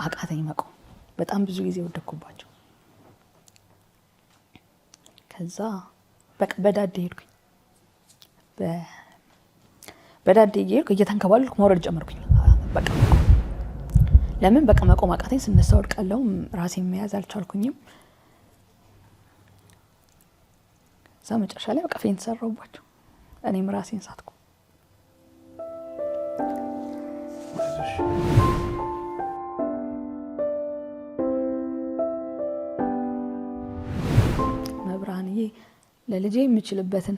አቃተኝ መቆም በጣም ብዙ ጊዜ ወደኩባቸው ከዛ በቃ በዳዴ ሄድኩኝ በዳዴ ሄድኩ እየተንከባለልኩ መውረድ ጀመርኩኝ በቃ ለምን በቃ መቆም አቃተኝ ስነሳ ወድቃለሁ ራሴን መያዝ አልቻልኩኝም እዛ መጨረሻ ላይ በቃ ፌንት ሰራሁባቸው እኔም ራሴን ሳትኩ መብራንዬ ለልጄ የምችልበትን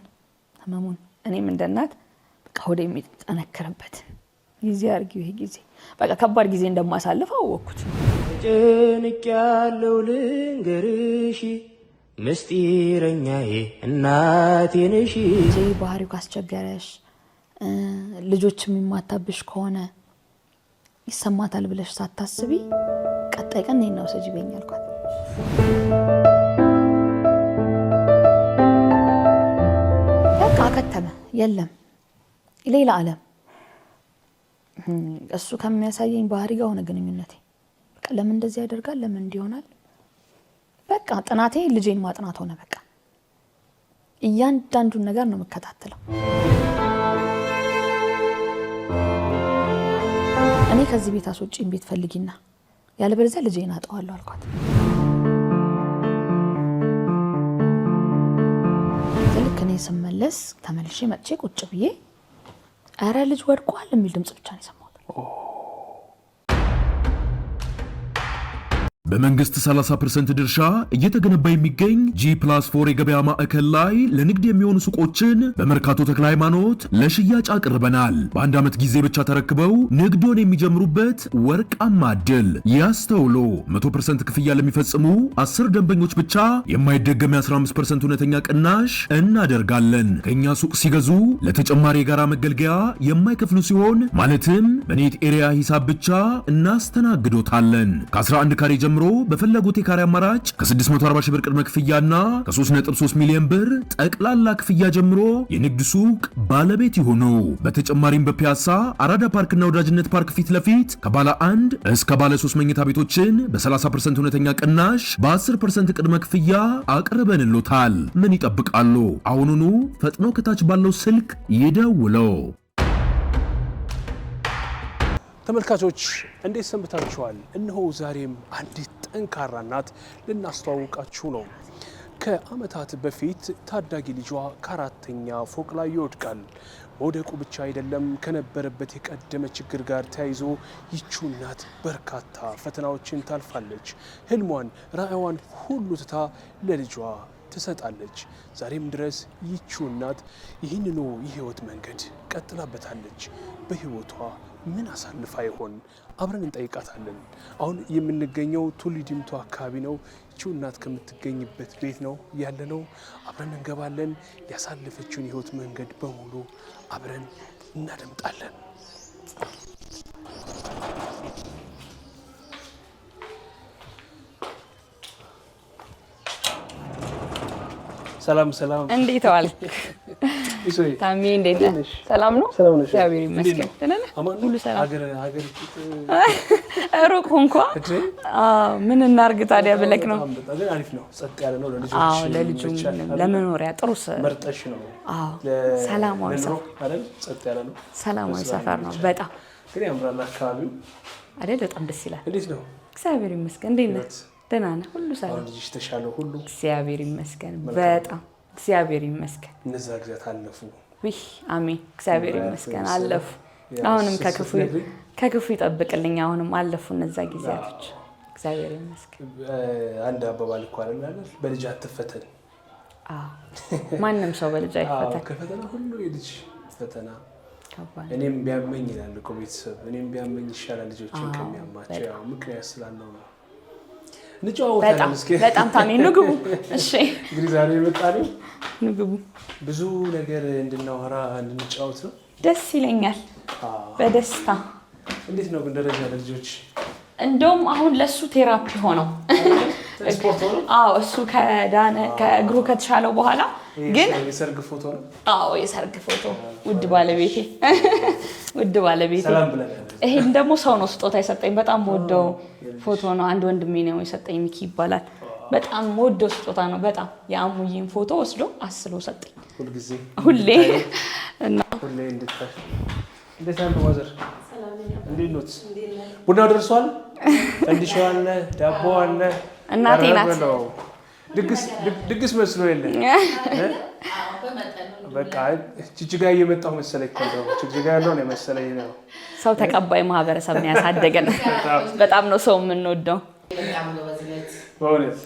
ህመሙን እኔም እንደናት በቃ ወደ የሚጠነክርበት ጊዜ አርጊው ይሄ ጊዜ በቃ ከባድ ጊዜ እንደማሳልፍ አወኩት ጭንቅ ያለው ልንገርሽ ምስጢረኛዬ እናቴ ነሽ ባህሪው ካስቸገረሽ ልጆች የሚማታብሽ ከሆነ ይሰማታል ብለሽ ሳታስቢ ቀጣይ ቀን ነው ሰጂ በእኛልኳት በቃ ከተመ የለም ሌላ ዓለም እሱ ከሚያሳየኝ ባህሪ ጋር ሆነ ግንኙነቴ በቃ ለምን እንደዚህ ያደርጋል ለምን እንዲሆናል በቃ ጥናቴ ልጄን ማጥናት ሆነ በቃ እያንዳንዱን ነገር ነው መከታተለው እኔ ከዚህ ቤት አስወጪኝ ቤት ፈልጊና ያለበለዚያ ልጄን አጣዋለሁ አልኳት ልክ እኔ ስመለስ ተመልሼ መጥቼ ቁጭ ብዬ አረ ልጅ ወድቋል የሚል ድምጽ ብቻ ነው የሰማሁት በመንግስት 30% ድርሻ እየተገነባ የሚገኝ G+4 የገበያ ማዕከል ላይ ለንግድ የሚሆኑ ሱቆችን በመርካቶ ተክለ ሃይማኖት ለሽያጭ አቅርበናል። በአንድ ዓመት ጊዜ ብቻ ተረክበው ንግዶን የሚጀምሩበት ወርቃማ ዕድል ያስተውሉ። 100% ክፍያ ለሚፈጽሙ 10 ደንበኞች ብቻ የማይደገም 15% እውነተኛ ቅናሽ እናደርጋለን። ከኛ ሱቅ ሲገዙ ለተጨማሪ የጋራ መገልገያ የማይከፍሉ ሲሆን ማለትም በኔት ኤሪያ ሂሳብ ብቻ እናስተናግዶታለን። ከ11 ካሬ ጀምሮ በፈለጉት የካሬ አማራጭ ከ640 ሺህ ብር ቅድመ ክፍያና ከ3.3 ሚሊዮን ብር ጠቅላላ ክፍያ ጀምሮ የንግድ ሱቅ ባለቤት ይሁኑ። በተጨማሪም በፒያሳ አራዳ ፓርክና ወዳጅነት ፓርክ ፊት ለፊት ከባለ 1 እስከ ባለ 3 መኝታ ቤቶችን በ30% እውነተኛ ቅናሽ በ10% ቅድመ ክፍያ አቅርበንሎታል። ምን ይጠብቃሉ? አሁኑኑ ፈጥኖ ከታች ባለው ስልክ ይደውለው። ተመልካቾች እንዴት ሰንብታችኋል? እነሆ ዛሬም አንዲት ጠንካራ እናት ልናስተዋውቃችሁ ነው። ከዓመታት በፊት ታዳጊ ልጇ ከአራተኛ ፎቅ ላይ ይወድቃል። መውደቁ ብቻ አይደለም፣ ከነበረበት የቀደመ ችግር ጋር ተያይዞ ይቺ እናት በርካታ ፈተናዎችን ታልፋለች። ህልሟን፣ ራዕይዋን ሁሉ ትታ ለልጇ ትሰጣለች። ዛሬም ድረስ ይቺ እናት ይህንኑ የህይወት መንገድ ቀጥላበታለች። በህይወቷ ምን አሳልፋ ይሆን? አብረን እንጠይቃታለን። አሁን የምንገኘው ቱሊ ዲምቱ አካባቢ ነው። ይቺው እናት ከምትገኝበት ቤት ነው ያለነው። አብረን እንገባለን። ያሳለፈችውን የህይወት መንገድ በሙሉ አብረን እናደምጣለን። ሰላም ሰላም፣ እንዴት ዋልክ? ታሚ እንዴት ነህ? ሰላም ነው? እግዚአብሔር ይመስገን። ሁሉ ሰላም። ሀገር ሩቅ ሆንኳ። ምን እናርግ ታዲያ ብለክ ነው? አሪፍ ነው፣ ጸጥ ያለ ነው ለልጆች። አዎ፣ ለልጁ ለመኖሪያ ጥሩ መርጠሽ ነው። አዎ፣ ሰላማዊ ሰፈር አይደል? ጸጥ ያለ ነው፣ ሰላማዊ ሰፈር ነው። በጣም ግን ያምራል አካባቢው አይደል? በጣም ደስ ይላል። እንዴት ነው? እግዚአብሔር ይመስገን። እንዴት ነህ? ደህና ነህ? ሁሉ ሰላም። ልጅሽ ተሻለ ሁሉ? እግዚአብሔር ይመስገን። በጣም እግዚአብሔር ይመስገን። እነዛ ጊዜያት አለፉ። ውይ አሜን። እግዚአብሔር ይመስገን አለፉ። አሁንም ከክፉ ይጠብቅልኝ። አሁንም አለፉ እነዛ ጊዜያቶች። እግዚአብሔር ይመስገን። አንድ አባባል እኮ አይደል? በልጅ አትፈተን። አዎ፣ ማንም ሰው በልጅ አይፈተን። ከፈተና ሁሉ የልጅ ፈተና እኔም ቢያመኝ ይላል እኮ ቤተሰብ። እኔም ቢያመኝ ይሻላል ልጆችን ከሚያማቸው። ያው ምክንያት ስላለው ነው። በጣም ታሜ ንግቡ። እሺ፣ እንግዲህ ዛሬ የመጣነው ንግቡ ብዙ ነገር እንድናወራ እንድንጫወት ነው። ደስ ይለኛል በደስታ። እንዴት ነው ግን ደረጃ ለልጆች? እንደውም አሁን ለሱ ቴራፒ ሆነው ስፖርት ሆኖ። አዎ፣ እሱ ከዳነ ከእግሩ ከተሻለው በኋላ ግን የሰርግ ፎቶ ነው። አዎ፣ የሰርግ ፎቶ ውድ ባለቤቴ ውድ ባለቤቴ ሰላም ብለናል። ይሄን ደግሞ ሰው ነው ስጦታ የሰጠኝ። በጣም ወደው ፎቶ ነው። አንድ ወንድሜ ነው የሰጠኝ፣ ሚኪ ይባላል። በጣም ወደው ስጦታ ነው። በጣም የአሙዬን ፎቶ ወስዶ አስሎ ሰጠኝ። ሁሌ እና ሁሌ እንድታሽ እንዴት አለ ማዘር? እንዴት ኖት? ቡናው ደርሷል? እንዲሻው አለ፣ ዳቦ አለ። እናቴ ናት። ድግስ መስሎ የለ በቃ ጅጅጋ እየመጣሁ መሰለኝ እኮ ነው። ጅጅጋ ያለው ነው መሰለኝ ነው። ሰው ተቀባይ ማህበረሰብ ነው ያሳደገን። በጣም ነው ሰው የምንወደው። በጣም ጎበዝነት በእውነት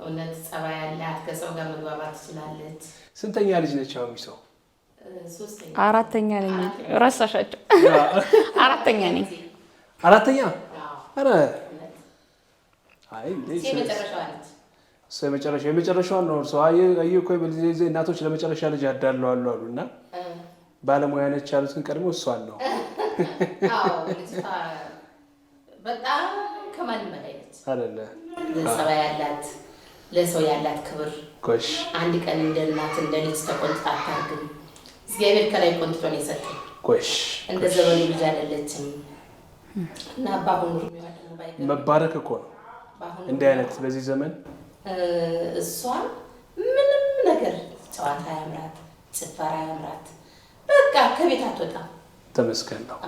እውነት ጸባይ ያላት ከሰው ጋር መግባባት ትችላለች። ስንተኛ ልጅ ነች አሁን ሚሰው? አራተኛ ነኝ። ረሳሻቸው? አራተኛ ነኝ። አራተኛ? አረ አይ የመጨረሻዋን ነው። ሰው አየሁ እኮ እናቶች ለመጨረሻ ልጅ ያዳለዋሉ አሉ እና ባለሙያ ነች ያሉት፣ ግን ቀድሞ እሷን ነው። በጣም ከማንም በላይ ነች አይደለ? ጸባይ ያላት፣ ለሰው ያላት ክብር። አንድ ቀን እንደ እናት እንደ ልጅ ተቆንጥጣ አታርግም። እግዚአብሔር ከላይ ቆንጥጦ ነው የሰጠኝ። እንደ ዘመኑ ልጅ አይደለችም እና በአሁኑ መባረክ እኮ ነው እንዲህ አይነት በዚህ ዘመን እሷ ምንም ነገር ጨዋታ ያምራት፣ ጭፈራ ያምራት፣ በቃ ከቤት አትወጣም። ተመስገን ነው።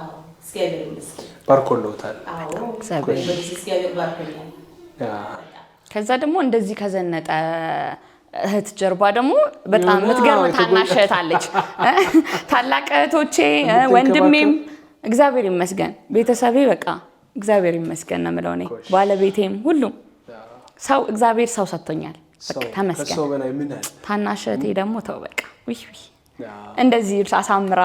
እግዚአብሔር ይመስገን። ባርኮልዎታል። እግዚአብሔር ባርኮኛል። ከዛ ደግሞ እንደዚህ ከዘነጠ እህት ጀርባ ደግሞ በጣም የምትገርም ታናሽ እህት አለች። ታላቅ እህቶቼ ወንድሜም እግዚአብሔር ይመስገን፣ ቤተሰቤ በቃ እግዚአብሔር ይመስገን ነው የምለው እኔ። ባለቤቴም ሁሉም ሰው እግዚአብሔር ሰው ሰጥቶኛል። በቃ ተመስገን። ታናሽ እህቴ ደግሞ ተው በቃ ውይ እንደዚህ አሳምራ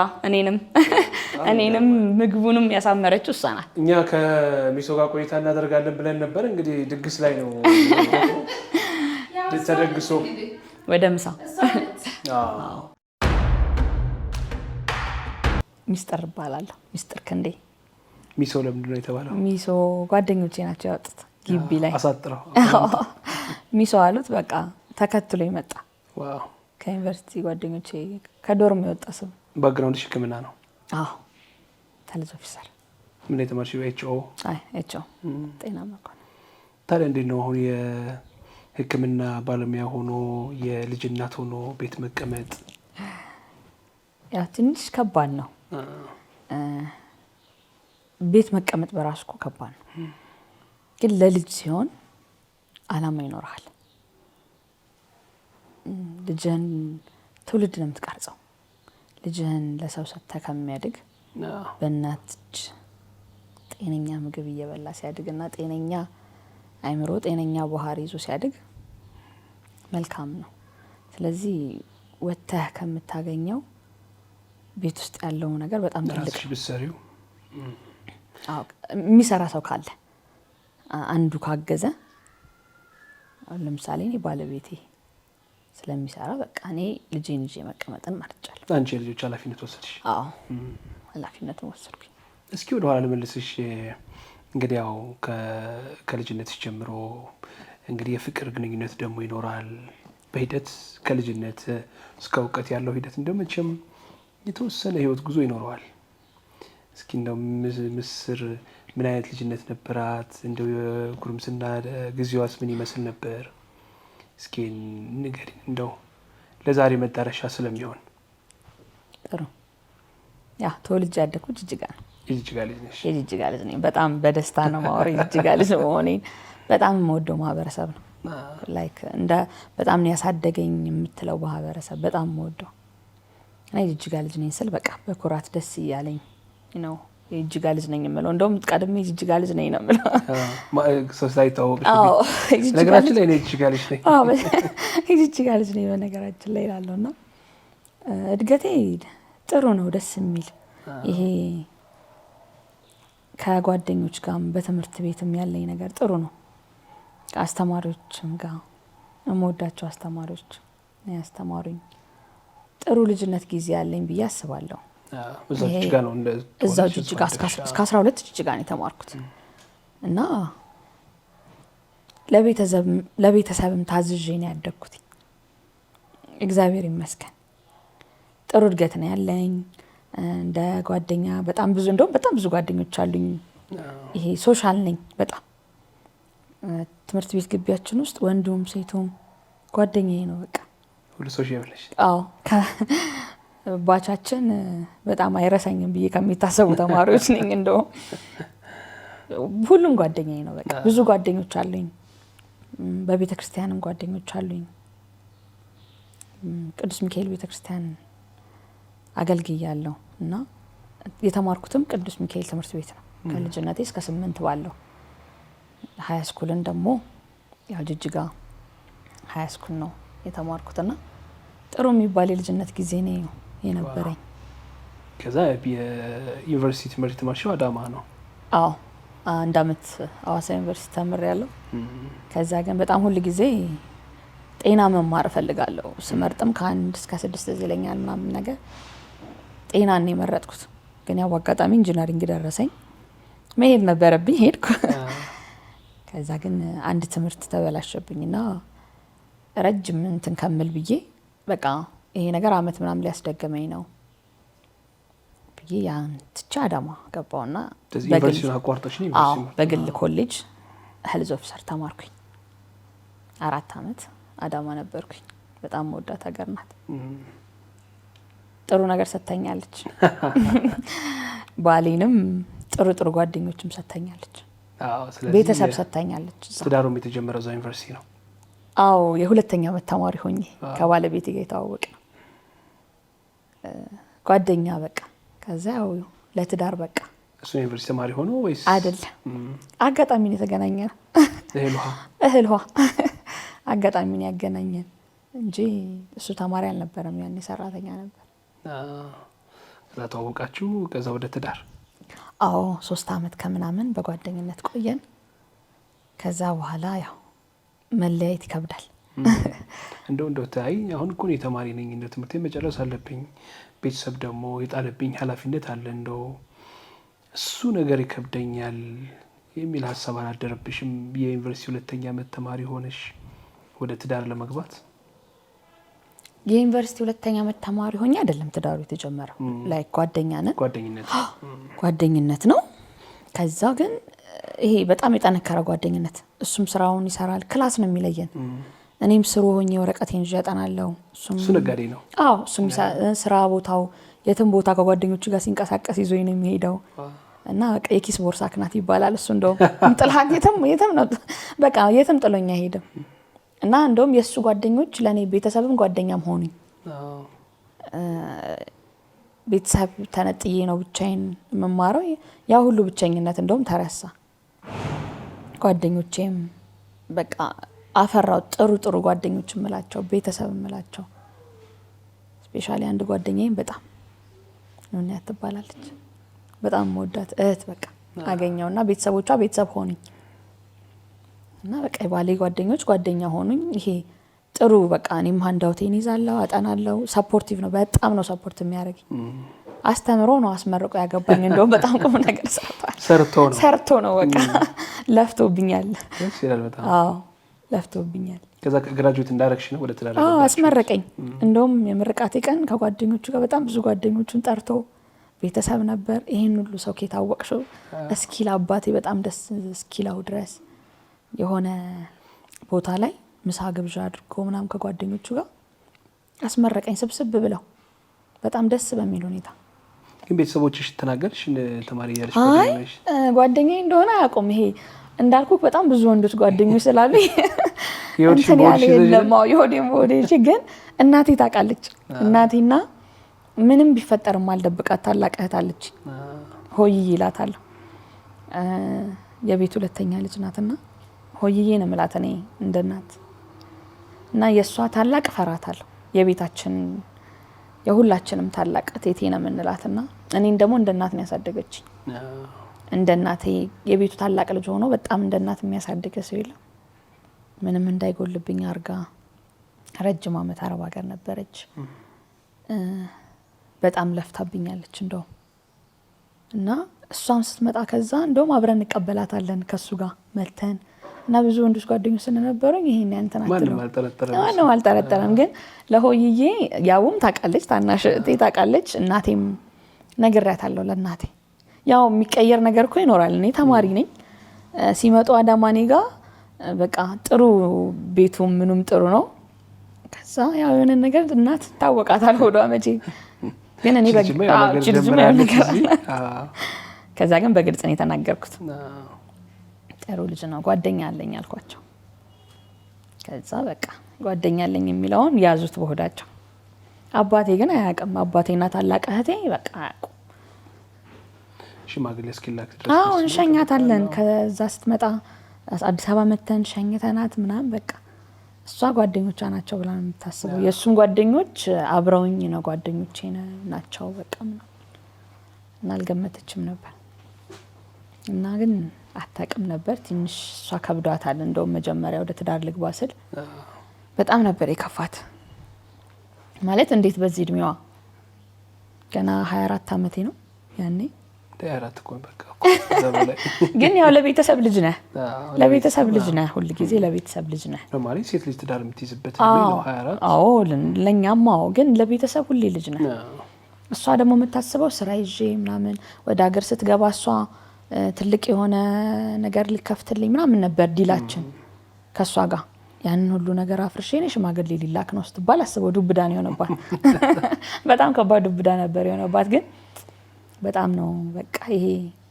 እኔንም ምግቡንም ያሳመረችው እሷ ናት። እኛ ከሚሶ ጋር ቆይታ እናደርጋለን ብለን ነበር። እንግዲህ ድግስ ላይ ነው ተደግሶ ወደ ምሳ ሚስጥር እባላለሁ። ሚስጥር ክንዴ። ሚሶ ለምንድን ነው የተባለው? ሚሶ ጓደኞቼ ናቸው ያወጡት ግቢ ላይ አሳጥረው ሚሶ አሉት። በቃ ተከትሎ ይመጣ። ዋው! ከዩኒቨርሲቲ ጓደኞቼ ከዶርም የወጣ ሰው። ባክግራውንድ ሕክምና ነው? አዎ ተለዝ ኦፊሰር። ምን የተማርሽው? ኤችኦ? አይ ኤችኦ ጤና መኮንን። ታዲያ እንዴት ነው አሁን የሕክምና ባለሙያ ሆኖ የልጅ እናት ሆኖ ቤት መቀመጥ? ያው ትንሽ ከባድ ነው። ቤት መቀመጥ በራሱ እኮ ከባድ ነው፣ ግን ለልጅ ሲሆን አላማ ይኖርሃል። ልጅህን ትውልድ ነው የምትቀርጸው። ልጅህን ለሰው ሰጥተህ ከሚያድግ በእናት እጅ ጤነኛ ምግብ እየበላ ሲያድግና ጤነኛ አይምሮ ጤነኛ ባህሪ ይዞ ሲያድግ መልካም ነው። ስለዚህ ወጥተህ ከምታገኘው ቤት ውስጥ ያለው ነገር በጣም ትልቅ ነው። የሚሰራ ሰው ካለ አንዱ ካገዘ፣ ለምሳሌ እኔ ባለቤቴ ስለሚሰራ በቃ እኔ ልጄን ይዤ መቀመጥን መርጫለሁ። አንቺ የልጆች ኃላፊነት ወሰድሽ? አዎ ኃላፊነቱን ወሰድኩኝ። እስኪ ወደ ኋላ ልመልስሽ። እንግዲህ ያው ከልጅነትሽ ጀምሮ እንግዲህ የፍቅር ግንኙነት ደግሞ ይኖራል በሂደት ከልጅነት እስከ እውቀት ያለው ሂደት እንደመቼም የተወሰነ ህይወት ጉዞ ይኖረዋል። እስኪ እንደው ምስር ምን አይነት ልጅነት ነበራት? እንደው የጉርምስና ጊዜዋስ ምን ይመስል ነበር? እስኪ ንገሪን፣ እንደው ለዛሬ መዳረሻ ስለሚሆን። ጥሩ። ያ ተወልጄ ያደግኩት ጅጅጋ ነው። የጅጅጋ ልጅ ነሽ? የጅጅጋ ልጅ ነኝ። በጣም በደስታ ነው ማወራ። የጅጅጋ ልጅ መሆኔን በጣም የምወደው ማህበረሰብ ነው። ላይክ እንደ በጣም ነው ያሳደገኝ የምትለው ማህበረሰብ በጣም የምወደው እና የጅጅጋ ልጅ ነኝ ስል በቃ በኩራት ደስ እያለኝ ነው የጅጅጋ ልጅ ነኝ የምለው። እንደውም ቀድሜ የጅጅጋ ልጅ ነኝ ነው የምለው። ሰው ሳይታወቅ ነገራችን ላይ የጅጅጋ ልጅ ነኝ። የጅጅጋ ልጅ ነኝ በነገራችን ላይ እላለሁ። እና እድገቴ ጥሩ ነው፣ ደስ የሚል ይሄ ከጓደኞች ጋርም በትምህርት ቤትም ያለኝ ነገር ጥሩ ነው። ከአስተማሪዎችም ጋር የምወዳቸው አስተማሪዎች ያስተማሩኝ ጥሩ ልጅነት ጊዜ ያለኝ ብዬ አስባለሁ። እዛው ጅጅጋ እስከ 12 ጅጅጋ ነው የተማርኩት እና ለቤተሰብም ታዝዤ ነው ያደግኩት። እግዚአብሔር ይመስገን ጥሩ እድገት ነው ያለኝ። እንደ ጓደኛ በጣም ብዙ እንደውም በጣም ብዙ ጓደኞች አሉኝ። ይሄ ሶሻል ነኝ በጣም ትምህርት ቤት ግቢያችን ውስጥ ወንዱም ሴቱም ጓደኛዬ ነው በቃ ሁሉ ሶሻል ነሽ? አዎ ባቻችን በጣም አይረሳኝም ብዬ ከሚታሰቡ ተማሪዎች ነኝ። እንደውም ሁሉም ጓደኛዬ ነው በቃ ብዙ ጓደኞች አሉኝ። በቤተ ክርስቲያንም ጓደኞች አሉኝ። ቅዱስ ሚካኤል ቤተ ክርስቲያን አገልግያለሁ እና የተማርኩትም ቅዱስ ሚካኤል ትምህርት ቤት ነው ከልጅነቴ እስከ 8 ባለው። ሃይ ስኩልን ደግሞ ያው ጅጅጋ ሃይ ስኩል ነው የተማርኩትና ጥሩ የሚባል የልጅነት ጊዜ ነው የነበረኝ። ከዛ የዩኒቨርሲቲ ትምህርት ተማርሽው አዳማ ነው? አዎ 1 አመት ሐዋሳ ዩኒቨርሲቲ ተምሬያለሁ። ከዛ ግን በጣም ሁሉ ጊዜ ጤና መማር እፈልጋለሁ። ስመርጥም ከ1 እስከ 6 ይለኛል ምናምን ነገር ጤናን ነው የመረጥኩት። ግን ያው አጋጣሚ ኢንጂነሪንግ ደረሰኝ መሄድ ነበረብኝ ሄድኩ። ከዛ ግን አንድ ትምህርት ተበላሸብኝና ረጅም እንትን ከምል ብዬ በቃ ይሄ ነገር አመት ምናምን ሊያስደገመኝ ነው ብዬ ያን ትቼ አዳማ ገባውና በግል ኮሌጅ ሄልዝ ኦፊሰር ተማርኩኝ። 4 አመት አዳማ ነበርኩኝ። በጣም ወዳት ሀገር ናት። ጥሩ ነገር ሰጥተኛለች። ባሌንም ጥሩ ጓደኞችም ሰጥተኛለች። ቤተሰብ ሰጥተኛለች። ትዳሩም የተጀመረው እዛው ዩኒቨርሲቲ ነው? አዎ የሁለተኛ አመት ተማሪ ሆኜ ከባለቤቴ ጋር የተዋወቅ ነው ጓደኛ በቃ። ከዛ ያው ለትዳር በቃ። እሱ ዩኒቨርሲቲ ተማሪ ሆኖ ወይስ አይደለም? አጋጣሚ ነው የተገናኘነው። እህል ውሃ አጋጣሚ ነው ያገናኘን እንጂ እሱ ተማሪ አልነበረም፣ ያኔ ሰራተኛ ነበር። ከዛ ተዋወቃችሁ፣ ከዛ ወደ ትዳር? አዎ 3 አመት ከምናምን በጓደኝነት ቆየን። ከዛ በኋላ ያው መለያየት ይከብዳል። እንደው ታይ አሁን እኮ ነው ተማሪ ነኝ፣ እንደ ትምህርቴ መጨረስ አለብኝ፣ ቤተሰብ ደግሞ የጣለብኝ ኃላፊነት አለ፣ እንደው እሱ ነገር ይከብደኛል የሚል ሀሳብ አላደረብሽም? የዩኒቨርሲቲ 2ኛ አመት ተማሪ ሆነሽ ወደ ትዳር ለመግባት? የዩኒቨርሲቲ 2ኛ አመት ተማሪ ሆኜ አይደለም ትዳሩ የተጀመረው። ላይ ጓደኝነት ነው። ከዛ ግን ይሄ በጣም የጠነከረ ጓደኝነት፣ እሱም ስራውን ይሰራል፣ ክላስ ነው የሚለየን። እኔም ስሩ ሆኜ ወረቀቴን ይዤ አጠናለሁ። እሱ ነጋዴ ነው። አዎ እሱም ስራ ቦታው የትም ቦታ ከጓደኞቹ ጋር ሲንቀሳቀስ ይዞኝ ነው የሚሄደው እና በቃ የኪስ ቦርሳ ክናት ይባላል እሱ። እንደውም እንጥልሃት የትም ነው በቃ የትም ጥሎኛ አይሄድም። እና እንደውም የሱ ጓደኞች ለኔ ቤተሰብም ጓደኛም ሆኑኝ። ቤተሰብ ተነጥዬ ነው ብቻዬን መማረው። ያ ሁሉ ብቸኝነት እንደውም ተረሳ። ጓደኞቼም በቃ አፈራው ጥሩ ጓደኞች እምላቸው፣ ቤተሰብ እምላቸው። ስፔሻሊ አንድ ጓደኛዬም በጣም ኑንያት ትባላለች፣ በጣም ወዳት እህት በቃ አገኘውና ቤተሰቦቿ ቤተሰብ ሆኑኝ እና በቃ የባሌ ጓደኞች ጓደኛ ሆኑኝ። ይሄ ጥሩ በቃ እኔም ሃንዳውቴን ይዛለሁ፣ አጠናለሁ። ሰፖርቲቭ ነው፣ በጣም ነው ሰፖርት የሚያደርገኝ። አስተምሮ ነው አስመርቆ ያገባኝ። እንደውም በጣም ቁም ነገር ሰርቶ ነው በቃ ለፍቶብኛል። አዎ ለፍቶብኛል። ከዛ ግራጁዌት እንዳረግሽ ነው ወደ ትዳር? አዎ አስመረቀኝ። እንደውም የምርቃቴ ቀን ከጓደኞቹ ጋር በጣም ብዙ ጓደኞቹን ጠርቶ ቤተሰብ ነበር። ይሄን ሁሉ ሰው ከታወቅሽው እስኪል አባቴ በጣም ደስ እስኪላው ድረስ የሆነ ቦታ ላይ ምሳ ግብዣ አድርጎ ምናምን ከጓደኞቹ ጋር አስመረቀኝ ስብስብ ብለው በጣም ደስ በሚል ሁኔታ። ግን ቤተሰቦችሽ ተናገርሽ ተማሪ ያለሽ ጓደኛዬ እንደሆነ አያውቁም። ይሄ እንዳልኩ በጣም ብዙ ወንዶች ጓደኞች ስላሉ እንትን ያለ የለም። የሆዴም ወዴሽ ግን እናቴ ታውቃለች። እናቴና ምንም ቢፈጠርም አልደብቃት። ታላቅ እህት አለች፣ ሆይዬ እላታለሁ። የቤት 2ኛ ልጅ ናትና ሆይዬ ነው የምላት እኔ እንደ እናት። እና የእሷ ታላቅ እፈራታለሁ። የቤታችን የሁላችንም ታላቅ ቴቴ ነው የምንላትና እኔን ደግሞ እንደ እናት ነው ያሳደገችኝ። እንደ እናቴ የቤቱ ታላቅ ልጅ ሆኖ በጣም እንደ እናት የሚያሳድገ ሰው የለም። ምንም እንዳይጎልብኝ አርጋ ረጅም አመት አረብ ሀገር ነበረች። በጣም ለፍታብኛለች እንደውም። እና እሷም ስትመጣ ከዛ እንደውም አብረን እንቀበላታለን ከሱ ጋር መተን እና ብዙ ወንዶች ጓደኞች ስለነበሩኝ ይሄን ያንተና ማንም አልጠረጠረም። ግን ለሆይዬ ያውም ታውቃለች፣ ታናሽ እህቴ ታውቃለች፣ እናቴም ነግሬያታለሁ ለእናቴ። ያው የሚቀየር ነገር እኮ ይኖራል። እኔ ተማሪ ነኝ። ሲመጡ አዳማ እኔ ጋር በቃ ጥሩ ቤቱም ምኑም ጥሩ ነው። ከዛ ያው የሆነ ነገር እናት ታወቃታል ሆዷ መቼ ግን እኔ ከዛ ግን በግልጽ ነው የተናገርኩት። ጥሩ ልጅ ነው ጓደኛ አለኝ አልኳቸው። ከዛ በቃ ጓደኛ አለኝ የሚለውን ያዙት በሆዳቸው። አባቴ ግን አያውቅም። አባቴና ታላቅ እህቴ በቃ አያውቁም። ሽማግሌ እስኪላክ ድረስ አዎ እንሸኛታለን። ከዛ ስትመጣ አዲስ አበባ መተን ሸኝተናት ምናምን በቃ እሷ ጓደኞቿ ናቸው ብላ ነው የምታስበው። የእሱም ጓደኞች አብረውኝ ነው ጓደኞቼ ናቸው በቃ ምናምን እና አልገመተችም ነበር እና ግን አታውቅም ነበር። ትንሽ እሷ ከብዷታል። እንደውም መጀመሪያ ወደ ትዳር ልግባ ስል በጣም ነበር የከፋት። ማለት እንዴት በዚህ እድሜዋ ገና 24 ዓመቴ ነው ያኔ። 24 እኮ በቃ ግን ያው ለቤተሰብ ልጅ ነህ፣ ለቤተሰብ ልጅ ነህ፣ ሁሉ ጊዜ ለቤተሰብ ልጅ ነህ። ለማለት ሴት ልጅ ትዳር የምትይዝበት ነው 24። አዎ ለኛም አዎ፣ ግን ለቤተሰብ ሁሉ ልጅ ነህ። እሷ ደግሞ የምታስበው ስራ ይዤ ምናምን ወደ ሀገር ስትገባ እሷ ትልቅ የሆነ ነገር ልከፍትልኝ ምናምን ነበር ዲላችን ከሷ ጋር። ያንን ሁሉ ነገር አፍርሼ ነው ሽማግሌ ሊላክ ነው ስትባል አስበው ዱብዳ ነው የሆነባት። በጣም ከባድ ዱብዳ ነበር የሆነባት። ግን በጣም ነው በቃ ይሄ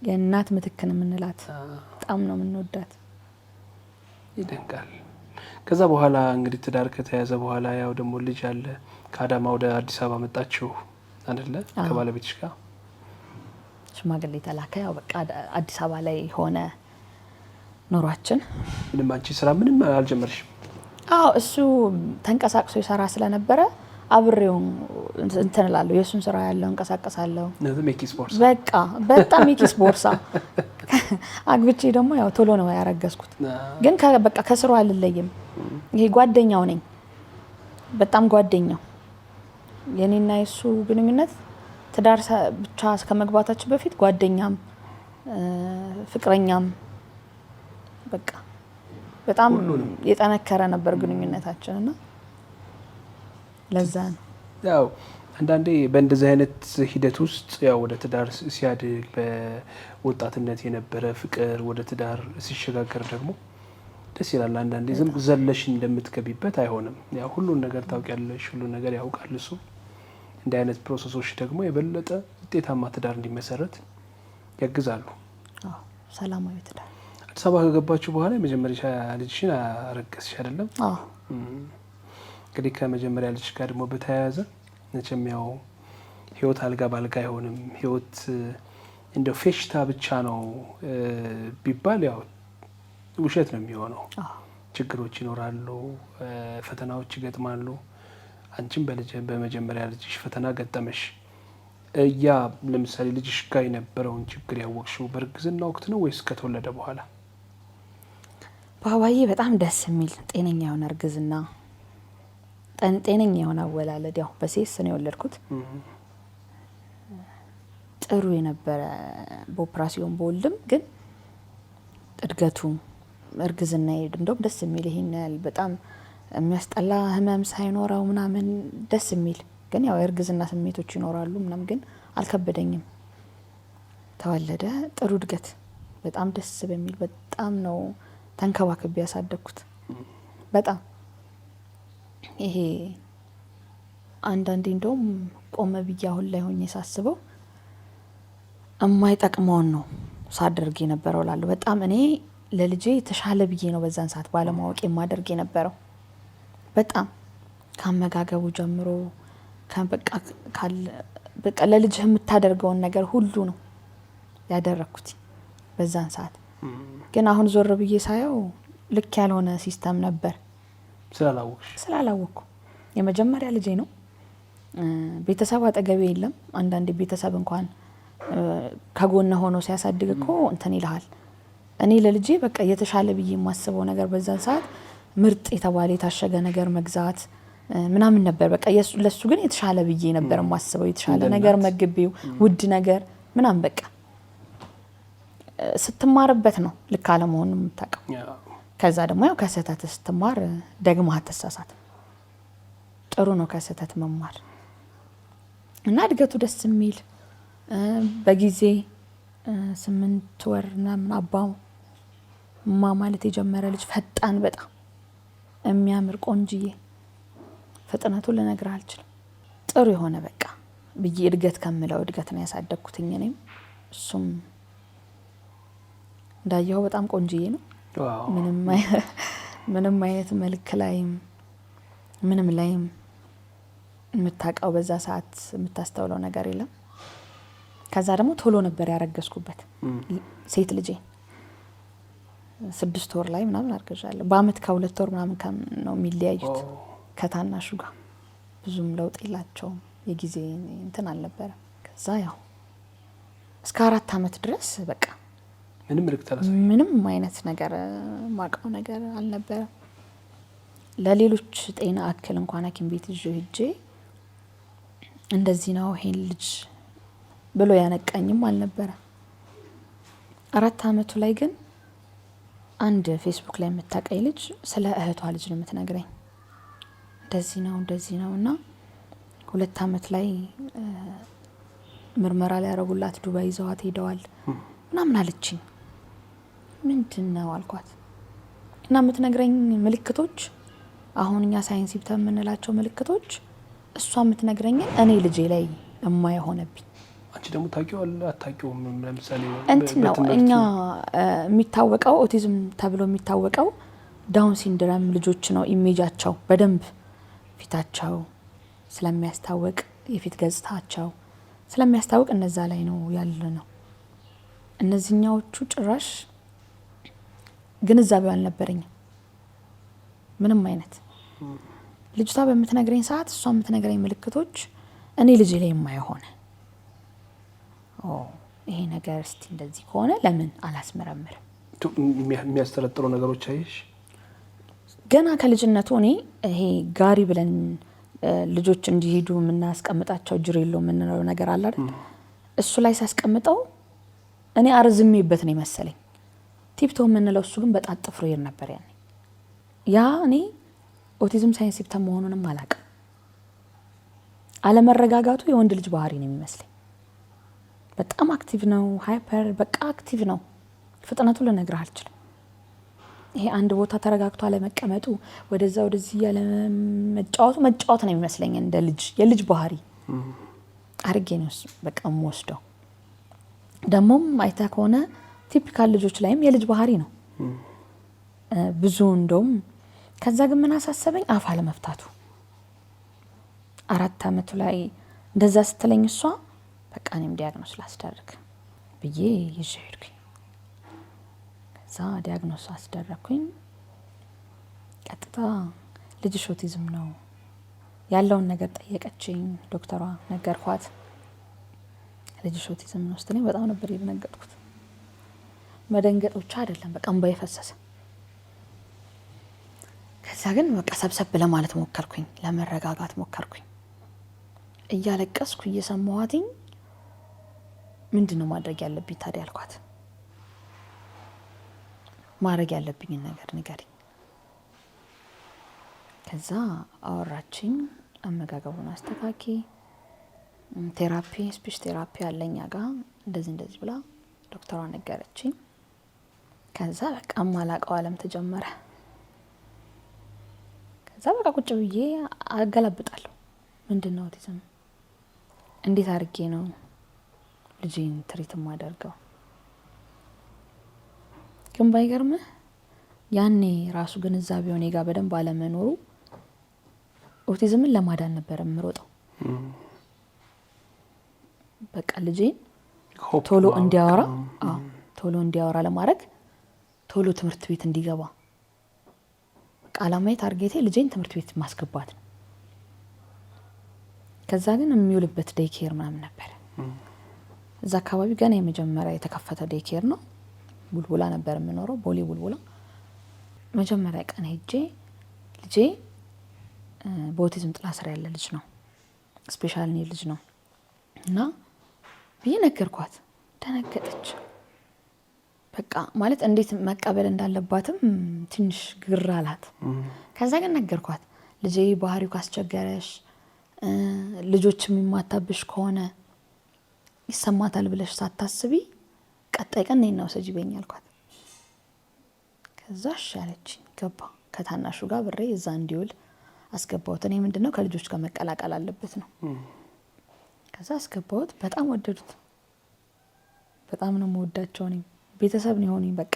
የእናት ምትክን የምንላት በጣም ነው የምንወዳት። ይደንቃል። ከዛ በኋላ እንግዲህ ትዳር ከተያዘ በኋላ ያው ደግሞ ልጅ አለ። ከአዳማ ወደ አዲስ አበባ መጣችሁ አይደለ? ከባለቤትሽ ጋር ሽማግሌ ተላከ። ያው በቃ አዲስ አበባ ላይ ሆነ ኑሯችን። ምንም አንቺ ስራ ምንም አልጀመርሽም? አዎ እሱ ተንቀሳቅሶ ይሰራ ስለነበረ አብሬው እንትን እላለሁ። የእሱን ስራ ያለው እንቀሳቀሳለሁ። በቃ በጣም የኪስ ቦርሳ አግብቼ ደግሞ ያው ቶሎ ነው ያረገዝኩት። ግን በቃ ከስሩ አልለይም። ይሄ ጓደኛው ነኝ፣ በጣም ጓደኛው። የኔና የሱ ግንኙነት ትዳር ብቻ ከመግባታችን በፊት ጓደኛም ፍቅረኛም በቃ በጣም የጠነከረ ነበር ግንኙነታችን እና ለዛ ነው ያው አንዳንዴ በእንደዚህ አይነት ሂደት ውስጥ ያው ወደ ትዳር ሲያድግ በወጣትነት የነበረ ፍቅር ወደ ትዳር ሲሸጋገር ደግሞ ደስ ይላል። አንዳንዴ ዝም ዘለሽ እንደምትገቢበት አይሆንም። ያው ሁሉን ነገር ታውቂያለሽ፣ ሁሉን ነገር ያውቃል እሱ። እንዲህ አይነት ፕሮሰሶች ደግሞ የበለጠ ውጤታማ ትዳር እንዲመሰረት ያግዛሉ። ሰላማዊ ትዳር። አዲስ አበባ ከገባችሁ በኋላ የመጀመሪያ ልጅሽን አረገዝሽ አይደለም? እንግዲህ ከመጀመሪያ ልጅ ጋር ደግሞ በተያያዘ መቼም ያው ህይወት አልጋ ባልጋ አይሆንም። ህይወት እንደው ፌሽታ ብቻ ነው ቢባል ያው ውሸት ነው የሚሆነው። ችግሮች ይኖራሉ፣ ፈተናዎች ይገጥማሉ። አንቺም በመጀመሪያ ልጅሽ ፈተና ገጠመሽ። ያ ለምሳሌ ልጅሽ ጋር የነበረውን ችግር ያወቅሽው በእርግዝና ወቅት ነው ወይስ ከተወለደ በኋላ? ባባዬ በጣም ደስ የሚል ጤነኛ የሆነ እርግዝና፣ ጤነኛ የሆነ አወላለድ። ያው በሴስ ነው የወለድኩት። ጥሩ የነበረ በኦፕራሲዮን በወልድም ግን እድገቱ እርግዝና እንደውም ደስ የሚል ይሄን ያህል በጣም የሚያስጠላ ህመም ሳይኖረው ምናምን ደስ የሚል ግን ያው የእርግዝና ስሜቶች ይኖራሉ ምናምን ግን አልከበደኝም። ተወለደ። ጥሩ እድገት በጣም ደስ በሚል በጣም ነው ተንከባክቤ ያሳደግኩት። በጣም ይሄ አንዳንዴ እንደውም ቆመ ብዬ አሁን ላይ ሆኜ ሳስበው የማይጠቅመውን ነው ሳደርግ የነበረው እላለሁ። በጣም እኔ ለልጄ የተሻለ ብዬ ነው በዛን ሰዓት ባለማወቅ የማደርግ የነበረው። በጣም ካመጋገቡ ጀምሮ በቃ ለልጅ የምታደርገውን ነገር ሁሉ ነው ያደረኩት በዛን ሰዓት። ግን አሁን ዞር ብዬ ሳየው ልክ ያልሆነ ሲስተም ነበር። ስላላወቅኩ የመጀመሪያ ልጄ ነው። ቤተሰብ አጠገቤ የለም። አንዳንዴ ቤተሰብ እንኳን ከጎነ ሆኖ ሲያሳድግ እኮ እንትን ይልሃል። እኔ ለልጄ በቃ የተሻለ ብዬ የማስበው ነገር በዛን ሰዓት ምርጥ የተባለ የታሸገ ነገር መግዛት ምናምን ነበር። በቃ ለሱ ግን የተሻለ ብዬ ነበር የማስበው። የተሻለ ነገር መግቤው ውድ ነገር ምናምን በቃ ስትማርበት ነው ልክ አለመሆኑን የምታውቀው። ከዛ ደግሞ ያው ከስህተት ስትማር ደግመህ አትሳሳት። ጥሩ ነው ከስህተት መማር እና እድገቱ ደስ የሚል በጊዜ 8 ወር ምናምን አባው ማለት የጀመረ ልጅ ፈጣን በጣም የሚያምር ቆንጅዬ ፍጥነቱን ልነግርህ አልችልም። ጥሩ የሆነ በቃ ብዬ እድገት ከምለው እድገት ነው ያሳደግኩትኝ እኔም እሱም እንዳየው በጣም ቆንጅዬ ነው። ምንም አይነት መልክ ላይም ምንም ላይም የምታውቀው በዛ ሰዓት የምታስተውለው ነገር የለም። ከዛ ደግሞ ቶሎ ነበር ያረገዝኩበት ሴት ልጄ 6 ወር ላይ ምናምን አርገዣለሁ። በአመት ከ2 ወር ምናምን ነው የሚለያዩት ከታናሹ ጋር ብዙም ለውጥ የላቸውም። የጊዜ እንትን አልነበረ። ከዛ ያው እስከ 4 አመት ድረስ በቃ ምንም አይነት ነገር ማውቀው ነገር አልነበረ። ለሌሎች ጤና እክል እንኳን ሐኪም ቤት ሄጄ እንደዚህ ነው ይሄን ልጅ ብሎ ያነቃኝም አልነበረ። 4 አመቱ ላይ ግን አንድ ፌስቡክ ላይ የምታውቀኝ ልጅ ስለ እህቷ ልጅ ነው የምትነግረኝ። እንደዚህ ነው እና 2 አመት ላይ ምርመራ ላይ ያረጉላት ዱባይ ይዘዋት ሄደዋል ምናምን አለችኝ። ምንድነው አልኳት። እና የምትነግረኝ ምልክቶች አሁን እኛ ሳይንስ የምንላቸው ምልክቶች እሷ የምትነግረኝ እኔ ልጄ ላይ የማይሆነብኝ። አንቺ ደግሞ ታውቂዋል አታውቂውም? ለምሳሌ እንትን ነው እኛ የሚታወቀው ኦቲዝም ተብሎ የሚታወቀው ዳውን ሲንድሮም ልጆች ነው። ኢሜጃቸው በደንብ ፊታቸው ስለሚያስታውቅ የፊት ገጽታቸው ስለሚያስታውቅ እነዛ ላይ ነው ያለ ነው። እነዚህኛዎቹ ጭራሽ ግንዛቤው አልነበረኝም ምንም አይነት። ልጅቷ በምትነግረኝ ሰዓት እሷ የምትነግረኝ ምልክቶች እኔ ልጅ ላይ የማይሆነ ይሄ ነገር እስቲ እንደዚህ ከሆነ ለምን አላስመረምርም? የሚያስተረጥሩ ነገሮች አይሽ ገና ከልጅነቱ እኔ ይሄ ጋሪ ብለን ልጆች እንዲሄዱ የምናስቀምጣቸው ጅሬሎ የምንለው ነገር አለ አይደል? እሱ ላይ ሳስቀምጠው እኔ አርዝሜበት ነው መሰለኝ ቲፕቶ የምንለው እሱ ግን በጣም ጥፍሮ ይር ነበር ያኔ። ያ እኔ ኦቲዝም ሳይንስ ሲምፕተም መሆኑንም አላውቅም። አለመረጋጋቱ የወንድ ልጅ ባህሪ ነው የሚመስለኝ። በጣም አክቲቭ ነው፣ ሃይፐር በቃ አክቲቭ ነው። ፍጥነቱ ልነግርህ አልችልም። ይሄ አንድ ቦታ ተረጋግቶ አለመቀመጡ ወደዛ ወደዚህ ያለ መጫወት ነው የሚመስለኝ። እንደ ልጅ የልጅ ባህሪ አርጌ ነው በቃ የምወስደው። ደሞም አይታ ከሆነ ቲፒካል ልጆች ላይም የልጅ ባህሪ ነው ብዙ እንደውም። ከዛ ግን ምን አሳሰበኝ? አፍ አለመፍታቱ 4 አመቱ ላይ እንደዛ ስትለኝ እሷ በቃ እኔም ዲያግኖስ ላስደርግ ብዬ ይዤ ሄድኩኝ። ከዛ ዲያግኖስ አስደረኩኝ። ቀጥታ ልጅሽ ኦቲዝም ነው ያለውን ነገር ጠየቀችኝ ዶክተሯ። ነገርኳት ልጅሽ ኦቲዝም ነው ስትለኝ በጣም ነበር የደነገጥኩት። መደንገጥ ብቻ አይደለም በቃ እንባዬ ፈሰሰ። ከዛ ግን በቃ ሰብሰብ ለማለት ሞከርኩኝ፣ ለመረጋጋት ሞከርኩኝ። እያለቀስኩ እየሰማኋትኝ ምንድነው ማድረግ ያለብኝ ታዲያ አልኳት። ማድረግ ያለብኝን ነገር ንገሪኝ። ከዛ አወራችኝ። አመጋገቡን አስተካኪ፣ ቴራፒ ስፒች ቴራፒ አለኛ ጋር እንደዚህ ብላ ዶክተሯ ነገረችኝ። ከዛ በቃ ማላቀው ዓለም ተጀመረ። ከዛ በቃ ቁጭ ብዬ አገላብጣለሁ። ምንድነው ኦቲዝም? እንዴት አድርጌ ነው ልጄን ትሪት ማደርገው? ግን ባይገርምህ ያኔ ራሱ ግንዛቤው እኔ ጋር በደንብ አለመኖሩ ኦቲዝምን ለማዳን ነበር የምሮጠው። በቃ ልጄን ቶሎ እንዲያወራ ለማድረግ ቶሎ ትምህርት ቤት እንዲገባ በቃ አላማዬ ታርጌቴ ልጄን ትምህርት ቤት ማስገባት ነው። ከዛ ግን የሚውልበት ዴይኬር ምናምን ነበር እዛ አካባቢ ገና የመጀመሪያ የተከፈተ ዴይኬር ነው። ቡልቡላ ነበር የምኖረው፣ ቦሌ ቡልቡላ። መጀመሪያ ቀን ሄጄ ልጄ በኦቲዝም ጥላ ስር ያለ ልጅ ነው፣ ስፔሻል ኒድ ልጅ ነው እና ብዬ ነገርኳት። ደነገጠች። በቃ ማለት እንዴት መቀበል እንዳለባትም ትንሽ ግር አላት። ከዛ ግን ነገርኳት። ልጄ ባህሪው ካስቸገረሽ ልጆች የሚማታብሽ ከሆነ ይሰማታል ብለሽ ሳታስቢ ቀጣይ ቀን ነይና ወሰጂ በኝ አልኳት። ከዛ እሺ አለችኝ። ገባ ከታናሹ ጋር ብሬ እዛ እንዲውል አስገባሁት። እኔ ምንድነው ከልጆች ጋር መቀላቀል አለበት ነው። ከዛ አስገባሁት። በጣም ወደዱት። በጣም ነው የምወዳቸው። እኔ ቤተሰብ ነው የሆኑኝ። በቃ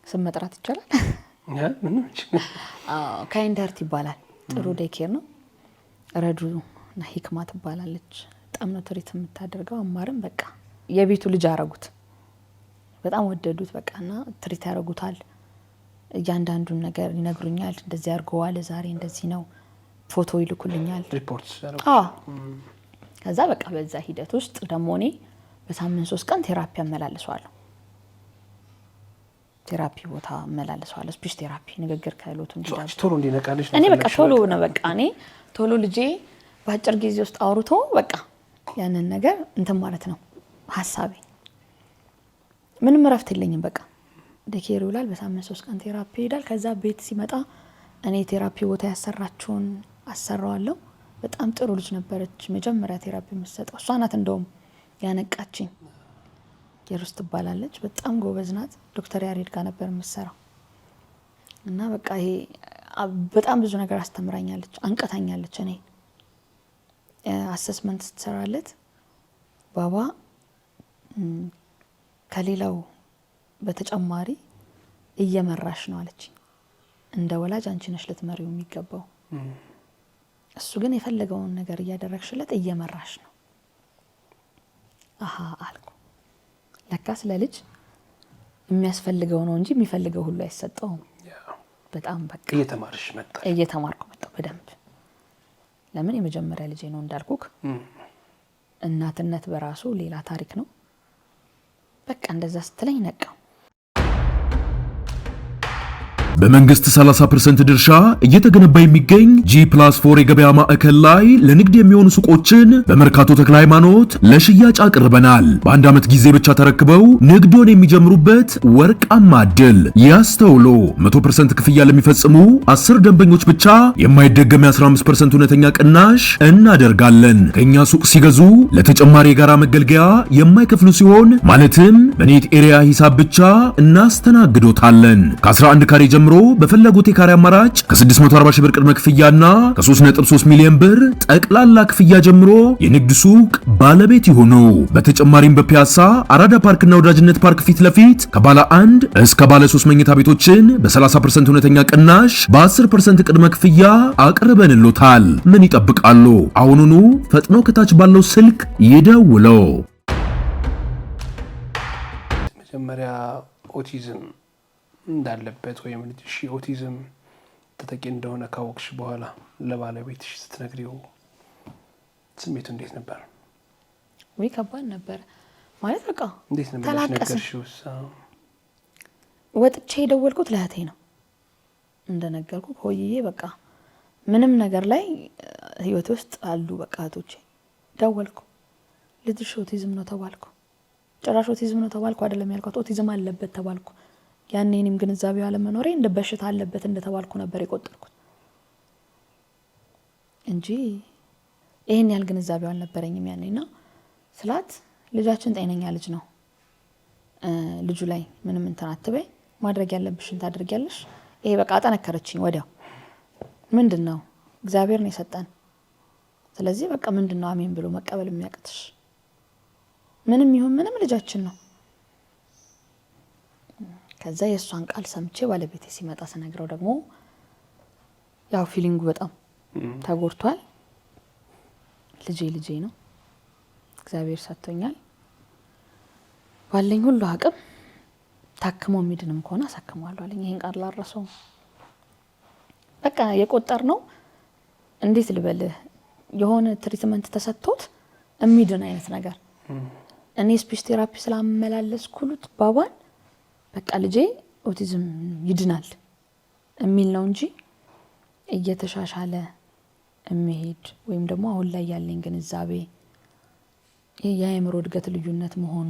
ስም መጥራት ይቻላል? ካይንደርት ይባላል። ጥሩ ዴኬር ነው። ረዱ እና ሂክማ ትባላለች። በጣም ነው ትሪት የምታደርገው። አማርም በቃ የቤቱ ልጅ አረጉት። በጣም ወደዱት። በቃና ትሪት ያረጉታል። እያንዳንዱን ነገር ይነግሩኛል። እንደዚህ አድርገዋል፣ ዛሬ እንደዚህ ነው፣ ፎቶ ይልኩልኛል፣ ሪፖርት ያረጉ። ከዛ በቃ በዛ ሂደት ውስጥ ደግሞ እኔ በሳምንት 3 ቀን ቴራፒ አመላልሰዋለሁ። ቴራፒ ቦታ አመላልሰዋለሁ። ስፒች ቴራፒ፣ ንግግር ክህሎቱ እንዲዳብር ቶሎ እንዲነቃልሽ እኔ በቃ ቶሎ ነው በቃ እኔ ቶሎ ልጄ በአጭር ጊዜ ውስጥ አውርቶ በቃ ያንን ነገር እንትን ማለት ነው ሐሳቤ። ምንም እረፍት የለኝም። በቃ ዴኬር ይውላል። በሳምንት 3 ቀን ቴራፒ ይሄዳል። ከዛ ቤት ሲመጣ እኔ ቴራፒ ቦታ ያሰራችውን አሰራዋለሁ። በጣም ጥሩ ልጅ ነበረች። መጀመሪያ ቴራፒ የምትሰጠው እሷ ናት። እንደውም ያነቃችኝ የሩስ ትባላለች። በጣም ጎበዝ ናት። ዶክተር ያሬድ ጋር ነበር የምትሰራው እና በቃ ይሄ በጣም ብዙ ነገር አስተምራኛለች፣ አንቀታኛለች። እኔ አሰስመንት ስትሰራለት ባባ ከሌላው በተጨማሪ እየመራሽ ነው አለች። እንደ ወላጅ አንቺ ነሽ ልትመሪው የሚገባው፣ እሱ ግን የፈለገውን ነገር እያደረግሽለት እየመራሽ ነው። አሃ አልኩ። ለካስ ለልጅ የሚያስፈልገው ነው እንጂ የሚፈልገው ሁሉ አይሰጠውም። በጣም በቃ እየተማርኩ መጣሁ በደንብ። ለምን የመጀመሪያ ልጄ ነው እንዳልኩክ። እናትነት በራሱ ሌላ ታሪክ ነው። በቃ እንደዛ ስትለኝ ነቃው። በመንግስት 30% ድርሻ እየተገነባ የሚገኝ G+4 የገበያ ማዕከል ላይ ለንግድ የሚሆኑ ሱቆችን በመርካቶ ተክለ ሃይማኖት ለሽያጭ አቅርበናል። በአንድ ዓመት ጊዜ ብቻ ተረክበው ንግዶን የሚጀምሩበት ወርቃማ ዕድል። ያስተውሉ፣ 100% ክፍያ ለሚፈጽሙ 10 ደንበኞች ብቻ የማይደገም 15% እውነተኛ ቅናሽ እናደርጋለን። ከኛ ሱቅ ሲገዙ ለተጨማሪ የጋራ መገልገያ የማይከፍሉ ሲሆን ማለትም በኔት ኤሪያ ሂሳብ ብቻ እናስተናግዶታለን። ከ11 ካሬ ጀምሮ በፈለጉት የካሬ አማራጭ ከ640 ሺህ ብር ቅድመ ክፍያና ከ3.3 ሚሊዮን ብር ጠቅላላ ክፍያ ጀምሮ የንግድ ሱቅ ባለቤት ይሁኑ። በተጨማሪም በፒያሳ አራዳ ፓርክና ወዳጅነት ፓርክ ፊት ለፊት ከባለ 1 እስከ ባለ 3 መኝታ ቤቶችን በ30% እውነተኛ ቅናሽ በ10% ቅድመ ክፍያ አቅርበንሎታል። ምን ይጠብቃሉ? አሁኑኑ ፈጥኖ ከታች ባለው ስልክ ይደውለው። መጀመሪያ ኦቲዝም እንዳለበት ወይም ልጅሽ ኦቲዝም ተጠቂ እንደሆነ ካወቅሽ በኋላ ለባለቤትሽ ስትነግሪው ስሜቱ እንዴት ነበር? ወይ ከባድ ነበር ማለት በቃ እንዴት ነበር ነገርሽው? ወጥቼ የደወልኩት ለእህቴ ነው እንደነገርኩ ሆይዬ በቃ ምንም ነገር ላይ ህይወት ውስጥ አሉ በቃ እህቶቼ። ደወልኩ ልጅሽ ኦቲዝም ነው ተባልኩ። ጭራሽ ኦቲዝም ነው ተባልኩ አይደለም ያልኳት፣ ኦቲዝም አለበት ተባልኩ። ያኔ እኔም ግንዛቤው አለመኖሬ እንደ በሽታ አለበት እንደተባልኩ ነበር የቆጠርኩት እንጂ ይሄን ያህል ግንዛቤው አልነበረኝም ያኔና ስላት ልጃችን ጤነኛ ልጅ ነው፣ ልጁ ላይ ምንም እንትን አትበይ፣ ማድረግ ያለብሽን ታድርጊያለሽ። ይሄ በቃ አጠነከረችኝ ወዲያው። ምንድነው እግዚአብሔር ነው የሰጠን፣ ስለዚህ በቃ ምንድነው አሜን ብሎ መቀበል የሚያቅትሽ? ምንም ይሁን ምንም ልጃችን ነው። ከዛ የእሷን ቃል ሰምቼ ባለቤቴ ሲመጣ ስነግረው ደግሞ ያው ፊሊንጉ በጣም ተጎድቷል። ልጄ ነው፣ እግዚአብሔር ሰጥቶኛል። ባለኝ ሁሉ አቅም ታክሞ የሚድንም ከሆነ አሳክመዋለሁ አለኝ። ይሄን ቃል ላረሰው በቃ የቆጠር ነው። እንዴት ልበልህ፣ የሆነ ትሪትመንት ተሰጥቶት የሚድን አይነት ነገር። እኔ ስፒች ቴራፒ ስላመላለስኩት ባባን በቃ ልጄ ኦቲዝም ይድናል የሚል ነው እንጂ እየተሻሻለ የሚሄድ ወይም ደግሞ አሁን ላይ ያለኝ ግንዛቤ የአእምሮ እድገት ልዩነት መሆኑ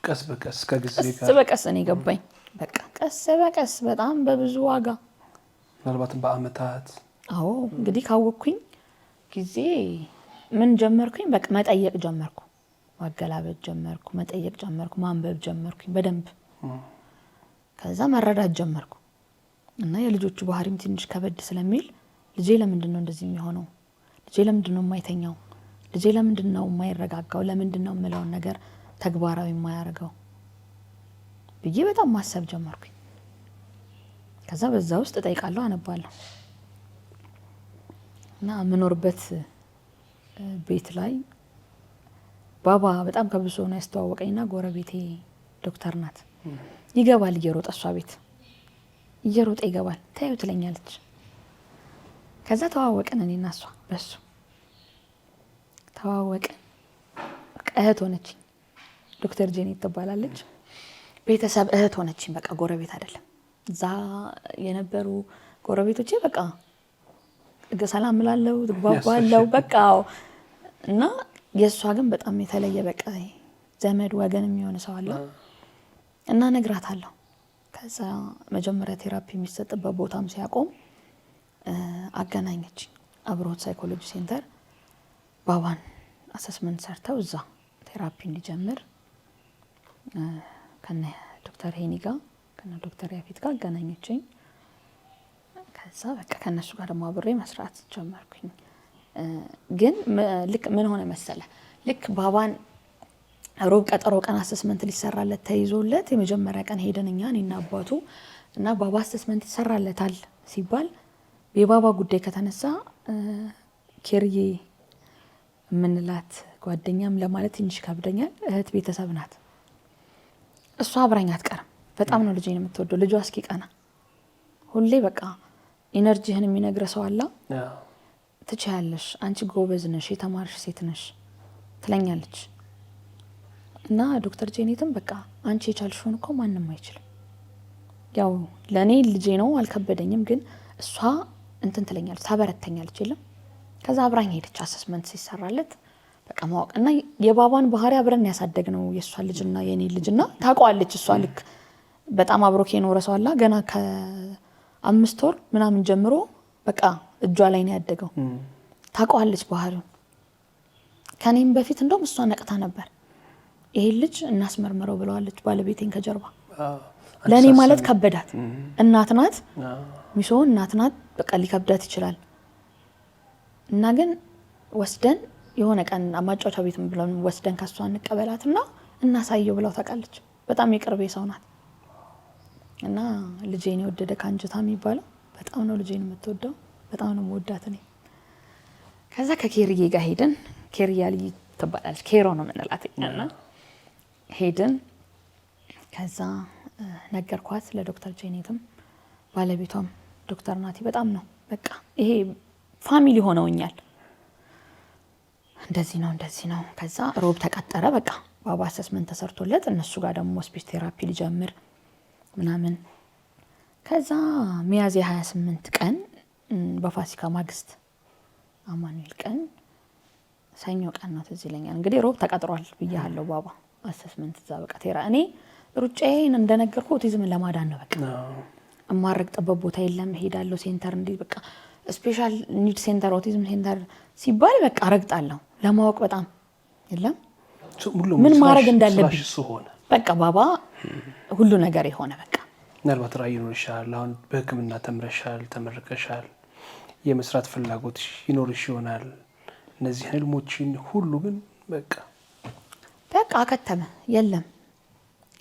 ቀስ በቀስ ከጊዜ ጋር በቀስ እኔ ገባኝ። በቃ ቀስ በቀስ በጣም በብዙ ዋጋ ምናልባትም በአመታት አዎ እንግዲህ ካወቅኩኝ ጊዜ ምን ጀመርኩኝ በቃ መጠየቅ ጀመርኩ ማገላበጥ ጀመርኩ መጠየቅ ጀመርኩ ማንበብ ጀመርኩኝ በደንብ ከዛ መረዳት ጀመርኩ እና የልጆቹ ባህሪም ትንሽ ከበድ ስለሚል ልጄ ለምንድነው እንደዚህ የሚሆነው ልጄ ለምንድነው የማይተኛው ልጄ ለምንድነው የማይረጋጋው ለምንድነው የምለው ነገር ተግባራዊ የማያረጋው ብዬ በጣም ማሰብ ጀመርኩኝ ከዛ በዛ ውስጥ ጠይቃለሁ አነባለሁ እና ምኖርበት ቤት ላይ ባባ በጣም ከብሶ ነው ያስተዋወቀኝና ጎረቤቴ ዶክተር ናት ይገባል እየሮጠ እሷ ቤት እየሮጠ ይገባል ታዩ ትለኛለች ከዛ ተዋወቀን እኔና እሷ በሱ ተዋወቀን እህት ሆነች ዶክተር ጄኒ ትባላለች ቤተሰብ እህት ሆነች በቃ ጎረቤት አይደለም እዛ የነበሩ ጎረቤቶቼ በቃ ሰላም ላለው ተግባባለው በቃ እና የሷ ግን በጣም የተለየ በቃ ዘመድ ወገን የሚሆን ሰው አለ እና ነግራታለሁ ከዛ መጀመሪያ ቴራፒ የሚሰጥበት ቦታም ሲያቆም አገናኘች አብሮት ሳይኮሎጂ ሴንተር ባባን አሰስመንት ሰርተው እዛ ቴራፒ እንዲጀምር ከነ ዶክተር ሄኒ ጋር ከነ ዶክተር ያፊት ጋር አገናኘችኝ ከዛ በቃ ከነሱ ጋር ደግሞ አብሬ መስራት ጀመርኩኝ ግን ልክ ምን ሆነ መሰለ ልክ ባባን ሮብ ቀጠሮ ቀን አሰስመንት ሊሰራለት ተይዞለት የመጀመሪያ ቀን ሄደን እኛና አባቱ እና ባባ አሰስመንት ይሰራለታል ሲባል የባባ ጉዳይ ከተነሳ ኬርዬ ምንላት ጓደኛም ለማለት ትንሽ ከብደኛል እህት ቤተሰብ ናት እሷ አብራኝ አትቀርም በጣም ነው ልጄን የምትወደው ልጇ እስኪቀና ሁሌ በቃ ኢነርጂህን የሚነግረው ሰው አለ ትቻለሽ አንቺ ጎበዝ ነሽ የተማርሽ ሴት ነሽ ትለኛለች እና ዶክተር ጄኒትም በቃ አንቺ የቻልሽውን እኮ ማንንም አይችልም ያው ለኔ ልጄ ነው አልከበደኝም ግን እሷ እንትን ትለኛለች ታበረተኛለች ይለም ከዛ አብራኝ ሄደች አሰስመንት ሲሰራለት በቃ ማወቅ እና የባባን ባህሪ አብረን ያሳደግነው የሷ ልጅና የኔ ልጅና ታቋለች እሷ ልክ በጣም አብሮክ የኖረ ሰው አላ ገና ከ5 ወር ምናምን ጀምሮ በቃ እጇ ላይ ነው ያደገው ታቋለች ባህሪው ከኔም በፊት እንደውም እሷ ነቅታ ነበር ይሄ ልጅ እናስመርምረው ብለዋለች ባለቤቴን ከጀርባ ለኔ ማለት ከበዳት እናት ናት ሚሶ እናት ናት በቃ ሊከብዳት ይችላል እና ግን ወስደን የሆነ ቀን አማጫጫ ቤት ብለን ወስደን ከሷ እንቀበላትና እናሳየው ብለው ታቃለች በጣም የቅርቤ ሰው ናት እና ልጄን የወደደ ካንጀታ የሚባለው በጣም ነው ልጄን የምትወደው በጣም ነው የምወዳት እኔ ከዛ ከኬርዬ ጋር ሄደን ኬርያ ልጅ ትባላለች ኬሮ ነው ምንላትኛና ሄደን ከዛ ነገርኳት ለዶክተር ጄኒትም ባለቤቷም ዶክተር ናቲ በጣም ነው በቃ ይሄ ፋሚሊ ሆነውኛል እንደዚህ ነው ከዛ ሮብ ተቀጠረ በቃ ባባ አሰስመንት ተሰርቶለት እነሱ ጋር ደግሞ ስፒች ቴራፒ ሊጀምር ምናምን ከዛ ሚያዝያ 28 ቀን በፋሲካ ማግስት አማኑኤል ቀን ሰኞ ቀን ነው ትዝ ይለኛል እንግዲህ ሮብ ተቀጥሯል ብያለሁ ባባ አሰስመንት እዛ በቃ ቴራ እኔ ሩጬን እንደነገርኩ ኦቲዝምን ለማዳን ነው በቃ እማረግጠበት ቦታ የለም ሄዳለሁ ሴንተር እንዴ በቃ ስፔሻል ኒድ ሴንተር ኦቲዝም ሴንተር ሲባል በቃ ረግጣለሁ ለማወቅ በጣም የለም ምን ማድረግ እንዳለብኝ በቃ ባባ ሁሉ ነገር የሆነ በቃ ምናልባት ራዕይ ይኖርሻል አሁን በህክምና ተምረሻል ተመረቀሻል የመስራት ፍላጎት ይኖርሽ ይሆናል እነዚህ ህልሞችን ሁሉ ግን በቃ አከተመ የለም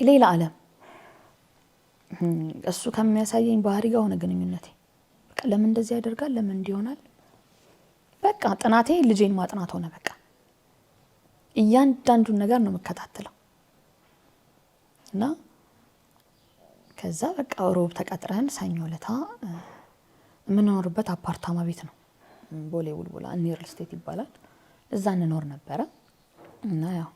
ሌላ ዓለም እሱ ከሚያሳየኝ ባህሪ ጋር ሆነ ግንኙነቴ በቃ ለምን እንደዚህ ያደርጋል ለምን እንዲሆናል በቃ ጥናቴ ልጄን ማጥናት ሆነ በቃ እያንዳንዱን ነገር ነው መከታተለው እና ከዛ በቃ ሮብ ተቀጥረን ሰኞ ለታ ምንኖርበት አፓርታማ ቤት ነው ቦሌ ቡልቡላ ኒር ስቴት ይባላል እዛ እንኖር ነበረ እና ያው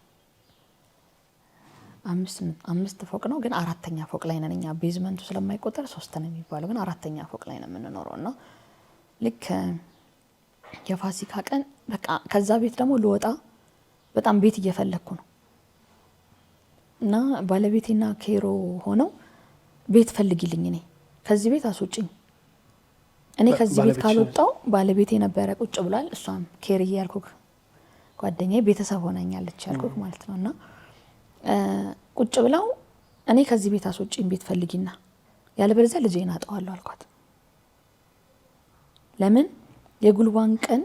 5 ፎቅ ነው ግን 4ኛ ፎቅ ላይ ነን እኛ ቤዝመንቱ ስለማይቆጠር 3 ነው የሚባለው ግን 4ኛ ፎቅ ላይ ነው የምንኖረውና ልክ የፋሲካ ቀን በቃ ከዛ ቤት ደግሞ ልወጣ በጣም ቤት እየፈለኩ ነው እና ባለቤቴና ኬሮ ሆነው ቤት ፈልጊልኝ እኔ ከዚህ ቤት አስወጪኝ እኔ ከዚህ ቤት ካልወጣው ባለቤቴ ነበረ ቁጭ ብሏል እሷም ኬርዬ ያልኩክ ጓደኛዬ ቤተሰብ ሆነኛለች ያልኩት ማለት ነውና ቁጭ ብለው እኔ ከዚህ ቤት አስወጪኝ ቤት ፈልጊና ያለበለዚያ ልጄን አጣዋለሁ አልኳት። ለምን የጉልባን ቀን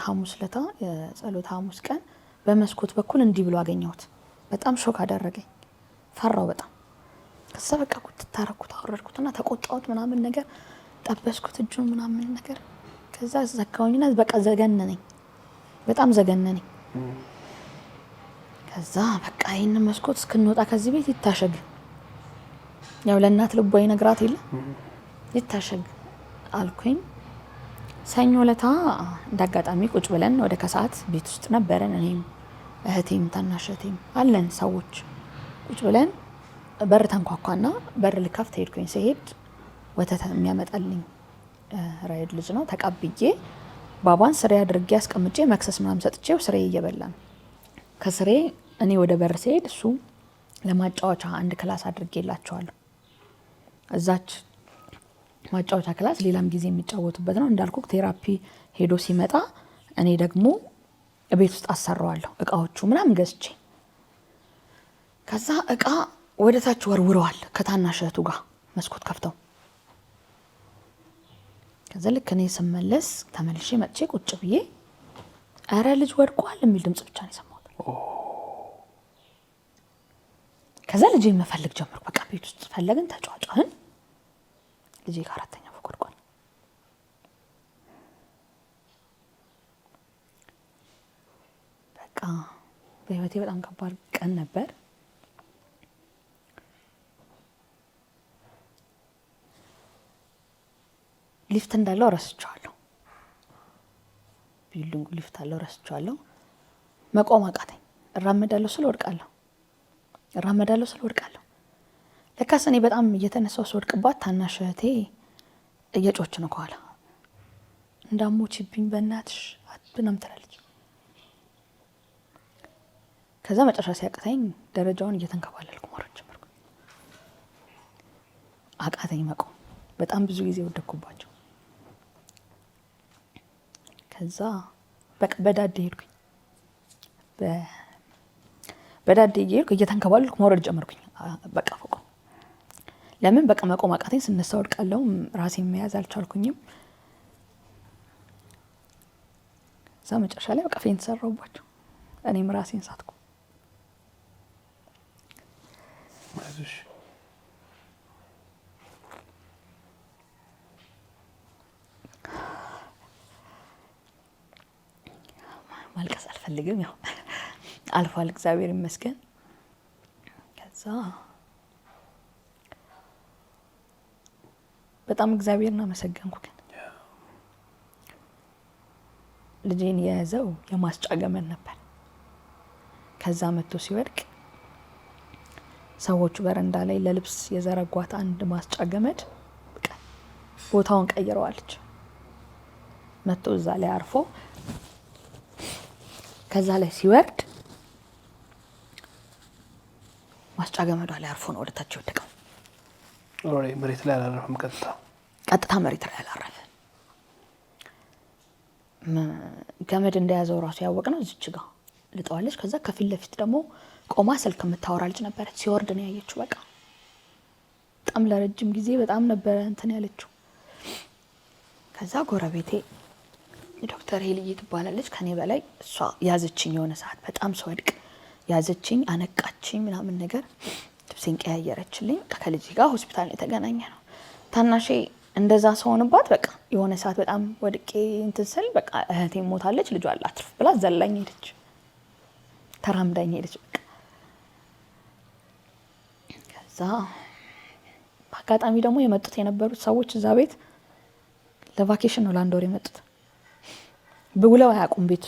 ሐሙስ ለታ የጸሎት ሐሙስ ቀን በመስኮት በኩል እንዲህ ብሎ አገኘሁት። በጣም ሾክ አደረገኝ። ፈራው በጣም። ከዛ በቃ ታረኩት አወረድኩትና ተቆጣሁት ምናምን ነገር ጠበስኩት እጁን ምናምን ነገር ከዛ ዘጋውኝና በቃ ዘገነነኝ። በጣም ዘገነነኝ። ከዛ በቃ ይሄን መስኮት እስክንወጣ ከዚህ ቤት ይታሸግ ያው ለእናት ልቧ ይነግራት የለ ይታሸግ አልኩኝ። ሰኞ ለታ እንዳጋጣሚ ቁጭ ብለን ወደ ከሰዓት ቤት ውስጥ ነበረን እኔም እህቴም ታናሽ እህቴም አለን ሰዎች ቁጭ ብለን በር ተንኳኳና በር ልከፍት ሄድኩኝ። ሲሄድ ወተት የሚያመጣልኝ ራይድ ልጅ ነው። ተቀብዬ ባባን ስሬ አድርጌ አስቀምጬ መክሰስ ምናምን ሰጥቼው ስሬ እየበላን ከስሬ እኔ ወደ በር ሲሄድ እሱ ለማጫወቻ አንድ ክላስ አድርጌላቸዋለሁ። እዛች ማጫወቻ ክላስ ሌላም ጊዜ የሚጫወቱበት ነው እንዳልኩት ቴራፒ ሄዶ ሲመጣ እኔ ደግሞ ቤት ውስጥ አሰራዋለሁ እቃዎቹ ምናምን ገዝቼ ከዛ እቃ ወደ ታች ወርውረዋል ከታናሽ እህቱ ጋር መስኮት ከፍተው ከዛ ልክ እኔ ስመለስ ተመልሼ መጥቼ ቁጭ ብዬ አረ ልጅ ወድቋል የሚል ድምጽ ብቻ ነው የሰማሁት። ከዛ ልጄ መፈለግ ጀመርኩ። በቃ ቤት ውስጥ ፈለግን ተጫጫህን ልጄ ከአራተኛ ፎቅ ወድቋል። በቃ በህይወቴ በጣም ከባድ ቀን ነበር። ሊፍት እንዳለው ረስቻለሁ። ቢልዲንጉ ሊፍት አለው ረስቻለሁ። መቆም አቃተኝ። እራመዳለሁ ስል ወድቃለሁ። ለካስ እኔ በጣም እየተነሳው ስወድቅባት ታናሽ እህቴ እየጮች ነው ከኋላ እንዳሞችብኝ በእናትሽ አትብናም ትላለች። ከዛ መጨረሻ ሲያቅተኝ ደረጃውን እየተንከባለልኩ መውረድ ጀመርኩ። አቃተኝ መቆም። በጣም ብዙ ጊዜ ወደኩባቸው። ከዛ በቃ በዳዴ ሄድኩኝ። በዳዴ ሄድኩ እየተንከባለልኩ መውረድ ጀመርኩኝ። በቃ ፎቆ ለምን በቃ መቆም አቃተኝ። ስነሳ ወድቃለሁ። ራሴን መያዝ አልቻልኩኝም። እዛ መጨረሻ ላይ በቃ ፌንት ሰራሁባቸው። እኔም ራሴን ሳትኩ። ማልቀስ አልፈልግም። ያው አልፏል እግዚአብሔር ይመስገን። ከዛ በጣም እግዚአብሔርን አመሰገንኩ። ግን ልጄን የያዘው የማስጫ ገመድ ነበር። ከዛ መጥቶ ሲወድቅ ሰዎቹ በረንዳ ላይ ለልብስ የዘረጓት አንድ ማስጫ ገመድ ቦታውን ቀይረዋለች። መጥቶ እዛ ላይ አርፎ ከዛ ላይ ሲወርድ ማስጫ ገመዷ ላይ አርፎ ነው ወደታች ወደቀው። መሬት ላይ አላረፈም። ቀጥታ መሬት ላይ አላረፈ። ገመድ እንደያዘው ራሱ ያወቅነው እዚች ጋር ልጠዋለች። ከዛ ከፊት ለፊት ደግሞ ቆማ ስልክ የምታወራ ልጅ ነበረች። ሲወርድ ነው ያየችው። በቃ በጣም ለረጅም ጊዜ በጣም ነበረ እንትን ያለችው። ከዛ ጎረቤቴ ዶክተር ሄልዬ ትባላለች ከኔ በላይ እሷ ያዘችኝ። የሆነ ሰዓት በጣም ስወድቅ ያዘችኝ፣ አነቃችኝ ምናምን ነገር ልብሴን ቀያየረችልኝ። ከልጅ ጋር ሆስፒታል የተገናኘ ነው። ታናሼ እንደዛ ሰሆንባት በቃ የሆነ ሰዓት በጣም ወድቄ እንትን ስል በቃ እህቴ ሞታለች ልጇ አላትርፍ ብላ ዘላኝ ሄደች፣ ተራምዳኝ ሄደች። በቃ ከዛ በአጋጣሚ ደግሞ የመጡት የነበሩት ሰዎች እዛ ቤት ለቫኬሽን ነው ለአንድ ወር የመጡት። ብውለው አያውቁም። ቤት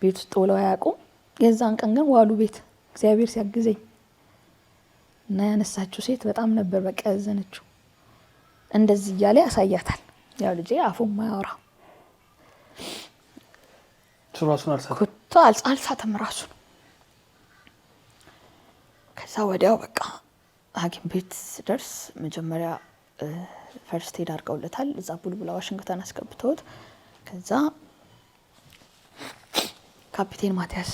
ውስጥ ውለው አያውቁም። የዛን ቀን ግን ዋሉ ቤት እግዚአብሔር ሲያግዘኝ እና ያነሳችው ሴት በጣም ነበር በቃ ያዘነችው። እንደዚህ እያለ ያሳያታል። ያው ልጄ አፉን ማያወራ ራሱን አልሳተም ራሱን። ከዛ ወዲያው በቃ ሐኪም ቤት ደርስ መጀመሪያ ፈርስት ኤድ አድርገውለታል። እዛ ቡልቡላ ዋሽንግተን አስገብተውት ከዛ ካፒቴን ማቲያስ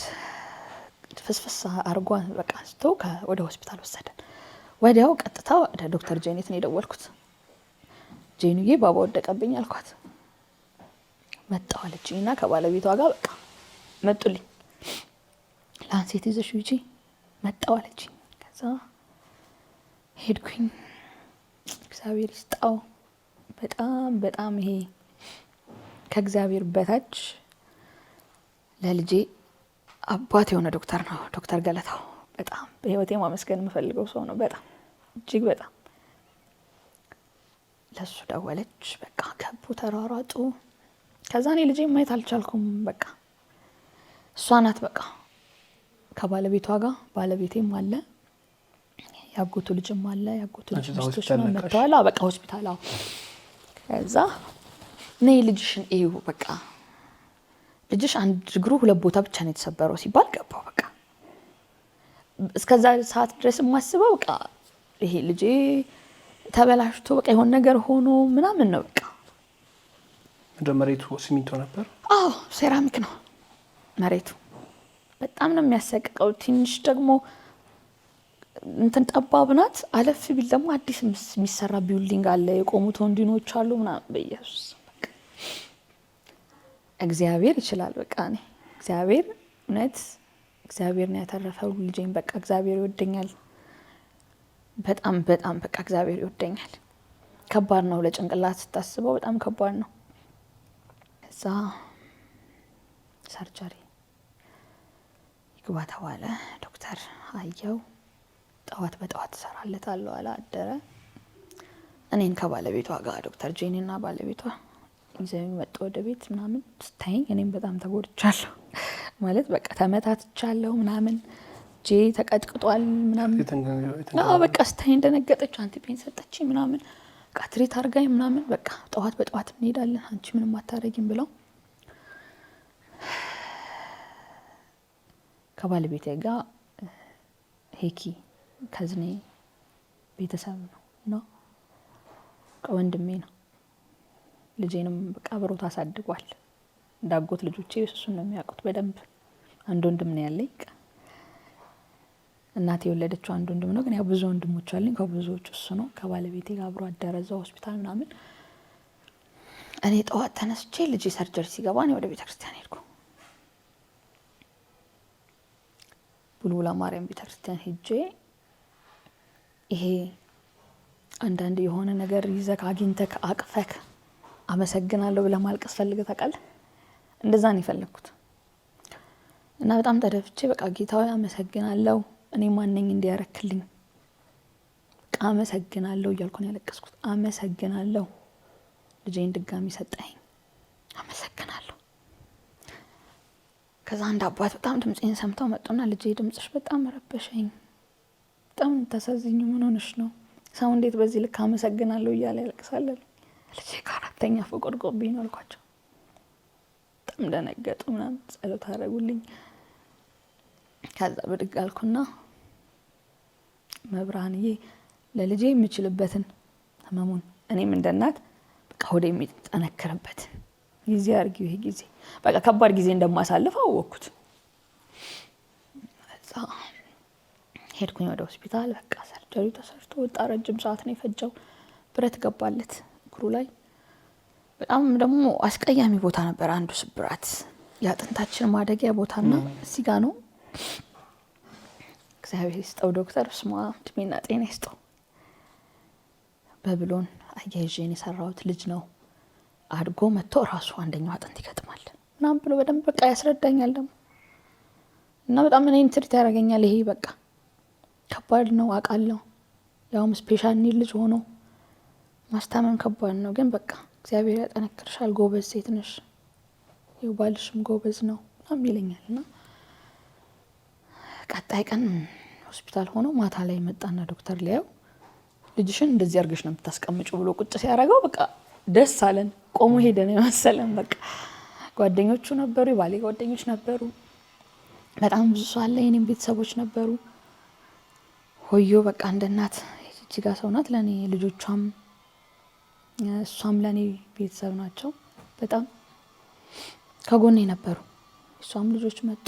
ፍስፍስ አርጓን በቃ አንስቶ ወደ ሆስፒታል ወሰደን። ወዲያው ቀጥታ ወደ ዶክተር ጄኒት ነው የደወልኩት። ጄኒዬ ባባ ወደቀብኝ አልኳት። መጣሁ አለችኝና ከባለቤቷ ጋር በቃ መጡልኝ። ላንሴት ይዘሽ ሂጂ መጣሁ አለችኝ። ከዛ ሄድኩኝ። እግዚአብሔር ይስጣው በጣም ይሄ ከእግዚአብሔር በታች ለልጄ አባት የሆነ ዶክተር ነው ዶክተር ገለታው። በጣም በህይወቴ ማመስገን የምፈልገው ሰው ነው። በጣም እጅግ በጣም ለሱ ደወለች። በቃ ገቡ፣ ተሯሯጡ። ከዛ እኔ ልጄ ማየት አልቻልኩም። በቃ እሷ ናት በቃ ከባለቤቷ ጋር ባለቤቴም አለ ያጎቱ ልጅም አለ ያጎቱ ልጅ ሚስቶች ነው መጥተዋል። በቃ ሆስፒታል አዎ። ከዛ ነይ ልጅሽን እዩ በቃ ልጅሽ አንድ እግሩ 2 ቦታ ብቻ ነው የተሰበረው ሲባል ገባው። በቃ እስከዛ ሰዓት ድረስ ማስበው በቃ ይሄ ልጄ ተበላሽቶ በቃ የሆነ ነገር ሆኖ ምናምን ነው። በቃ መሬቱ ሲሚንቶ ነበር። አዎ ሴራሚክ ነው መሬቱ። በጣም ነው የሚያሰቅቀው። ትንሽ ደግሞ እንትን ጠባብ ናት። አለፍ ቢል ደግሞ አዲስ የሚሰራ ቢልዲንግ አለ፣ የቆሙት ወንዲኖች አሉ ምናምን። በኢየሱስ በቃ እግዚአብሔር ይችላል። በቃ እኔ እግዚአብሔር እውነት እግዚአብሔር ነው ያተረፈው ልጄን። በቃ እግዚአብሔር ይወደኛል በጣም በቃ እግዚአብሔር ይወደኛል። ከባድ ነው ለጭንቅላት ስታስበው በጣም ከባድ ነው። እዛ ሰርጀሪ ይግባ ተባለ። ዶክተር አየው ጠዋት በጠዋት ሰራለታለሁ አለ። አደረ። እኔን ከባለቤቷ ጋር ዶክተር ጄኒና ባለቤቷ ይዘው መጡ ወደ ቤት ምናምን። ስታይኝ እኔም በጣም ተጎድቻለሁ ማለት በቃ ተመታትቻለሁ ምናምን። ጄ ተቀጥቅጧል ምናምን። በቃ ስታይኝ እንደነገጠች አንቲፔን ሰጠችኝ ምናምን። በቃ ትሪት አርጋኝ ምናምን። በቃ ጠዋት በጠዋት እንሄዳለን አንቺ ምንም አታረጊም ብለው ከባለቤቴ ጋር ሄኪ ከዝኔ ቤተሰብ ነው ከወንድሜ ነው። ልጄንም በቃ አብሮት አሳድጓል። እንዳጎት ልጆቼ እሱን ነው የሚያውቁት በደንብ። አንድ ወንድም ነው ያለኝ። እናቴ የወለደችው አንድ ወንድም ነው፣ ግን ያው ብዙ ወንድሞች አሉኝ። ከብዙዎቹ እሱ ነው። ከባለቤቴ ጋር አብሮ አደረዘው ሆስፒታል ምናምን። እኔ ጠዋት ተነስቼ ልጄ ሰርጀሪ ሲገባ እኔ ወደ ቤተክርስቲያን ሄድኩ። ቡልቡላ ማርያም ቤተክርስቲያን ሄጄ ይሄ አንዳንድ የሆነ ነገር ይዘህ አግኝተህ አቅፈህ አመሰግናለሁ ብለህ ማልቀስ ፈልገህ ታውቃለህ? እንደዛ ነው የፈለኩት። እና በጣም ተደፍቼ በቃ ጌታዬ አመሰግናለሁ፣ እኔ ማንነኝ እንዲያረክልኝ በቃ አመሰግናለሁ እያልኩ ነው ያለቀስኩት። አመሰግናለሁ ልጄን ድጋሚ ሰጠኝ፣ አመሰግናለሁ። ከዛ አንድ አባት በጣም ድምጼን ሰምተው መጡና ልጄ ድምጽሽ በጣም ረበሸኝ፣ በጣም ተሳዝኝ፣ ምን ሆነሽ ነው? ሰው እንዴት በዚህ ልክ አመሰግናለሁ እያለ ያለቅሳል? ልጄ ከአራተኛ ፎቅ ወድቆብኝ ነው አልኳቸው። በጣም ደነገጡ ምናምን፣ ጸሎት አደረጉልኝ። ከዛ ብድግ አልኩና መብራንዬ ለልጄ የምችልበትን ህመሙን እኔም እንደናት በቃ ወደ የሚጠነክርበት ጊዜ አርጊው። ይሄ ጊዜ በቃ ከባድ ጊዜ እንደማሳልፍ አወቅኩት። እዛ ሄድኩኝ ወደ ሆስፒታል። በቃ ሰርጀሪው ተሰርቶ ወጣ። ረጅም ሰዓት ነው የፈጀው። ብረት ገባለት እግሩ ላይ። በጣም ደግሞ አስቀያሚ ቦታ ነበር። አንዱ ስብራት የአጥንታችን ማደጊያ ቦታና እዚህ ጋር ነው። እግዚአብሔር ይስጠው ዶክተር ስማ እድሜና ጤና ይስጠው። በብሎን አያይዤን የሰራሁት ልጅ ነው። አድጎ መጥቶ ራሱ አንደኛው አጥንት ይገጥማል ምናምን ብሎ በደንብ በቃ ያስረዳኛል ደግሞ እና በጣም እኔን ትሪት ያደርገኛል። ይሄ በቃ ከባድ ነው አውቃለሁ። ያውም ስፔሻል ኒድ ልጅ ሆኖ ማስታመም ከባድ ነው። ግን በቃ እግዚአብሔር ያጠነክርሻል፣ ጎበዝ ሴት ነሽ፣ ባልሽም ጎበዝ ነው ምናምን ይለኛል። እና ቀጣይ ቀን ሆስፒታል ሆኖ ማታ ላይ መጣና ዶክተር ሊያው ልጅሽን እንደዚህ አድርገሽ ነው የምታስቀምጪው ብሎ ቁጭ ሲያደርገው በቃ ደስ አለን። ቆሞ ሄደ ነው መሰለን። በቃ ጓደኞቹ ነበሩ፣ የባሌ ጓደኞች ነበሩ፣ በጣም ብዙ ሰው አለ፣ የኔም ቤተሰቦች ነበሩ። ሆዮ በቃ እንደ እናት እጅጋ ሰው ናት ለኔ። ልጆቿም እሷም ለኔ ቤተሰብ ናቸው። በጣም ከጎኔ ነበሩ። እሷም ልጆች መጡ።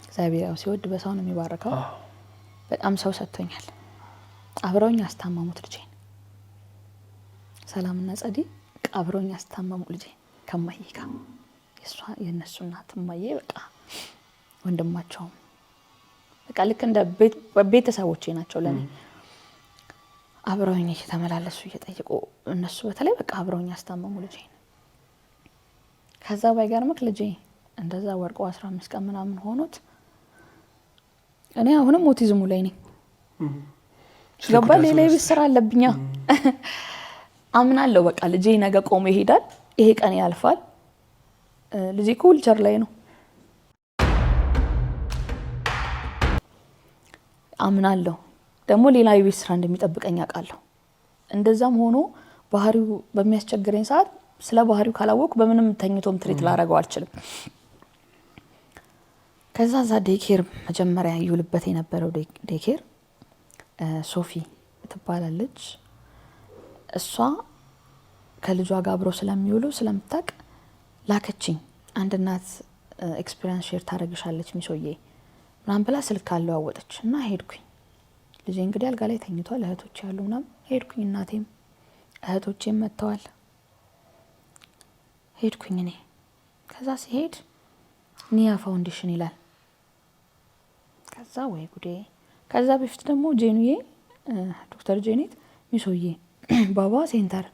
እግዚአብሔር ያው ሲወድ በሰው ነው የሚባረከው። በጣም ሰው ሰጥቶኛል። አብረውኝ አስታመሙት ልጄን። ሰላምና ጸዲ አብረውኝ አስታመሙ ልጄን ከማዬ ጋር። የእነሱ እናት እማዬ በቃ ወንድማቸውም በቃ ልክ እንደ ቤተሰቦቼ ናቸው ለኔ። አብረውኝ እየተመላለሱ እየጠየቁ እነሱ በተለይ በቃ አብረውኝ አስታመሙ ልጄን። ከዛ ባይገርምክ ልጄ እንደዛ ወርቆ 15 ቀን ምናምን ሆኖት እኔ አሁንም ኦቲዝሙ ላይ ነኝ። ገባ ሌላ ቤት ስራ አለብኛ። አምናለሁ በቃ ልጄ ነገ ቆሞ ይሄዳል፣ ይሄ ቀን ያልፋል። ልጄ ዊልቸር ላይ ነው። አምናለሁ ደግሞ ሌላ የቤት ስራ እንደሚጠብቀኝ አውቃለሁ። እንደዛም ሆኖ ባህሪው በሚያስቸግረኝ ሰዓት ስለ ባህሪው ካላወቅኩ በምንም ተኝቶም ትሪት ላደርገው አልችልም። ከዛ ዛ ዴኬር መጀመሪያ ይውልበት የነበረው ዴኬር ሶፊ ትባላለች። እሷ ከልጇ ጋር አብረው ስለሚውሉ ስለምታውቅ ላከችኝ። አንድ እናት ኤክስፒሪየንስ ሼር ታደርግሻለች ሚሶዬ ምናምን ብላ ስልክ አለዋወጠች እና ሄድኩኝ። ልጄ እንግዲህ አልጋ ላይ ተኝቷል፣ እህቶች ያሉ ምናምን ሄድኩኝ። እናቴም እህቶቼም መጥተዋል። ሄድኩኝ እኔ። ከዛ ሲሄድ ኒያ ፋውንዴሽን ይላል። ከዛ ወይ ጉዴ። ከዛ በፊት ደግሞ ጄኑዬ ዶክተር ጄኔት ሚሶዬ ባባ ሴንተር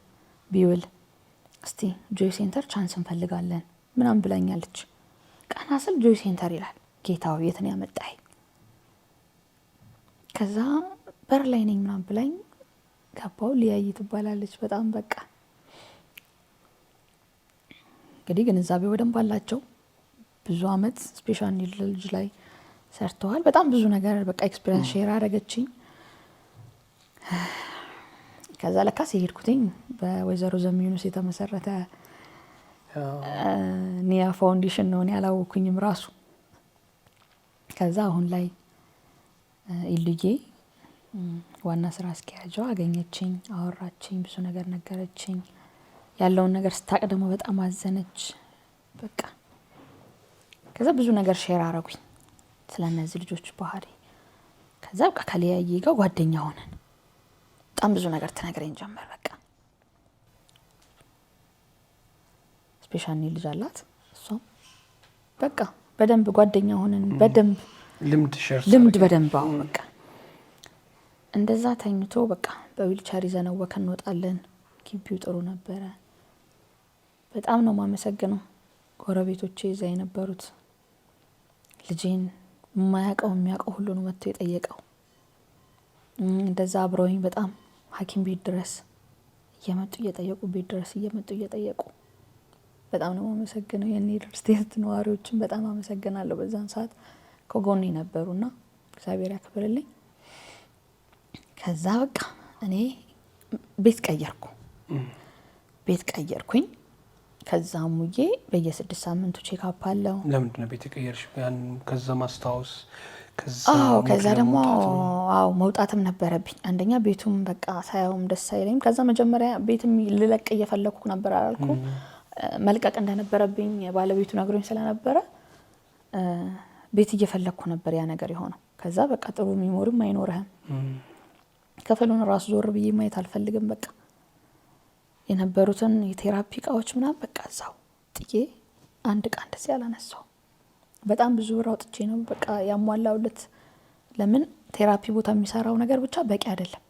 ቢውል እስቲ ጆይ ሴንተር ቻንስ እንፈልጋለን ምናምን ብላኛለች። ቀና ስል ጆይ ሴንተር ይላል። ጌታው የት ነው ያመጣኝ? ከዛ በር ላይ ነኝ ምናምን ብላኝ ገባው። ሊያይ ትባላለች። በጣም በቃ እንግዲህ ግንዛቤ በደንብ አላቸው። ብዙ አመት ስፔሻል ኒድ ልጅ ላይ ሰርተዋል። በጣም ብዙ ነገር በቃ ኤክስፒሪየንስ ሼር አደረገችኝ። ከዛ ለካ ሲሄድኩትኝ በወይዘሮ ዘሚዩኑስ የተመሰረተ ኒያ ፋውንዴሽን ነው። እኔ አላወኩኝም ራሱ። ከዛ አሁን ላይ ኢሉዬ ዋና ስራ አስኪያጇ አገኘችኝ፣ አወራችኝ፣ ብዙ ነገር ነገረችኝ። ያለውን ነገር ስታቅ ደግሞ በጣም አዘነች። በቃ ከዛ ብዙ ነገር ሼር አረጉኝ ስለነዚህ ልጆች ባህሪ። ከዛ በቃ ከሊያዬ ጋር ጓደኛ ሆነን በጣም ብዙ ነገር ትነግረኝ ጀመር። በቃ ስፔሻል ኒድ ልጅ አላት እሷም። በቃ በደንብ ጓደኛ ሆነን በደንብ ልምድ በደንብ አዎ። በቃ እንደዛ ተኝቶ በቃ በዊልቸር ይዘነው ወክ እንወጣለን። ግቢው ጥሩ ነበረ። በጣም ነው ማመሰግነው ጎረቤቶቼ እዛ የነበሩት። ልጄን የማያውቀው የሚያውቀው ሁሉ ነው መጥቶ የጠየቀው። እንደዛ አብረውኝ በጣም ሐኪም ቤት ድረስ እየመጡ እየጠየቁ ቤት ድረስ እየመጡ እየጠየቁ በጣም ነው ማመሰግነው። የዩኒቨርሲቲ ነዋሪዎችን በጣም አመሰግናለሁ። በዛን ሰዓት ከጎኔ ነበሩና እግዚአብሔር ያክብርልኝ። ከዛ በቃ እኔ ቤት ቀየርኩኝ። ከዛ ሙዬ በየ6 ሳምንቱ ቼክአፕ አለው። ለምንድን ነው ቤት ቀየርሽ? ያን ከዛ ማስታወስ ከዛ ደግሞ መውጣትም ነበረብኝ። አንደኛ ቤቱም በቃ ሳያውም ደስ አይለኝም። ከዛ መጀመሪያ ቤትም ልለቅ እየፈለኩ ነበር አላልኩ መልቀቅ እንደነበረብኝ ባለቤቱ ነግሮኝ ስለነበረ ቤት እየፈለኩ ነበር ያ ነገር የሆነው። ከዛ በቃ ጥሩ ሚሞሪም አይኖርህም። ክፍሉን ራሱ ዞር ብዬ ማየት አልፈልግም። በቃ የነበሩትን የቴራፒ እቃዎች ምናምን በቃ እዛው ጥዬ አንድ ዕቃ እንደዚህ ያላነሳው በጣም ብዙ ብር አውጥቼ ነው በቃ ያሟላውለት። ለምን ቴራፒ ቦታ የሚሰራው ነገር ብቻ በቂ አይደለም።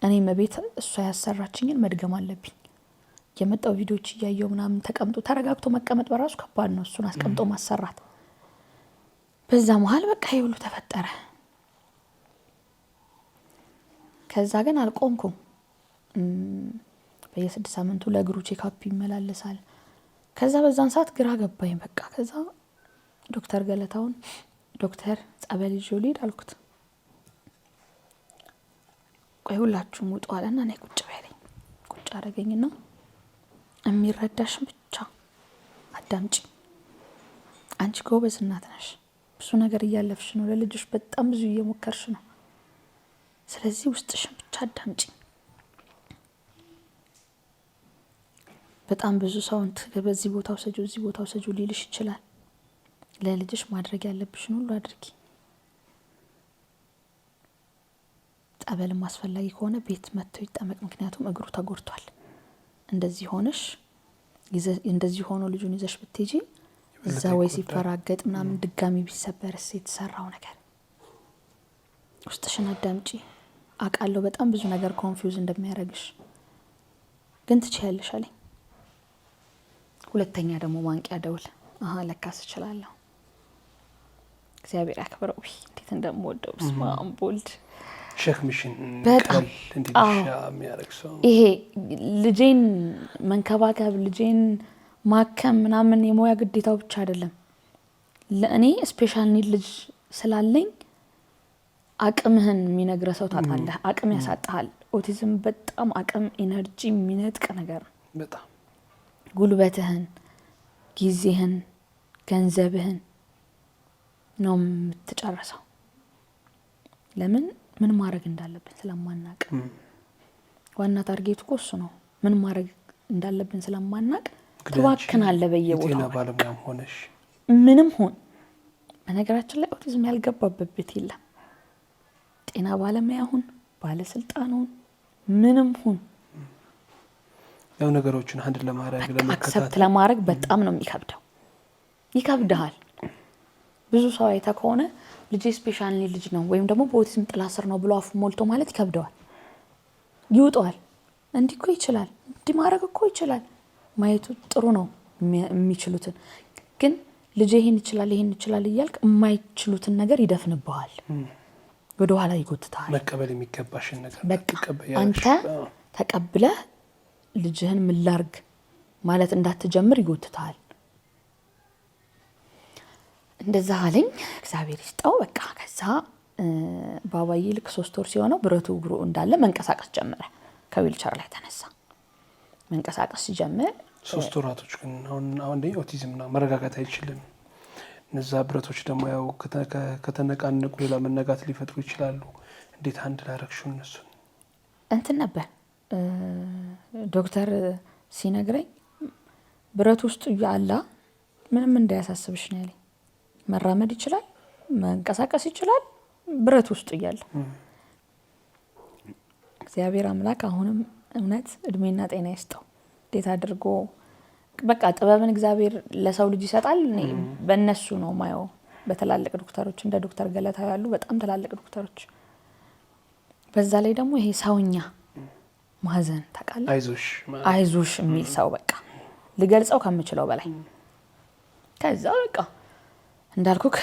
እኔም ቤት እሷ ያሰራችኝን መድገም አለብኝ። የመጣው ቪዲዮዎች እያየው ምናምን ተቀምጦ ተረጋግቶ መቀመጥ በራሱ ከባድ ነው፣ እሱን አስቀምጦ ማሰራት። በዛ መሀል በቃ ይሁሉ ተፈጠረ። ከዛ ግን አልቆምኩም። በየ6 ሳምንቱ ለእግሩ ቼክአፕ ይመላለሳል። ከዛ በዛን ሰዓት ግራ ገባኝ። በቃ ከዛ ዶክተር ገለታውን ዶክተር ጸበል ይዤ ልሂድ አልኩት። ቆይ ሁላችሁም ውጡ አለና እኔ ቁጭ በለኝ። ቁጭ አደረገኝና የሚረዳሽን ብቻ አዳምጪ። አንቺ ጎበዝ እናት ነሽ፣ ብዙ ነገር እያለፍሽ ነው፣ ለልጅሽ በጣም ብዙ እየሞከርሽ ነው። ስለዚህ ውስጥሽን ብቻ አዳምጪ። በጣም ብዙ ሰው በዚህ ቦታው ሰጁ እዚህ ቦታው ሰጁ ሊልሽ ይችላል። ለልጅሽ ማድረግ ያለብሽን ሁሉ አድርጊ። ጠበልም አስፈላጊ ከሆነ ቤት መጥቶ ይጠመቅ። ምክንያቱም እግሩ ተጎድቷል። እንደዚህ ሆነሽ እንደዚህ ሆኖ ልጁን ይዘሽ ብትሄጂ እዛ ወይ ሲፈራገጥ ምናምን ድጋሚ ቢሰበርስ የተሰራው ነገር ውስጥሽን አዳምጪ። አውቃለሁ በጣም ብዙ ነገር ኮንፊውዝ እንደሚያደርግሽ ግን ትችያለሽ አለኝ። ሁለተኛ ደግሞ ማንቂያ ደውል። ለካስ እችላለሁ። እግዚአብሔር ያክብረው። እንዴት እንደምወደው ስማ አምቦልድ ሸክምሽን ቀል እንዲልሽ የሚያደርግ ሰው ይሄ ልጄን መንከባከብ ልጄን ማከም ምናምን የሞያ ግዴታው ብቻ አይደለም። ለእኔ ስፔሻል ኒድ ልጅ ስላለኝ አቅምህን የሚነግረ ሰው ታጣለህ። አቅም ያሳጣሃል። ኦቲዝም በጣም አቅም ኢነርጂ የሚነጥቅ ነገር ነው። በጣም ጉልበትህን፣ ጊዜህን፣ ገንዘብህን ነው የምትጨርሰው። ለምን ምን ማድረግ እንዳለብን ስለማናቅ። ዋና ታርጌቱ እኮ እሱ ነው። ምን ማድረግ እንዳለብን ስለማናቅ ትባክናለህ በየቦታው። ጤና ባለሙያም ሆነሽ ምንም ሆን በነገራችን ላይ ኦቲዝም ያልገባበት ቤት የለም። ጤና ባለሙያ ሁን፣ ባለስልጣን ሁን፣ ምንም ሁን ያው ነገሮችን አንድ ለማድረግ አክሰፕት ለማድረግ በጣም ነው የሚከብደው። ይከብዳል። ብዙ ሰው አይታ ከሆነ ልጅ ስፔሻል ኒድ ልጅ ነው ወይም ደግሞ በኦቲዝም ጥላ ስር ነው ብሎ አፉ ሞልቶ ማለት ይከብደዋል፣ ይውጣዋል። እንዲህ እኮ ይችላል፣ እንዲህ ማድረግ እኮ ይችላል ማየቱ ጥሩ ነው የሚችሉትን። ግን ልጅ ይሄን ይችላል እያልክ የማይችሉትን ነገር ይደፍንብሃል፣ ወደ ኋላ ይጎትታል። መቀበል የሚገባሽን ነገር አንተ ተቀብለህ ልጅህን ምን ላርግ ማለት እንዳትጀምር ይጎትታል። እንደዛ አለኝ። እግዚአብሔር ይስጠው። በቃ ከዛ ባባዬ ልክ 3 ወር ሲሆነው ብረቱ እግሩ እንዳለ መንቀሳቀስ ጀመረ። ከዊልቸር ላይ ተነሳ። መንቀሳቀስ ሲጀምር 3 ወራቶች ግን አሁን ኦቲዝም ነው መረጋጋት አይችልም። እነዛ ብረቶች ደግሞ ያው ከተነቃነቁ ሌላ መነጋት ሊፈጥሩ ይችላሉ። እንዴት አንድ ላረግሽው እነሱን እንትን ነበር ዶክተር ሲነግረኝ ብረት ውስጥ ያለ ምንም እንዳያሳስብሽ ነው ያለኝ። መራመድ ይችላል፣ መንቀሳቀስ ይችላል ብረት ውስጥ እያለ። እግዚአብሔር አምላክ አሁንም እውነት እድሜና ጤና ይስጠው። እንዴት አድርጎ በቃ ጥበብን እግዚአብሔር ለሰው ልጅ ይሰጣል። እኔ በእነሱ ነው ማየው። በተላለቅ ዶክተሮች እንደ ዶክተር ገለታ ያሉ በጣም ተላለቅ ዶክተሮች። በዛ ላይ ደግሞ ይሄ ሰውኛ ማዘን ታውቃለህ፣ አይዞሽ የሚል ሰው በቃ ልገልጸው ከምችለው በላይ። ከዛ በቃ እንዳልኩክ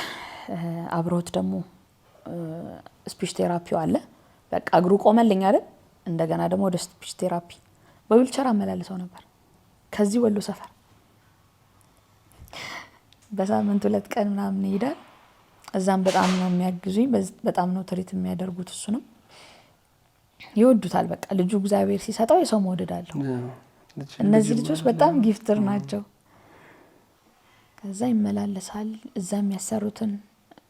አብሮት ደግሞ ስፒች ቴራፒው አለ። በቃ እግሩ ቆመልኝ አይደል? እንደገና ደግሞ ወደ ስፒች ቴራፒ በዊልቸር አመላልሰው ነበር ከዚህ ወሎ ሰፈር። በሳምንት 2 ቀን ምናምን ይሄዳል። እዛም በጣም ነው የሚያግዙኝ፣ በጣም ነው ትሪት የሚያደርጉት። እሱንም ይወዱታል። በቃ ልጁ እግዚአብሔር ሲሰጠው የሰው መውደድ አለው። እነዚህ ልጆች በጣም ጊፍትር ናቸው። ከዛ ይመላለሳል። እዛ የሚያሰሩትን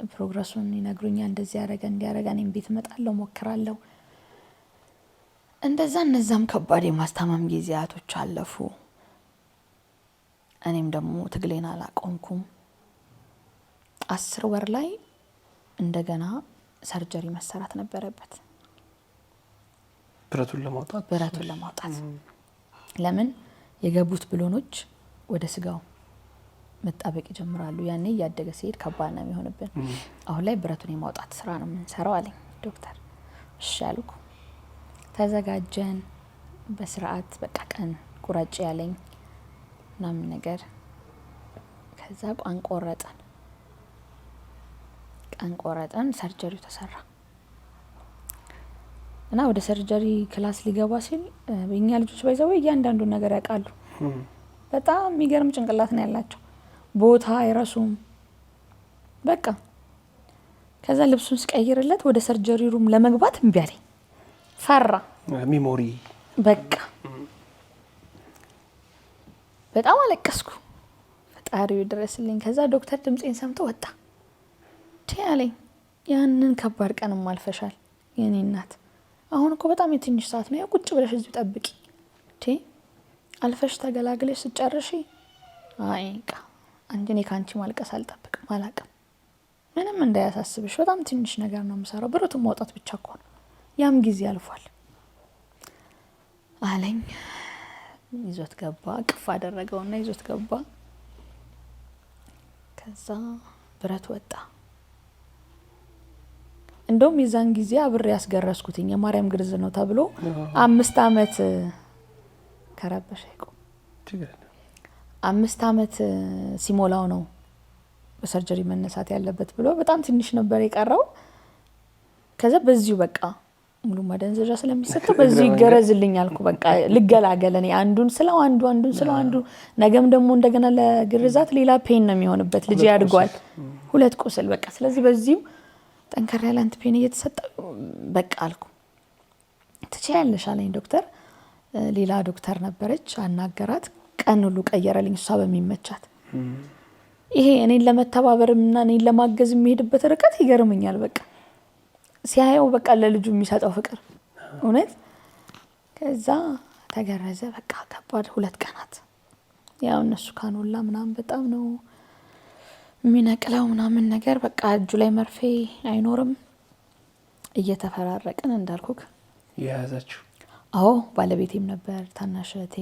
ፕሮግረሱን ይነግሩኛል። እንደዚህ ያደረገ እንዲያደረገ እኔም ቤት እመጣለሁ፣ ሞክራለሁ። እንደዛ እነዛም ከባድ የማስታመም ጊዜያቶች አለፉ። እኔም ደግሞ ትግሌን አላቆምኩም። 10 ወር ላይ እንደገና ሰርጀሪ መሰራት ነበረበት ብረቱን ለማውጣት። ለምን የገቡት ብሎኖች ወደ ስጋው መጣበቅ ይጀምራሉ። ያኔ እያደገ ሲሄድ ከባድ ነው የሚሆንብን። አሁን ላይ ብረቱን የማውጣት ስራ ነው የምንሰራው አለኝ ዶክተር። እሺ አልኩ። ተዘጋጀን በስርዓት። በቃ ቀን ቁረጭ ያለኝ ምናምን ነገር። ከዛ ቀን ቆረጠን፣ ሰርጀሪው ተሰራ እና ወደ ሰርጀሪ ክላስ ሊገባ ሲል የኛ ልጆች ባይዘው እያንዳንዱን ነገር ያውቃሉ። በጣም የሚገርም ጭንቅላት ነው ያላቸው። ቦታ አይረሱም። በቃ ከዛ ልብሱን ስቀይርለት ወደ ሰርጀሪ ሩም ለመግባት እምቢ አለኝ። ፈራ። ሚሞሪ በቃ በጣም አለቀስኩ። ፈጣሪው ድረስልኝ። ከዛ ዶክተር ድምጼን ሰምቶ ወጣ። አለኝ ያንን ከባድ ቀንም አልፈሻል የኔ እናት። አሁን እኮ በጣም የትንሽ ሰዓት ነው። ያው ቁጭ ብለሽ እዚህ ጠብቂ። አልፈሽ ተገላግለሽ ስጨርሺ አይቃ እኔ ካንቺ ማልቀስ አልጠብቅም አላቅም ምንም እንዳያሳስብሽ በጣም ትንሽ ነገር ነው የምሰራው ብሩቱን ማውጣት ብቻ እኮ ነው ያም ጊዜ አልፏል አለኝ ይዞት ገባ ቅፍ አደረገውና ይዞት ገባ ከዛ ብረት ወጣ እንደውም የዛን ጊዜ አብሬ ያስገረስኩትኝ የማርያም ግርዝ ነው ተብሎ 5 አመት ከረበሸይቁ 5 አመት ሲሞላው ነው በሰርጀሪ መነሳት ያለበት ብሎ በጣም ትንሽ ነበር የቀረው ከዛ በዚሁ በቃ ሙሉ ማደንዘዣ ስለሚሰጠው በዚሁ ይገረዝልኝ አልኩ በቃ ልገላገል እኔ አንዱን ስለው አንዱ ነገም ደግሞ እንደገና ለግርዛት ሌላ ፔን ነው የሚሆንበት ልጅ ያድጓል 2 ቁስል በቃ ስለዚህ በዚሁ ጠንከር ያለ አንት ፔን እየተሰጠው በቃ አልኩ ትችያለሽ አለኝ ዶክተር ሌላ ዶክተር ነበረች አናገራት ቀን ሁሉ ቀየረልኝ እሷ በሚመቻት ይሄ እኔን ለመተባበርና እኔን ለማገዝ የሚሄድበት ርቀት ይገርመኛል በቃ ሲያየው በቃ ለልጁ የሚሰጠው ፍቅር እውነት ከዛ ተገረዘ በቃ ከባድ 2 ቀናት ያው እነሱ ካኖላ ምናምን በጣም ነው የሚነቅለው ምናምን ነገር በቃ እጁ ላይ መርፌ አይኖርም እየተፈራረቀን እንዳልኩክ ያዛችሁ አዎ ባለቤቴም ነበር ታናሽ እህቴ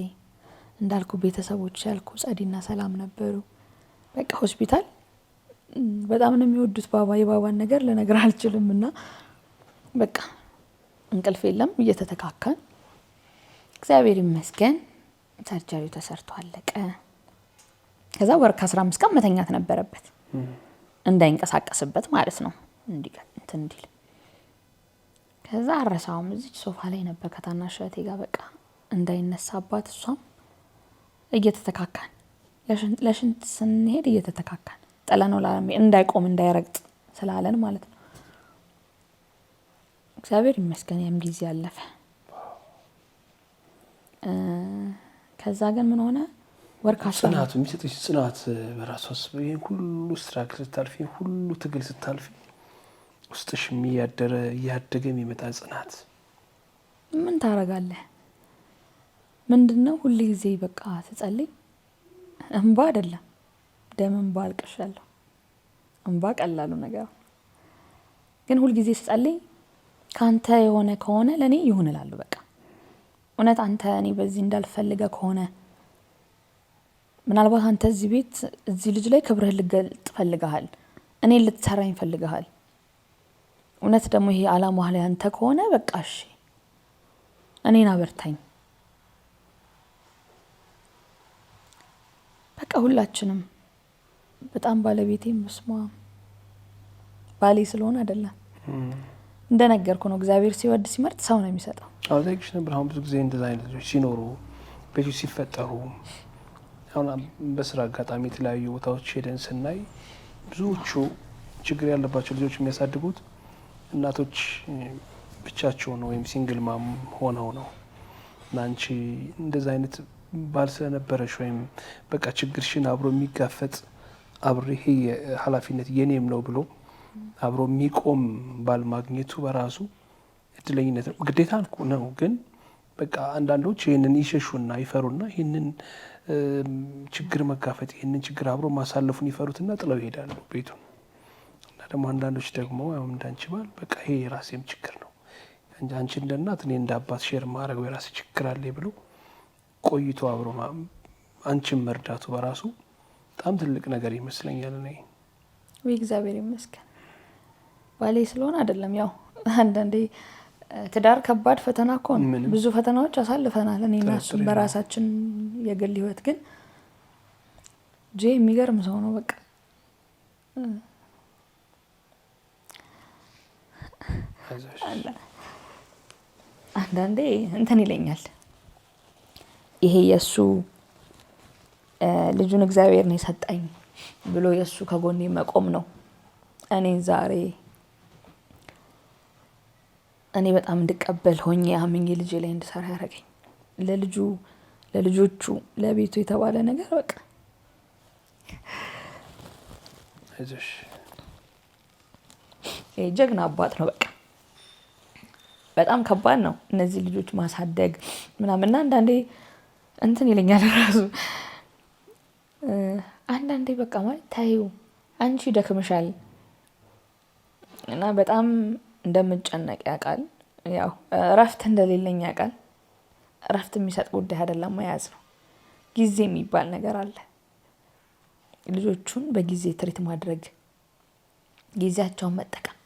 እንዳልኩ ቤተሰቦች ያልኩ ጸዲና ሰላም ነበሩ በቃ ሆስፒታል በጣም ነው የሚወዱት የባባን ነገር ለነገር አልችልምና በቃ እንቅልፍ የለም እየተተካካን እግዚአብሔር ይመስገን ሰርጀሪው ተሰርቶ አለቀ ከዛ ወር ከ15 ቀን መተኛት ነበረበት እንዳይንቀሳቀስበት ማለት ነው እንዲል ከዛ አረሳውም እዚህ ሶፋ ላይ ነበር ከታናሽ እህቴ ጋር በቃ እንዳይነሳባት እሷም እየተተካካን ለሽንት ስንሄድ እየተተካካን ጠላነው እንዳይቆም እንዳይረግጥ ስላለን ማለት ነው እግዚአብሔር ይመስገን ያም ጊዜ አለፈ ከዛ ግን ምን ሆነ ወርካሽ ጽናቱ የሚሰጥሽ ጽናት በራሱ ይሄን ሁሉ ስትራግል ስታልፊ ሁሉ ትግል ስታልፊ ውስጥሽ ያደገ የሚመጣ ጽናት ምን ታረጋለህ ምንድነው ሁሉ ጊዜ በቃ ተጸልይ እንባ አይደለም ደም እንባ አልቀሻለሁ እንባ ቀላሉ ነገር ግን ሁሉ ጊዜ ተጸልይ ካንተ የሆነ ከሆነ ለኔ ይሁን እላለሁ በቃ እውነት አንተ እኔ በዚህ እንዳልፈልገ ከሆነ ምናልባት አንተ እዚህ ቤት እዚህ ልጅ ላይ ክብርህ ልገልጥ ፈልገሃል እኔ ልትሰራኝ ፈልገሃል እውነት ደግሞ ይሄ አላማህ ላይ አንተ ከሆነ በቃ እሺ እኔን አበርታኝ በቃ ሁላችንም በጣም ባለቤቴም መስማ ባሌ ስለሆነ አይደለም እንደነገርኩ ነው እግዚአብሔር ሲወድ ሲመርጥ ሰው ነው የሚሰጠው አውዛይክሽ ነበር አሁን ብዙ ጊዜ እንደዛ አይነት ልጆች ሲኖሩ ቤቶች ሲፈጠሩ አሁን በስራ አጋጣሚ የተለያዩ ቦታዎች ሄደን ስናይ ብዙዎቹ ችግር ያለባቸው ልጆች የሚያሳድጉት እናቶች ብቻቸውን ወይም ሲንግል ማም ሆነው ነው እና አንቺ እንደዛ አይነት ባል ስለነበረሽ ወይም በቃ ችግርሽን አብሮ የሚጋፈጥ አብሮ ይሄ ኃላፊነት የኔም ነው ብሎ አብሮ የሚቆም ባል ማግኘቱ በራሱ እድለኝነት ነው ግዴታ ነው ግን በቃ አንዳንዶች ይሄንን ይሸሹና ይፈሩና ይሄንን ችግር መጋፈጥ ይሄንን ችግር አብሮ ማሳለፉን ይፈሩትና ጥለው ይሄዳሉ ቤቱን እና ደግሞ አንዳንዶች ደግሞ ያው እንዳንቺ ባል በቃ ይሄ የራሴም ችግር ነው አንቺ እንደ እናት እኔ እንደ አባት ሼር ማድረግ የራሴ ችግር አለ ብሎ ቆይቶ አብሮ አንቺን መርዳቱ በራሱ በጣም ትልቅ ነገር ይመስለኛል እኔ ወይ እግዚአብሔር ይመስገን ባሌ ስለሆነ አይደለም ያው አንዳንዴ ትዳር ከባድ ፈተና እኮ ነው ብዙ ፈተናዎች አሳልፈናል እኔና እሱ በራሳችን የግል ህይወት ግን የሚገርም ሰው ነው በቃ አንዳንዴ እንትን ይለኛል ይሄ የሱ ልጁን እግዚአብሔር ነው የሰጠኝ ብሎ የሱ ከጎኔ መቆም ነው እኔን ዛሬ እኔ በጣም እንድቀበል ሆኜ አምኜ ልጄ ላይ እንድሰራ ያደረገኝ ለልጆቹ ለቤቱ የተባለ ነገር በቃ አይዞሽ ጀግና አባት ነው በቃ በጣም ከባድ ነው እነዚህ ልጆች ማሳደግ ምናምንና አንዳንዴ እንትን ይለኛል ራሱ አንዳንዴ በቃ ማለት ታዩ አንቺ ደክመሻል እና በጣም እንደምጨነቅ ያውቃል። ያው እረፍት እንደሌለኝ ያውቃል። እረፍት የሚሰጥ ጉዳይ አይደለም መያዝ ነው። ጊዜ የሚባል ነገር አለ። ልጆቹን በጊዜ ትሪት ማድረግ፣ ጊዜያቸውን መጠቀም።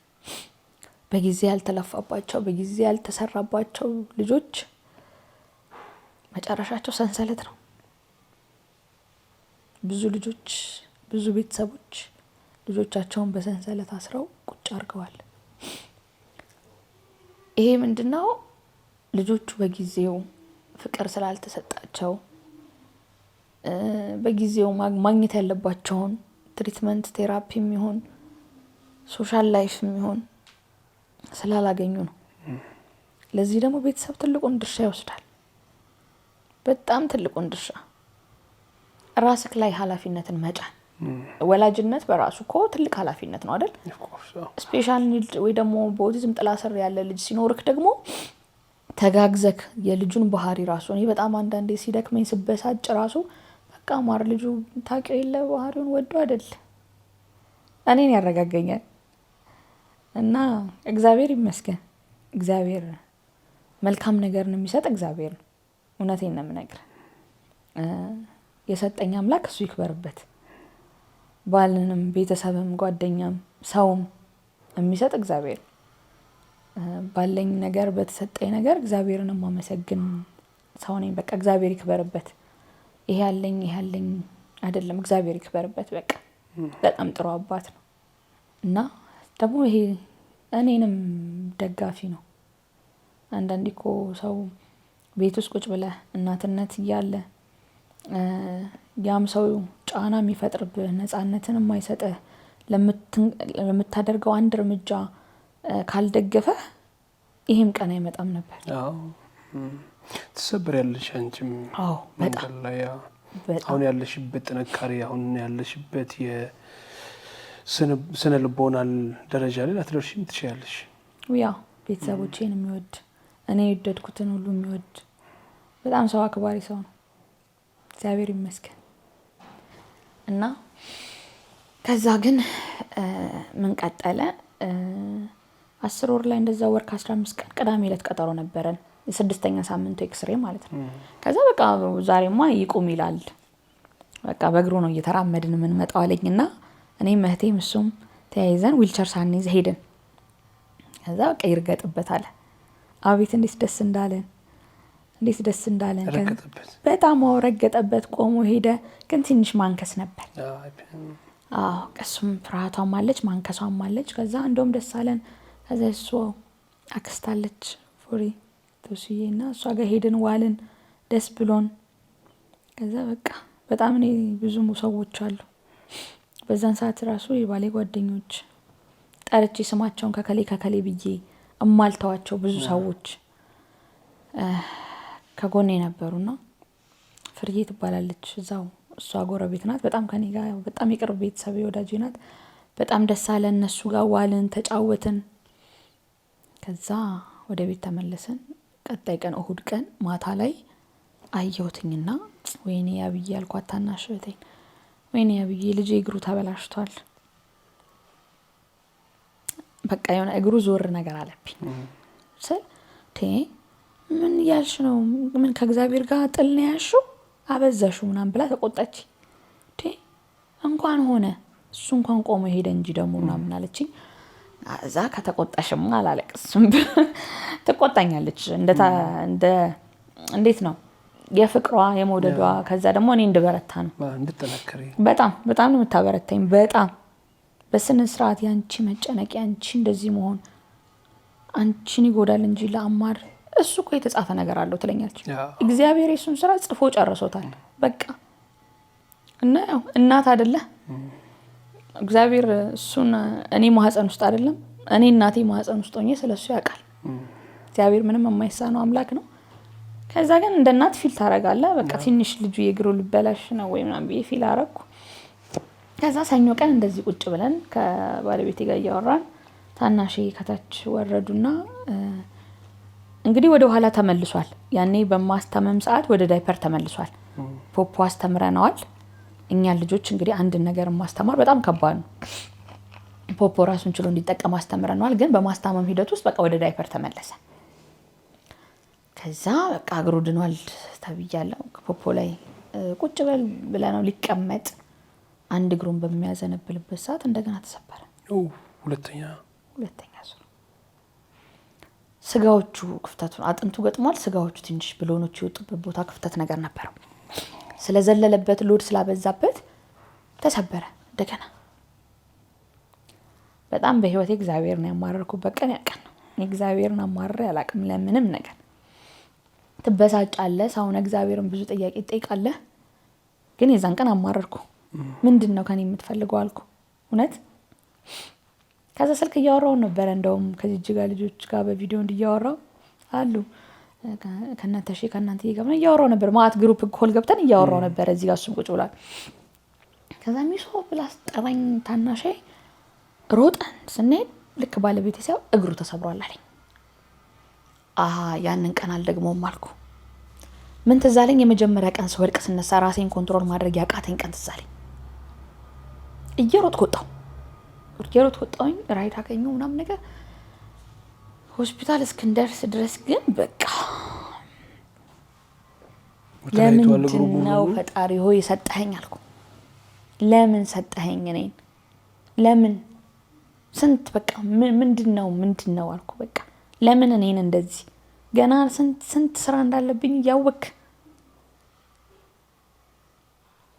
በጊዜ ያልተለፋባቸው በጊዜ ያልተሰራባቸው ልጆች መጨረሻቸው ሰንሰለት ነው። ብዙ ልጆች ብዙ ቤተሰቦች ልጆቻቸውን በሰንሰለት አስረው ቁጭ አድርገዋል። ይሄ ምንድነው? ልጆቹ በጊዜው ፍቅር ስላልተሰጣቸው በጊዜው ማግኘት ያለባቸውን ትሪትመንት ቴራፒ የሚሆን ሶሻል ላይፍ የሚሆን ስላላገኙ ነው። ለዚህ ደግሞ ቤተሰብ ትልቁን ድርሻ ይወስዳል። በጣም ትልቁን ድርሻ ራስክ ላይ ኃላፊነትን መጫን። ወላጅነት በራሱ እኮ ትልቅ ኃላፊነት ነው አይደል? ስፔሻል ኒድ ወይ ደግሞ በኦቲዝም ጥላ ስር ያለ ልጅ ሲኖርክ ደግሞ ተጋግዘክ የልጁን ባህሪ ራሱ እኔ በጣም አንዳንዴ ሲደክመኝ ስበሳጭ ራሱ በቃ ማር ልጁ ታውቂው የለ ባህሪውን ወዶ አይደል እኔን ያረጋገኛል። እና እግዚአብሔር ይመስገን። እግዚአብሔር መልካም ነገርን የሚሰጥ እግዚአብሔር ነው። እውነቴን ነው የምነግርህ። የሰጠኝ አምላክ እሱ ይክበርበት። ባልንም ቤተሰብም ጓደኛም ሰውም የሚሰጥ እግዚአብሔር። ባለኝ ነገር በተሰጠኝ ነገር እግዚአብሔርን ማመሰግን ሰው ነኝ። በቃ እግዚአብሔር ይክበርበት። ይሄ ያለኝ አይደለም፣ እግዚአብሔር ይክበርበት። በቃ በጣም ጥሩ አባት ነው እና ደግሞ ይሄ እኔንም ደጋፊ ነው። አንዳንዴ እኮ ሰው ቤት ውስጥ ቁጭ ብለህ እናትነት እያለ ያም ሰው ጫና የሚፈጥርብህ ነፃነትን የማይሰጥህ ለምታደርገው አንድ እርምጃ ካልደገፈ ይሄም ቀን አይመጣም ነበር። ትሰበሪያለሽ አንቺም መንገድ ላይ አሁን ያለሽበት ጥንካሬ አሁን ያለሽበት የስነ ልቦናል ደረጃ ላይ ላትደርሺም ትችያለሽ። ያው ቤተሰቦቼን የሚወድ እኔ የወደድኩትን ሁሉ የሚወድ በጣም ሰው አክባሪ ሰው ነው። እግዚአብሔር ይመስገን። እና ከዛ ግን ምን ቀጠለ? 10 ወር ላይ እንደዛ ወር ከ15 ቀን ቅዳሜ ዕለት ቀጠሮ ነበረን፣ የ6ኛ ሳምንቱ ኤክስሬ ማለት ነው። ከዛ በቃ ዛሬማ ይቁም ይላል፣ በቃ በእግሩ ነው እየተራመድን ምን መጣው አለኝና እኔም እህቴም እሱም ተያይዘን ዊልቸር ሳንይዝ ሄድን። ከዛ በቃ ይርገጥበት አለ። አቤት እንዴት ደስ እንዳለን በጣም ረገጠበት። ቆሞ ሄደ። ግን ትንሽ ማንከስ ነበር። እሱም ፍርሃቷም አለች ማንከሷም አለች። ከዛ እንደውም ደስ አለን። ከዛ እሱ አክስታለች ፎሪ ተውሲዬ እና እሷ ጋር ሄድን ዋልን ደስ ብሎን። ከዛ በቃ በጣም እኔ ብዙ ሰዎች አሉ በዛን ሰዓት ራሱ የባሌ ጓደኞች ጠርቼ ስማቸውን ከከሌ ብዬ እማልተዋቸው ብዙ ሰዎች ከጎኔ ነበሩና ፍርዬ ትባላለች እዛው እሷ ጎረቤት ናት። በጣም ከኔ ጋር በጣም የቅርብ ቤተሰብ ወዳጅ ናት። በጣም ደስ አለን። እነሱ ጋር ዋልን ተጫወትን። ከዛ ወደ ቤት ተመለስን። ቀጣይ ቀን እሁድ ቀን ማታ ላይ አየሁትኝና ወይኔ ያብዬ ያልኳት ታናሽ እህቴን ወይኔ ያብዬ ልጄ እግሩ ተበላሽቷል። በቃ የሆነ እግሩ ዞር ነገር አለብኝ ስል ምን ያልሽ ነው? ምን ከእግዚአብሔር ጋር ጥል ነው ያልሽው? አበዛሽው ምናምን ብላ ተቆጣች። እንኳን ሆነ እሱ እንኳን ቆሞ ሄደ እንጂ ደግሞ ምናምን አለችኝ። እዛ ከተቆጣሽማ አላለቅስም ትቆጣኛለች። እንዴት ነው የፍቅሯ የመውደዷ ከዛ ደግሞ እኔ እንድበረታ ነው እንድትጠነክሪ በጣም ነው የምታበረታኝ። በጣም በስነ ስርዓት ያንቺ መጨነቅ ያንቺ እንደዚህ መሆን አንቺን ይጎዳል እንጂ ለአማር እሱ እኮ የተጻፈ ነገር አለው ትለኛለች። እግዚአብሔር የሱን ስራ ጽፎ ጨርሶታል በቃ። እና ያው እናት አይደለ እግዚአብሔር እሱን እኔ ማህፀን ውስጥ አይደለም እኔ እናቴ ማህፀን ውስጥ ሆኜ ስለሱ ያውቃል። እግዚአብሔር ምንም የማይሳነው አምላክ ነው። ከዛ ግን እንደ እናት ፊል ታረጋለህ። በቃ ትንሽ ልጁ የእግሩ ልበላሽ ነው ወይ ምናምን ብዬ ፊል አረኩ። ከዛ ሰኞ ቀን እንደዚህ ቁጭ ብለን ከባለቤቴ ጋር እያወራን ታናሼ ከታች ወረዱና እንግዲህ ወደ ኋላ ተመልሷል። ያኔ በማስተመም ሰዓት ወደ ዳይፐር ተመልሷል። ፖፖ አስተምረነዋል። እኛ ልጆች እንግዲህ አንድ ነገር ማስተማር በጣም ከባድ ነው። ፖፖ ራሱን ችሎ እንዲጠቀም አስተምረነዋል። ግን በማስተመም ሂደት ውስጥ በቃ ወደ ዳይፐር ተመለሰ። ከዛ በቃ እግሩ ድኗል ተብያለሁ። ፖፖ ላይ ቁጭ በል ብለነው ሊቀመጥ አንድ እግሩን በሚያዘነብልበት ሰዓት እንደገና ተሰበረ። ሁለተኛ ዙር ስጋዎቹ ክፍተቱን አጥንቱ ገጥሟል። ስጋዎቹ ትንሽ ብሎኖቹ የወጡበት ቦታ ክፍተት ነገር ነበረው። ስለዘለለበት ሎድ ስላበዛበት ተሰበረ እንደገና። በጣም በህይወቴ እግዚአብሔርን ያማረርኩበት ቀን ያቀን ነው። እግዚአብሔርን አማርሬ አላቅም ለምንም ነገር። ትበሳጫለህ፣ ሰውን እግዚአብሔርን ብዙ ጥያቄ ትጠይቃለህ። ግን የዛን ቀን አማረርኩ። ምንድነው ከኔ የምትፈልገው አልኩ እውነት። ከዛ ስልክ እያወራው ነበር እንደውም ከጂጂ ጋር ልጆች ጋር በቪዲዮ እንዲያወራው አሉ ከናንተ ከናንተ ይገባና እያወራው ነበር። ማት ግሩፕ ኮል ገብተን እያወራው ነበር። እዚህ ጋር እሱም ቁጭ ብሏል። ከዛ ሚሶ ብላስ ጠራኝ ታናሼ። ሮጠን ስንሄድ ልክ ባለቤቴ ሲያው እግሩ ተሰብሯል አለኝ። ያንን ቀን አልደግሞም አልኩ። ምን ትዝ አለኝ? የመጀመሪያ ቀን ስወድቅ ስነሳ ራሴን ኮንትሮል ማድረግ ያቃተኝ ቀን ትዝ አለኝ። እየሮጥኩ ወጣሁኝ ራይድ አገኘሁ ምናምን ነገር ሆስፒታል እስክንደርስ ድረስ ግን በቃ ለምንድን ነው ፈጣሪ ሆይ ሰጠኸኝ አልኩ። ለምን ሰጠኸኝ እኔን? ለምን ስንት በቃ ምንድነው አልኩ። በቃ ለምን እኔን እንደዚህ ገና ስንት ስራ እንዳለብኝ እያወክ።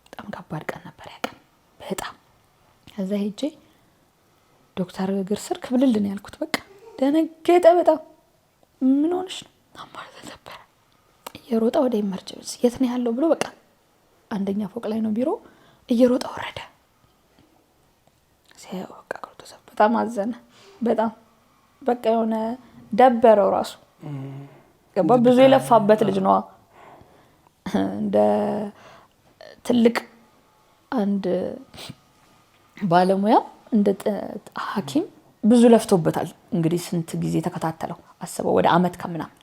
በጣም ከባድ ቀን ነበር ያቀን በጣም። ከዛ ሄጄ ዶክተር እግር ስር ክብልልን ያልኩት በቃ ደነገጠ በጣም። ምን ሆነሽ ነው? አማራ ተሰበረ። እየሮጠ ወደ ኢመርጀንሲ የት ነው ያለው ብሎ በቃ አንደኛ ፎቅ ላይ ነው ቢሮ። እየሮጠ ወረደ። ሲያው በቃ በጣም አዘነ። በጣም በቃ የሆነ ደበረው ራሱ። ገባ ብዙ የለፋበት ልጅ ነው። እንደ ትልቅ አንድ ባለሙያ እንደ ሐኪም ብዙ ለፍቶበታል። እንግዲህ ስንት ጊዜ ተከታተለው አስበው። ወደ አመት ከምናምን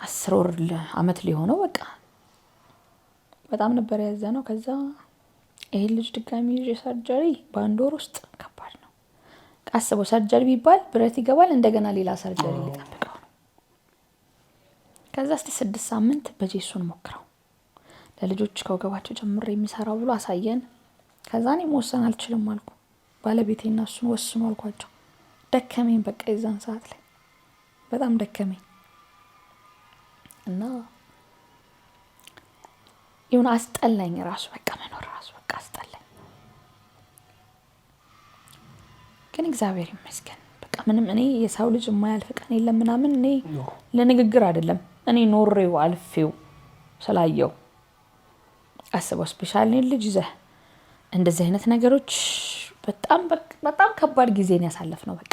10 ወር አመት ሊሆነው በቃ በጣም ነበር ያዘነው። ከዛ ይሄ ልጅ ድጋሚ ይዤ ሰርጀሪ በአንድ ወር ውስጥ ከባድ ነው። አስበው ሰርጀሪ ቢባል ብረት ይገባል፣ እንደገና ሌላ ሰርጀሪ ሊጠብቀው ነው። ከዛ እስቲ 6 ሳምንት በጄሱን ሞክረው ለልጆች ከወገባቸው ጀምሮ የሚሰራው ብሎ አሳየን። ከዛ እኔ መወሰን አልችልም አልኩ። ባለቤቴና እሱን ወስኑ አልኳቸው። ደከመኝ በቃ የዛን ሰዓት ላይ በጣም ደከመኝ እና ይሁን አስጠላኝ ራሱ በቃ መኖር ራሱ በቃ አስጠላኝ። ግን እግዚአብሔር ይመስገን በቃ ምንም እኔ የሰው ልጅ የማያልፍ ቀን የለም ምናምን እኔ ለንግግር አይደለም እኔ ኖሬው አልፌው ስላየው አስበው። ስፔሻሊ ልጅ ይዘህ እንደዚህ አይነት ነገሮች በጣም ከባድ ጊዜን ያሳለፍነው በቃ።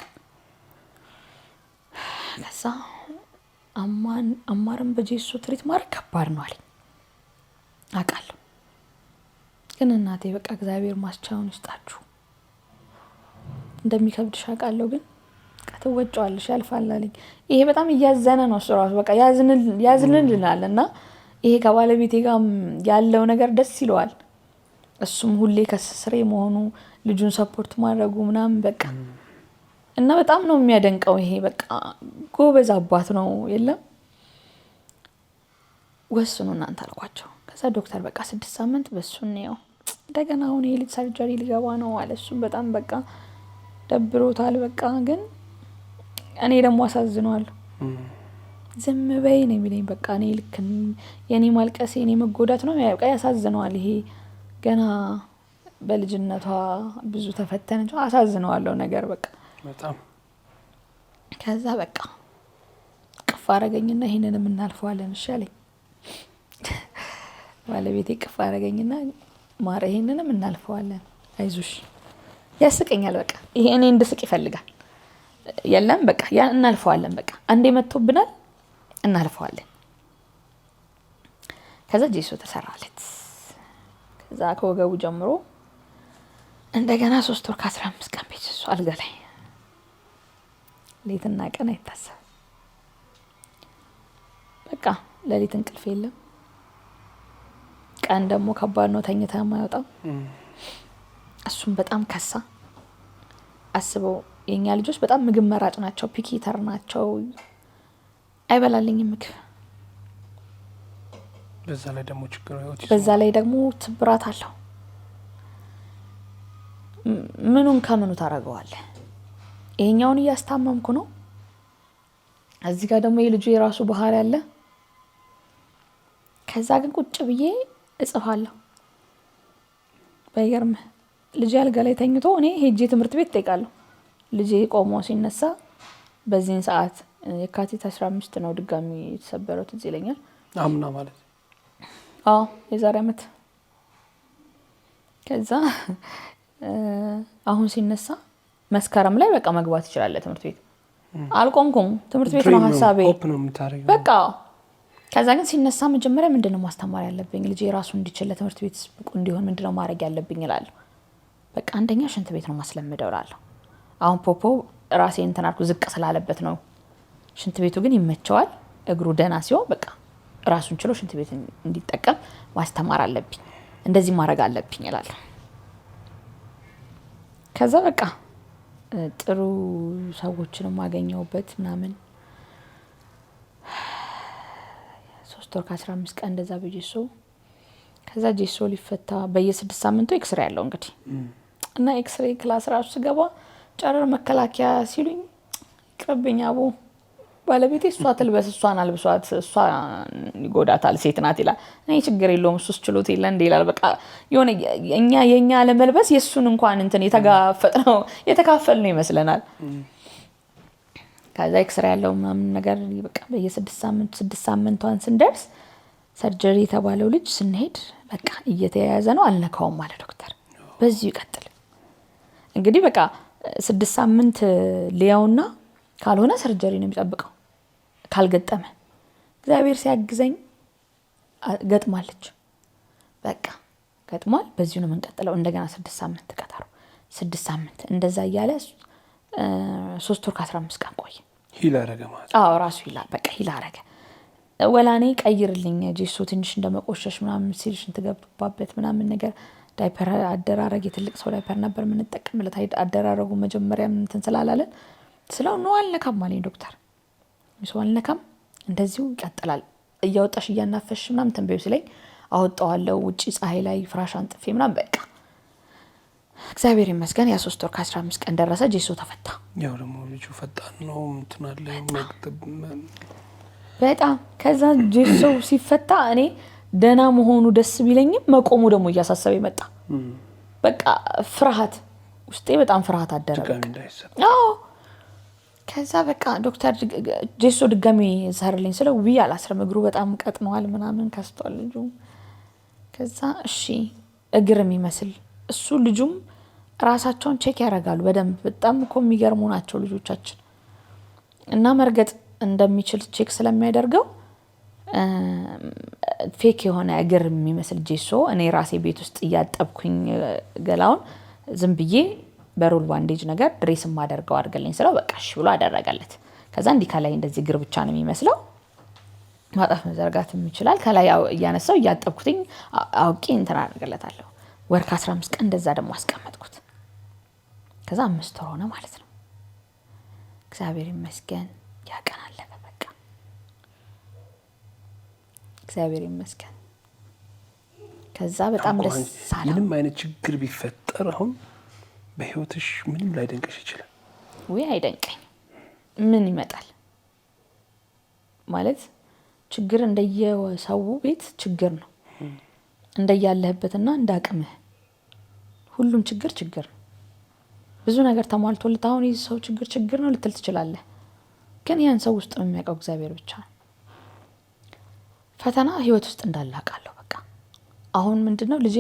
ከዛ አማርም በጄሱ ትሪት ማድረግ ከባድ ነው አለኝ አውቃለሁ። ግን እናቴ በቃ እግዚአብሔር ማስቻውን ይስጣችሁ። እንደሚከብድሽ አውቃለሁ፣ ግን ትወጪዋለሽ ያልፋል አለኝ። ይሄ በጣም እያዘነ ነው እሱ ራሱ በቃ ያዝንልናል። እና ይሄ ከባለቤቴ ጋር ያለው ነገር ደስ ይለዋል። እሱም ሁሌ ከስሬ መሆኑ ልጁን ሰፖርት ማድረጉ ምናምን በቃ እና በጣም ነው የሚያደንቀው። ይሄ በቃ ጎበዝ አባት ነው። የለም ወስኑ እናንተ አልኳቸው። ከዛ ዶክተር በቃ 6 ሳምንት በሱን ነው እንደገና አሁን ይሄ ልጅ ሰርጀሪ ሊገባ ነው አለ። እሱም በጣም በቃ ደብሮታል በቃ። ግን እኔ ደግሞ አሳዝነዋለሁ። ዝም በይ ነው የሚለኝ በቃ። እኔ ልክ የኔ ማልቀስ የኔ መጎዳት ነው በቃ ያሳዝነዋል። ይሄ ገና በልጅነቷ ብዙ ተፈተነች። አሳዝነዋለሁ ነገር በቃ በጣም። ከዛ በቃ ቅፍ አረገኝና ይሄንንም እናልፈዋለን እሺ አለኝ። ባለቤቴ ቅፍ አረገኝና ማረ ይሄንንም እናልፈዋለን አይዞሽ። ያስቀኛል በቃ ይሄ እኔ እንድስቅ ይፈልጋል። የለም በቃ ያ እናልፈዋለን በቃ አንዴ መጥቶብናል እናልፈዋለን። ከዛ ጄሱ ተሰራለት። ከዛ ከወገቡ ጀምሮ እንደገና 3 ወር ከ15 ቀን ቤት እሱ አልጋ ላይ ሌትና ቀን አይታሰብ በቃ ለሊት እንቅልፍ የለም። ቀን ደግሞ ከባድ ነው ተኝታ የማይወጣው። እሱም በጣም ከሳ። አስበው የኛ ልጆች በጣም ምግብ መራጭ ናቸው፣ ፒኪተር ናቸው። አይበላልኝም ምግብ። በዛ ላይ ደግሞ ትብራት አለው። ምኑን ከምኑ ታረገዋለህ? ይሄኛውን እያስታመምኩ ነው። እዚህ ጋር ደግሞ የልጁ የራሱ ባህሪ አለ። ከዛ ግን ቁጭ ብዬ እጽፋለሁ። በየርም ልጅ አልጋ ላይ ተኝቶ እኔ ሄጄ ትምህርት ቤት እጠይቃለሁ። ልጅ ቆሞ ሲነሳ በዚህን ሰዓት የካቲት 15 ነው ድጋሚ የተሰበረው ትዝ ይለኛል። አምና ማለት የዛሬ ዓመት። ከዛ አሁን ሲነሳ መስከረም ላይ በቃ መግባት ይችላል ትምህርት ቤት። አልቆምኩም፣ ትምህርት ቤት ነው ሐሳቤ በቃ። ከዛ ግን ሲነሳ መጀመሪያ ምንድነው ማስተማር ያለብኝ ልጅ ራሱ እንዲችል ለትምህርት ቤት ብቁ እንዲሆን ምንድነው ማድረግ ያለብኝ እላለሁ። በቃ አንደኛ ሽንት ቤት ነው ማስለምደው እላለሁ። አሁን ፖፖ ራሴ እንትን አልኩ ዝቅ ስላለበት ነው። ሽንት ቤቱ ግን ይመቸዋል። እግሩ ደህና ሲሆን በቃ ራሱን ችሎ ሽንት ቤት እንዲጠቀም ማስተማር አለብኝ፣ እንደዚህ ማድረግ አለብኝ እላለሁ። ከዛ በቃ ጥሩ ሰዎችንም አገኘሁበት ምናምን 3 ወር ከ15 ቀን እንደዛ በጄሶ። ከዛ ጄሶ ሊፈታ በየ6 ሳምንቱ ኤክስሬ ያለው እንግዲህ እና ኤክስሬ ክላስ ራሱ ስገባ ጨረር መከላከያ ሲሉኝ ይቅርብኝ አቦ ባለቤቴ እሷ ትልበስ፣ እሷን አልብሷት፣ እሷ ይጎዳታል፣ ሴት ናት ይላል። እኔ ችግር የለውም እሱስ ችሎት የለ እንደ ይላል። በቃ የሆነ የኛ ለመልበስ የሱን እንኳን እንትን የተካፈልነው ይመስለናል። ከዛ ኤክስሬ ያለው ምናምን ነገር በቃ በየ6 ሳምንቷን ስንደርስ ሰርጀሪ የተባለው ልጅ ስንሄድ በቃ እየተያያዘ ነው አልነካውም አለ ዶክተር። በዚሁ ይቀጥል እንግዲህ በቃ 6 ሳምንት ሊያውና ካልሆነ ሰርጀሪ ነው የሚጠብቀው። ካልገጠመ እግዚአብሔር ሲያግዘኝ ገጥማለች። በቃ ገጥሟል። በዚሁ ነው የምንቀጥለው። እንደገና 6 ሳምንት ቀጠሮ፣ 6 ሳምንት እንደዛ እያለ 3 ወር ከ15 ቀን ቆየ። ሂል አረገ ማለት ራሱ ሂል አረገ። ወላኔ ቀይርልኝ ጄሶ ትንሽ እንደመቆሸሽ ምናምን ሲል ሽንት ገባበት ምናምን ነገር ዳይፐር አደራረግ የትልቅ ሰው ዳይፐር ነበር የምንጠቀምለት። አደራረጉ መጀመሪያ እንትን ስላላለን ስለው ነው አልነካም አለኝ ዶክተር። ሚስው አልነካም እንደዚሁ ይቀጥላል እያወጣሽ እያናፈሽ ምናምን ተንበዩ ሲለኝ አወጣዋለሁ ውጪ ፀሐይ ላይ ፍራሽ አንጥፌ ምናምን በቃ እግዚአብሔር ይመስገን ያ 3 ወር ከ15 ቀን ደረሰ። ጄሶ ተፈታ። ያው ደግሞ ልጁ ፈጣን ነው እንትን አለ መክተብ በጣም ከዛ ጄሶ ሲፈታ እኔ ደና መሆኑ ደስ ቢለኝም መቆሙ ደግሞ እያሳሰበ መጣ። በቃ ፍርሃት ውስጤ በጣም ፍርሃት አደረገ። ከዛ በቃ ዶክተር ጄሶ ድጋሚ ዘርልኝ ስለው አላስረም እግሩ በጣም ቀጥኗል ምናምን ከስቷል ልጁ። ከዛ እሺ እግር የሚመስል እሱ ልጁም ራሳቸውን ቼክ ያደርጋሉ በደንብ። በጣም እኮ የሚገርሙ ናቸው ልጆቻችን። እና መርገጥ እንደሚችል ቼክ ስለሚያደርገው ፌክ የሆነ እግር የሚመስል ጄሶ እኔ ራሴ ቤት ውስጥ እያጠብኩኝ ገላውን ዝም ብዬ በሮል ባንዴጅ ነገር ድሬስ ማደርገው አድርገልኝ ስለው በቃ እሺ ብሎ አደረጋለት። ከዛ እንዲህ ከላይ እንደዚህ እግር ብቻ ነው የሚመስለው፣ ማጣፍ መዘርጋት ይችላል። ከላይ እያነሳው እያጠብኩትኝ አውቄ እንትን አደርገለታለሁ። ወር ከ15 ቀን እንደዛ ደግሞ አስቀመጥኩት። ከዛ 5 ወር ሆነ ማለት ነው። እግዚአብሔር ይመስገን ያቀናለፈ በቃ እግዚአብሔር ይመስገን። ከዛ በጣም ደስ አለ። ምንም አይነት ችግር ቢፈጠር አሁን በህይወትሽ ምንም ላይደንቅሽ ይችላል ወይ? አይደንቀኝ። ምን ይመጣል ማለት ችግር እንደየሰው ቤት ችግር ነው እንደያለህበትና እንዳቅምህ። ሁሉም ችግር ብዙ ነገር ተሟልቶልህ አሁን ይህ ሰው ችግር ነው ልትል ትችላለህ። ግን ያን ሰው ውስጥ ነው የሚያውቀው እግዚአብሔር ብቻ። ፈተና ህይወት ውስጥ እንዳላቃለሁ በቃ አሁን ምንድነው ልጄ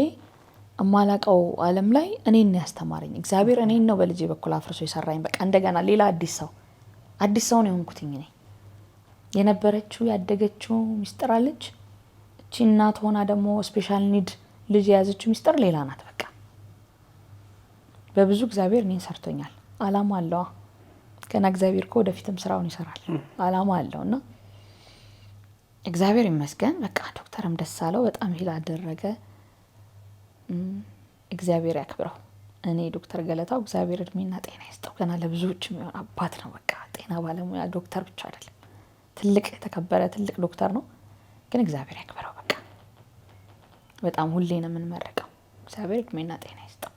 እማላቀው ዓለም ላይ እኔን ያስተማረኝ እግዚአብሔር እኔን ነው በልጄ በኩል አፍርሶ የሰራኝ። በቃ እንደገና ሌላ አዲስ ሰው ነው የሆንኩትኝ እኔ። የነበረችው ያደገችው ሚስጥር አለች። እቺ እናት ሆና ደግሞ ስፔሻል ኒድ ልጅ የያዘችው ሚስጥር ሌላ ናት። በቃ በብዙ እግዚአብሔር እኔን ሰርቶኛል። አላማ አለው ገና እግዚአብሔር እኮ ወደፊትም ስራውን ይሰራል። አላማ አለውና እግዚአብሔር ይመስገን በቃ ዶክተርም ደስ አለው በጣም ሂል አደረገ። እግዚአብሔር ያክብረው። እኔ ዶክተር ገለታው እግዚአብሔር እድሜና ጤና ይስጠው። ገና ለብዙዎች የሚሆን አባት ነው። በቃ ጤና ባለሙያ ዶክተር ብቻ አይደለም፣ ትልቅ የተከበረ ትልቅ ዶክተር ነው። ግን እግዚአብሔር ያክብረው። በቃ በጣም ሁሌ ነው የምንመረቀው። እግዚአብሔር እድሜና ጤና ይስጠው።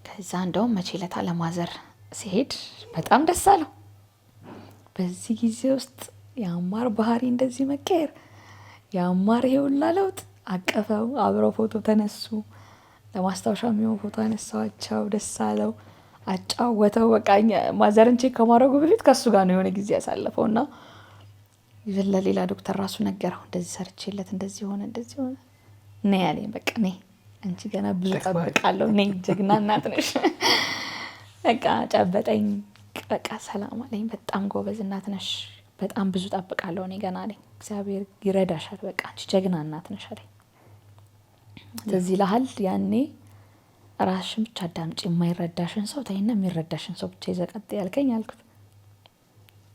ከዛ እንደውም መቼ ለታ ለማዘር ሲሄድ በጣም ደስ አለው። በዚህ ጊዜ ውስጥ የአማር ባህሪ እንደዚህ መቀየር፣ የአማር ይሄውላ ለውጥ አቀፈው። አብረው ፎቶ ተነሱ። ለማስታወሻ የሚሆን ፎቶ አነሳዋቸው። ደስ አለው፣ አጫወተው። በቃ ማዘርን ቼክ ከማድረጉ በፊት ከሱ ጋር ነው የሆነ ጊዜ ያሳለፈው እና ይዘን ለሌላ ዶክተር ራሱ ነገረው። እንደዚህ ሰርቼለት እንደዚህ ሆነ እንደዚህ ሆነ ነይ ያለኝ። በቃ ነይ አንቺ ገና ብዙ ጠብቃለሁ፣ ነይ ጀግና እናት ነሽ። በቃ ጨበጠኝ። በቃ ሰላም አለኝ። በጣም ጎበዝ እናት ነሽ፣ በጣም ብዙ ጠብቃለሁ እኔ ገና አለኝ። እግዚአብሔር ይረዳሻል፣ በቃ አንቺ ጀግና እናት ነሽ አለኝ። ስለዚህ ለሃል ያኔ ራስሽን ብቻ አዳምጪ፣ የማይረዳሽን ሰው ተይና የሚረዳሽን ሰው ብቻ ይዘቀጥ ያልከኝ አልኩት።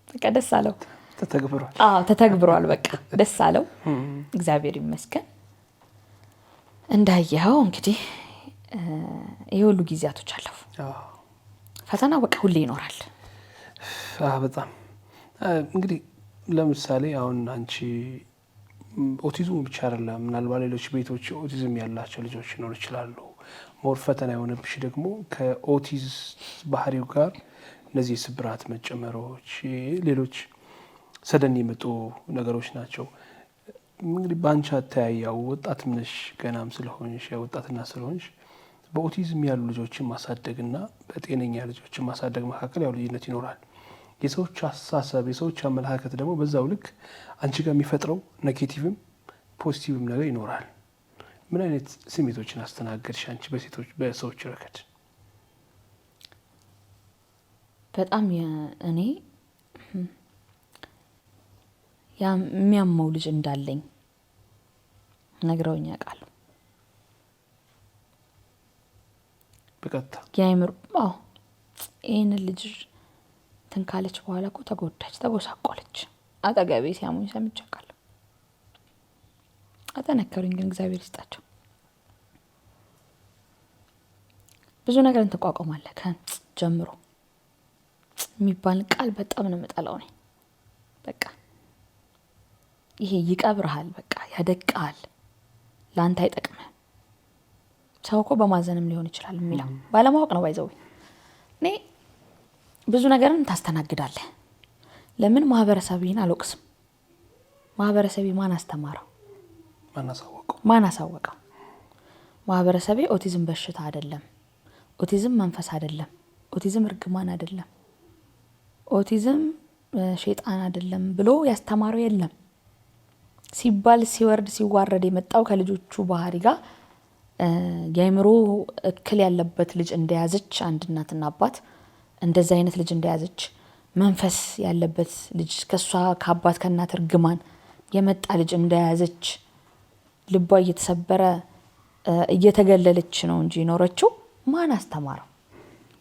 በቃ ደስ አለው። ተተግብሯል። አዎ ተተግብሯል። በቃ ደስ አለው። እግዚአብሔር ይመስገን። እንዳየኸው እንግዲህ ይሄ ሁሉ ጊዜያቶች አለፉ። ፈተና በቃ ሁሌ ይኖራል። በጣም እንግዲህ ለምሳሌ አሁን አንቺ ኦቲዝም ብቻ አይደለም፣ ምናልባት ሌሎች ቤቶች ኦቲዝም ያላቸው ልጆች ይኖሩ ይችላሉ። ሞር ፈተና የሆነብሽ ደግሞ ከኦቲዝም ባህሪው ጋር እነዚህ የስብራት መጨመሮች፣ ሌሎች ሰደን የመጡ ነገሮች ናቸው። እንግዲህ በአንቺ አተያያው ወጣትም ነሽ ገናም ስለሆንሽ ወጣትና ስለሆንሽ በኦቲዝም ያሉ ልጆችን ማሳደግና በጤነኛ ልጆችን ማሳደግ መካከል ያው ልዩነት ይኖራል። የሰዎች አስተሳሰብ የሰዎች አመለካከት ደግሞ በዛው ልክ አንቺ ጋር የሚፈጥረው ኔጌቲቭም ፖዚቲቭም ነገር ይኖራል። ምን አይነት ስሜቶችን አስተናገድሽ አንቺ በሰዎች ረገድ? በጣም እኔ የሚያመው ልጅ እንዳለኝ ነግረውኝ ያውቃሉ። በቀጥታ የአይምሮ ይህን ልጅ ትንካለች በኋላ እኮ ተጎዳች፣ ተጎሳቆለች። አጠገቤ ሲያሙኝ ሰምቼ አውቃለሁ። አጠነከሩኝ፣ ግን እግዚአብሔር ይስጣቸው። ብዙ ነገርን ተቋቋማለህ ከጀምሮ የሚባል ቃል በጣም ነው የምጠላው ነኝ። በቃ ይሄ ይቀብርሃል፣ በቃ ያደቃል፣ ለአንተ አይጠቅምም። ሰው እኮ በማዘንም ሊሆን ይችላል የሚለው ባለማወቅ ነው። ባይዘው እኔ ብዙ ነገርን ታስተናግዳለህ። ለምን ማህበረሰብህን አልወቅስም? ማህበረሰቤ ማን አስተማረው? ማን አሳወቀው? ማህበረሰቤ ኦቲዝም በሽታ አይደለም፣ ኦቲዝም መንፈስ አይደለም፣ ኦቲዝም እርግማን አይደለም፣ ኦቲዝም ሸይጣን አይደለም ብሎ ያስተማረው የለም። ሲባል ሲወርድ ሲዋረድ የመጣው ከልጆቹ ባህሪ ጋር የአይምሮ እክል ያለበት ልጅ እንደያዘች አንድ እናትና አባት እንደዛ አይነት ልጅ እንደያዘች መንፈስ ያለበት ልጅ ከሷ ከአባት ከእናት እርግማን የመጣ ልጅ እንደያዘች ልቧ እየተሰበረ እየተገለለች ነው እንጂ ኖረችው። ማን አስተማረው?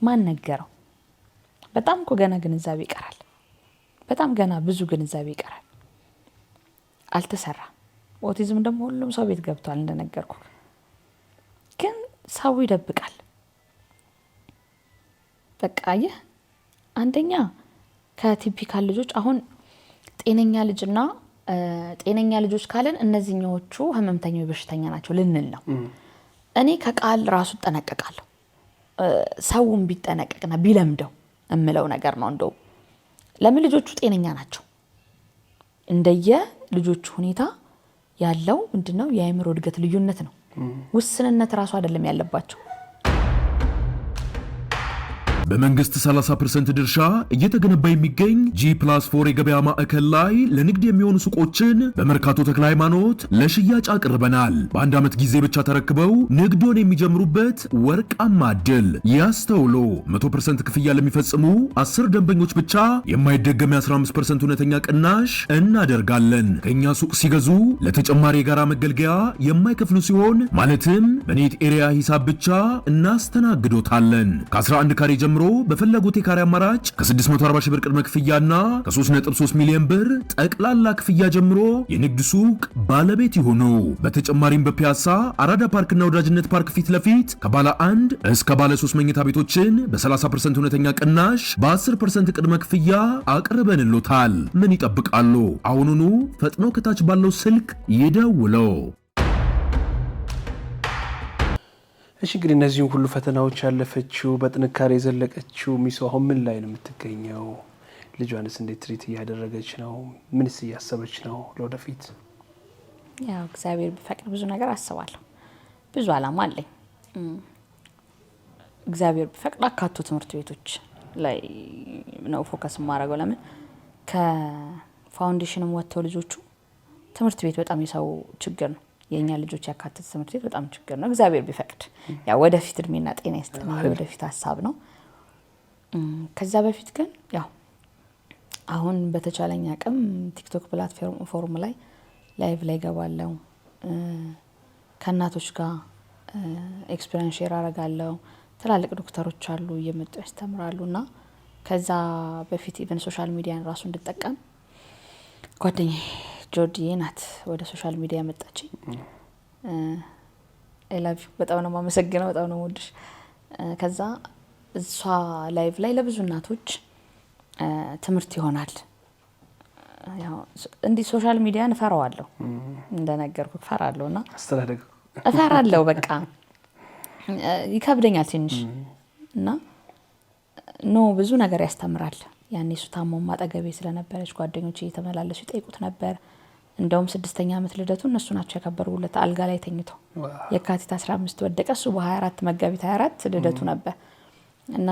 ማን ነገረው? በጣም እኮ ገና ግንዛቤ ይቀራል። በጣም ገና ብዙ ግንዛቤ ይቀራል። አልተሰራም። ኦቲዝም ደግሞ ሁሉም ሰው ቤት ገብቷል እንደነገርኩ፣ ግን ሰው ይደብቃል። በቃ ይህ አንደኛ ከቲፒካል ልጆች አሁን ጤነኛ ልጅና ጤነኛ ልጆች ካለን እነዚህኞቹ ህመምተኞች በሽተኛ ናቸው ልንል ነው። እኔ ከቃል ራሱ እጠነቀቃለሁ። ሰውን ቢጠነቀቅና ቢለምደው እምለው ነገር ነው። እንደው ለምን ልጆቹ ጤነኛ ናቸው። እንደየ ልጆቹ ሁኔታ ያለው ምንድነው የአይምሮ እድገት ልዩነት ነው። ውስንነት ራሱ አይደለም ያለባቸው። በመንግስት 30% ድርሻ እየተገነባ የሚገኝ G+4 የገበያ ማዕከል ላይ ለንግድ የሚሆኑ ሱቆችን በመርካቶ ተክለ ሃይማኖት ለሽያጭ አቅርበናል። በአንድ ዓመት ጊዜ ብቻ ተረክበው ንግዶን የሚጀምሩበት ወርቃማ ዕድል ያስተውሉ። 100% ክፍያ ለሚፈጽሙ 10 ደንበኞች ብቻ የማይደገም 15% እውነተኛ ቅናሽ እናደርጋለን። ከኛ ሱቅ ሲገዙ ለተጨማሪ የጋራ መገልገያ የማይከፍሉ ሲሆን ማለትም በኔት ኤሪያ ሂሳብ ብቻ እናስተናግዶታለን። ከ11 ካሬ ጀምሮ ጨምሮ በፈለጉት የካሬ አማራጭ ከ640 ሺህ ብር ቅድመ ክፍያና ከ3.3 ሚሊዮን ብር ጠቅላላ ክፍያ ጀምሮ የንግድ ሱቅ ባለቤት ይሁኑ። በተጨማሪም በፒያሳ አራዳ ፓርክና ወዳጅነት ፓርክ ፊት ለፊት ከባለ 1 እስከ ባለ 3 መኝታ ቤቶችን በ30% እውነተኛ ቅናሽ በ10% ቅድመ ክፍያ አቅርበንሎታል። ምን ይጠብቃሉ? አሁኑኑ ፈጥነው ከታች ባለው ስልክ ይደውለው። እሺ እንግዲህ እነዚህን ሁሉ ፈተናዎች ያለፈችው በጥንካሬ የዘለቀችው ሚሱ አሁን ምን ላይ ነው የምትገኘው? ልጇንስ እንዴት ትሪት እያደረገች ነው? ምንስ እያሰበች ነው ለወደፊት? ያው እግዚአብሔር ቢፈቅድ ብዙ ነገር አስባለሁ። ብዙ አላማ አለኝ። እግዚአብሔር ቢፈቅድ አካቶ ትምህርት ቤቶች ላይ ነው ፎከስ ማድረገው። ለምን ከፋውንዴሽንም ወጥተው ልጆቹ ትምህርት ቤት በጣም የሰው ችግር ነው። የኛ ልጆች ያካተተ ትምህርት ቤት በጣም ችግር ነው። እግዚአብሔር ቢፈቅድ ያው ወደፊት እድሜና ጤና ይስጠን፣ ወደፊት ሀሳብ ነው። ከዛ በፊት ግን ያው አሁን በተቻለኝ አቅም ቲክቶክ ፕላትፎርም ላይ ላይቭ ላይ ገባለው፣ ከእናቶች ጋር ኤክስፒሪየንስ ሼር አረጋለሁ። ትላልቅ ዶክተሮች አሉ እየመጡ ያስተምራሉና ከዛ በፊት ኢቨን ሶሻል ሚዲያን ራሱ እንድጠቀም ጓደኛዬ ጆዲ ናት ወደ ሶሻል ሚዲያ መጣችኝ። ኤላቪ በጣም ነው ማመሰግነው፣ በጣም ነው ወድሽ። ከዛ እሷ ላይቭ ላይ ለብዙ እናቶች ትምህርት ይሆናል። ያው እንዲ ሶሻል ሚዲያን እፈራዋለሁ፣ እንደነገርኩ እፈራለሁና አስተዳደግ እፈራለሁ። በቃ ይከብደኛል ትንሽ እና ኖ ብዙ ነገር ያስተምራል። ያኔ እሱ ታሞ ማጠገቤ ስለነበረች ጓደኞቼ እየተመላለሱ ይጠይቁት ነበር። እንደውም 6ኛ ዓመት ልደቱ እነሱ ናቸው ያከበሩለት። አልጋ ላይ ተኝቶ የካቲት 15 ወደቀ። እሱ በ24 መጋቢት 24 ልደቱ ነበር እና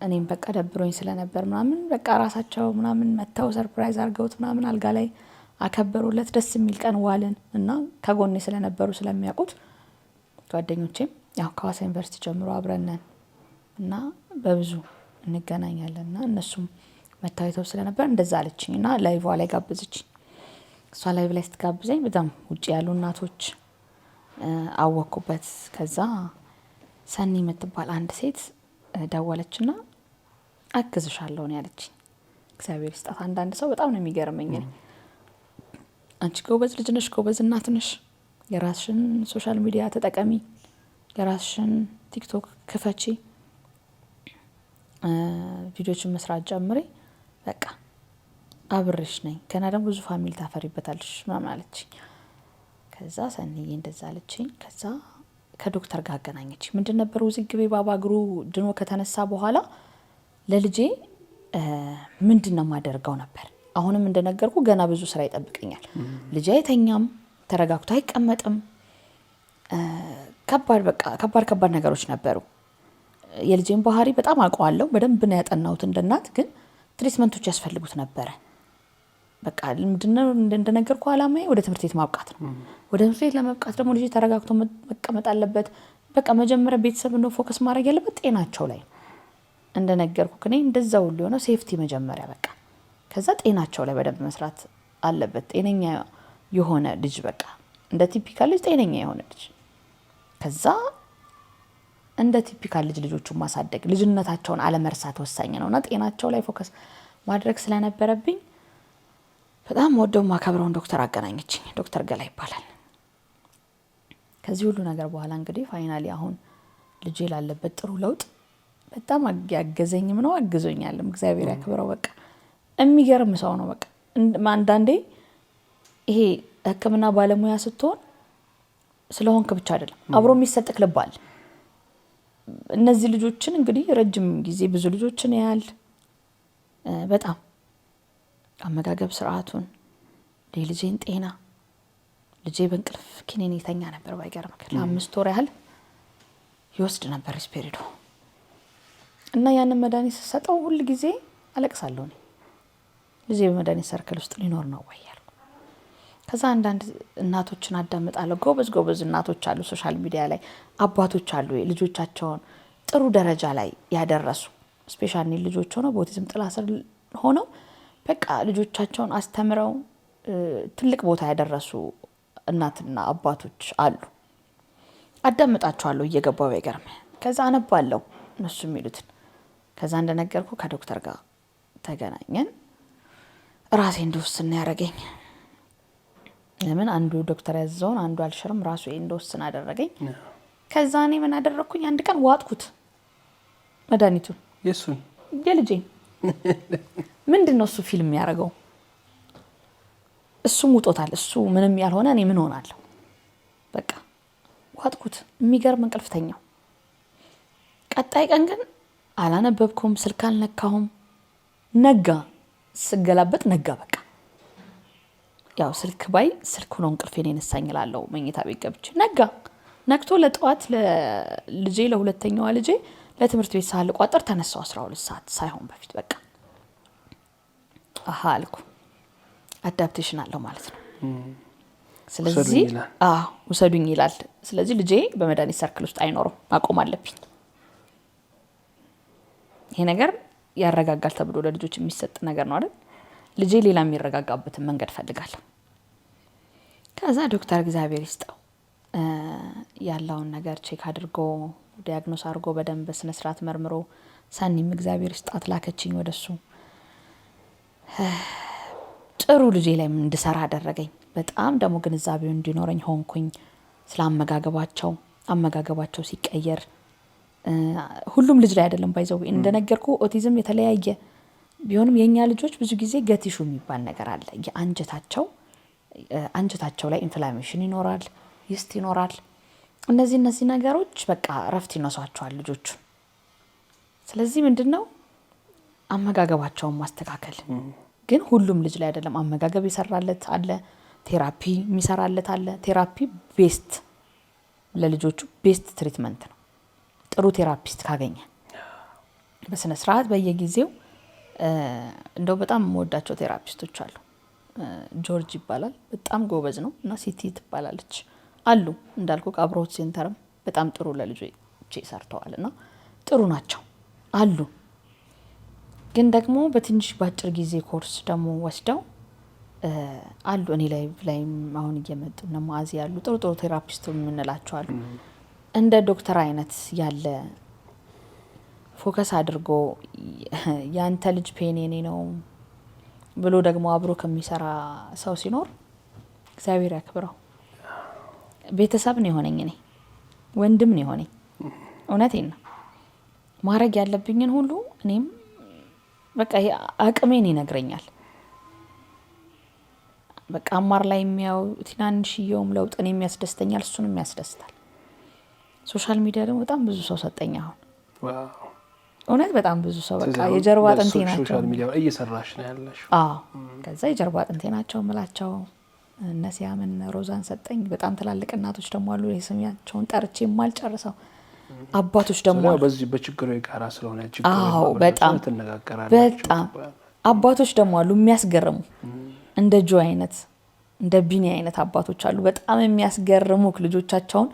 እኔም በቃ ደብሮኝ ስለነበር ምናምን በቃ ራሳቸው ምናምን መተው ሰርፕራይዝ አድርገውት ምናምን አልጋ ላይ አከበሩለት። ደስ የሚል ቀን ዋልን እና ከጎኔ ስለነበሩ ስለሚያውቁት ጓደኞቼም ያው ከሐዋሳ ዩኒቨርሲቲ ጀምሮ አብረነን እና በብዙ እንገናኛለንና እነሱም መታየተው ስለነበር እንደዛ አለችኝ እና ላይቭ ላይ ጋብዘችኝ። እሷ ላይቭ ላይ ስትጋብዘኝ በጣም ውጪ ያሉ እናቶች አወኩበት። ከዛ ሰኒ የምትባል አንድ ሴት ደወለችና አግዝሻለሁ ነው ያለችኝ። እግዚአብሔር ይስጣት። አንዳንድ ሰው በጣም ነው የሚገርመኝ። አንቺ ጎበዝ ልጅ ነሽ፣ ጎበዝ እናት ነሽ፣ የራስሽን ሶሻል ሚዲያ ተጠቀሚ፣ የራስሽን ቲክቶክ ክፈቺ፣ ቪዲዮችን መስራት ጀምሪ፣ በቃ አብርሽ ነኝ፣ ገና ደግሞ ብዙ ፋሚሊ ታፈሪበታለሽ ምናምን አለችኝ። ከዛ ሰኒዬ እንደዛ አለችኝ። ከዛ ከዶክተር ጋር አገናኘች። ምንድን ነበር ውዝግቤ? ባባ እግሩ ድኖ ከተነሳ በኋላ ለልጄ ምንድን ነው ማደርገው ነበር። አሁንም እንደነገርኩ ገና ብዙ ስራ ይጠብቀኛል። ልጄ አይተኛም፣ ተረጋግቶ አይቀመጥም። ከባድ ነገሮች ነበሩ። የልጄን ባህሪ በጣም አውቀዋለሁ፣ በደንብ ነው ያጠናሁት እንደናት። ግን ትሪትመንቶች ያስፈልጉት ነበረ። በቃ ምንድነው እንደነገርኩ አላማዬ ወደ ትምህርት ቤት ማብቃት ነው። ወደ ትምህርት ቤት ለመብቃት ደግሞ ልጄ ተረጋግቶ መቀመጥ አለበት። በቃ መጀመሪያ ቤተሰብ ነው ፎከስ ማድረግ ያለበት ጤናቸው ላይ። እንደነገርኩ እኔ እንደዛው ሁሉ ሆነ ሴፍቲ መጀመሪያ በቃ ከዛ ጤናቸው ላይ በደንብ መስራት አለበት። ጤነኛ የሆነ ልጅ በቃ እንደ ቲፒካል ልጅ ጤነኛ የሆነ ልጅ ከዛ እንደ ቲፒካል ልጆቹን ማሳደግ ልጅነታቸውን አለመርሳት ወሳኝ ነውና ጤናቸው ላይ ፎከስ ማድረግ ስለነበረብኝ በጣም ወደው ማከብረውን ዶክተር አገናኘችኝ። ዶክተር ገላ ይባላል። ከዚህ ሁሉ ነገር በኋላ እንግዲህ ፋይናሊ አሁን ልጄ ላለበት ጥሩ ለውጥ በጣም ያገዘኝም ነው አግዞኛልም። እግዚአብሔር ያክብረው። በቃ የሚገርም ሰው ነው። በቃ አንዳንዴ ይሄ ሕክምና ባለሙያ ስትሆን ስለሆንክ ብቻ አይደለም አብሮ የሚሰጥክ ልብ አለ። እነዚህ ልጆችን እንግዲህ ረጅም ጊዜ ብዙ ልጆችን ያያል። በጣም አመጋገብ ስርዓቱን ልጄን ጤና ልጄ በእንቅልፍ ኪኒን ይተኛ ነበር። ባይገርም ለ5 ወር ያህል ይወስድ ነበር ሪስፔሪዶ እና ያንን መድኃኒት ሰጠው ሁሉ ጊዜ አለቅሳለሁ። ልጄ በመድኃኒት ሰርክል ውስጥ ሊኖር ነው ወይ ያልኩ። ከዛ አንዳንድ እናቶችን አዳምጣለሁ። ጎበዝ እናቶች አሉ ሶሻል ሚዲያ ላይ፣ አባቶች አሉ ልጆቻቸውን ጥሩ ደረጃ ላይ ያደረሱ ስፔሻሊ ልጆች ሆነው በኦቲዝም ጥላ ስር ሆነው በቃ ልጆቻቸውን አስተምረው ትልቅ ቦታ ያደረሱ እናትና አባቶች አሉ። አዳምጣቸዋለሁ እየገባው ባይገርም። ከዛ አነባለሁ እነሱ የሚሉትን ከዛ እንደነገርኩ ከዶክተር ጋር ተገናኘን። ራሴ እንደወስን ያደረገኝ ለምን አንዱ ዶክተር ያዘውን አንዱ አልሽርም ራሱ እንደወስን አደረገኝ። ከዛ እኔ ምን አደረኩኝ? አንድ ቀን ዋጥኩት መድኃኒቱን የሱን የልጄን ምንድነው እሱ ፊልም ያደረገው? እሱ ሙጦታል። እሱ ምንም ያልሆነ እኔ ምን ሆናለሁ? በቃ ዋጥኩት። የሚገርም እንቅልፍ ተኛው። ቀጣይ ቀን ግን አላነበብኩም፣ ስልክ አልነካሁም። ነጋ፣ ስገላበጥ ነጋ። በቃ ያው ስልክ ባይ ስልኩ ነው እንቅልፌን የነሳኝ እላለሁ። መኝታ ቤት ገብቼ ነጋ። ነክቶ ለጠዋት ለልጄ ለሁለተኛዋ ልጄ ለትምህርት ቤት ሳል ቋጥር ተነሳው 12 ሰዓት ሳይሆን በፊት በቃ አሃ አልኩ። አዳፕቴሽን አለው ማለት ነው። ስለዚህ ውሰዱኝ ይላል። ስለዚህ ልጄ በመድኃኒት ሰርክል ውስጥ አይኖርም፣ ማቆም አለብኝ። ይሄ ነገር ያረጋጋል ተብሎ ለልጆች የሚሰጥ ነገር ነው አይደል? ልጄ ሌላ የሚረጋጋበትን መንገድ ፈልጋለሁ። ከዛ ዶክተር እግዚአብሔር ይስጠው ያለውን ነገር ቼክ አድርጎ ዲያግኖስ አድርጎ በደንብ በስነ ስርዓት መርምሮ ሰኒም እግዚአብሔር ይስጣት ላከችኝ ወደሱ። ጥሩ ልጄ ላይ እንድሰራ አደረገኝ። በጣም ደግሞ ግንዛቤው እንዲኖረኝ ሆንኩኝ ስለ አመጋገባቸው ሲቀየር ሁሉም ልጅ ላይ አይደለም ባይዘው እንደነገርኩ ኦቲዝም የተለያየ ቢሆንም የኛ ልጆች ብዙ ጊዜ ገቲሹ የሚባል ነገር አለ። አንጀታቸው ላይ ኢንፍላሜሽን ይኖራል፣ ይስት ይኖራል። እነዚህ ነገሮች በቃ ረፍት ይነሷቸዋል ልጆቹ። ስለዚህ ምንድነው አመጋገባቸውን ማስተካከል። ግን ሁሉም ልጅ ላይ አይደለም። አመጋገብ ይሰራለት አለ፣ ቴራፒ የሚሰራለት አለ። ቴራፒ ቤስት ለልጆቹ ቤስት ትሪትመንት ነው። ጥሩ ቴራፒስት ካገኘ በስነ ስርዓት በየጊዜው እንደው በጣም የምወዳቸው ቴራፒስቶች አሉ። ጆርጅ ይባላል፣ በጣም ጎበዝ ነው። እና ሲቲ ትባላለች አሉ እንዳልኩ አብሮት ሴንተርም በጣም ጥሩ ለልጆች ሰርተዋልና ጥሩ ናቸው አሉ። ግን ደግሞ በትንሽ ባጭር ጊዜ ኮርስ ደግሞ ወስደው አሉ እኔ ላይ አሁን እየመጡ ነው ማዚ ያሉ ጥሩ ቴራፒስት የምንላቸው አሉ። እንደ ዶክተር አይነት ያለ ፎከስ አድርጎ ያንተ ልጅ ፔን የኔ ነው ብሎ ደግሞ አብሮ ከሚሰራ ሰው ሲኖር እግዚአብሔር ያክብረው። ቤተሰብ ነው የሆነኝ፣ እኔ ወንድም ነው የሆነኝ። እውነቴን ነው። ማድረግ ያለብኝን ሁሉ እኔም በቃ አቅሜን ይነግረኛል። በቃ አማር ላይ የሚያው ትናንሽዬውም ለውጥ እኔም ያስደስተኛል፣ እሱንም ያስደስታል። ሶሻል ሚዲያ ደግሞ በጣም ብዙ ሰው ሰጠኝ። አሁን እውነት በጣም ብዙ ሰው በቃ የጀርባ አጥንቴ ናቸው። ሶሻል ሚዲያ እየሰራሽ ነው ያለሽ? ከዛ የጀርባ አጥንቴ ናቸው የምላቸው እነ ሲያምን ሮዛን ሰጠኝ። በጣም ትላልቅ እናቶች ደግሞ አሉ የስሚያቸውን ጠርቼ የማልጨርሰው አባቶች ደግሞ አሉ። በዚህ በችግሩ የጋራ ስለሆነ ችግሩ በጣም አባቶች ደግሞ አሉ የሚያስገርሙ እንደ ጆ አይነት እንደ ቢኒ አይነት አባቶች አሉ። በጣም የሚያስገርሙ ልጆቻቸውን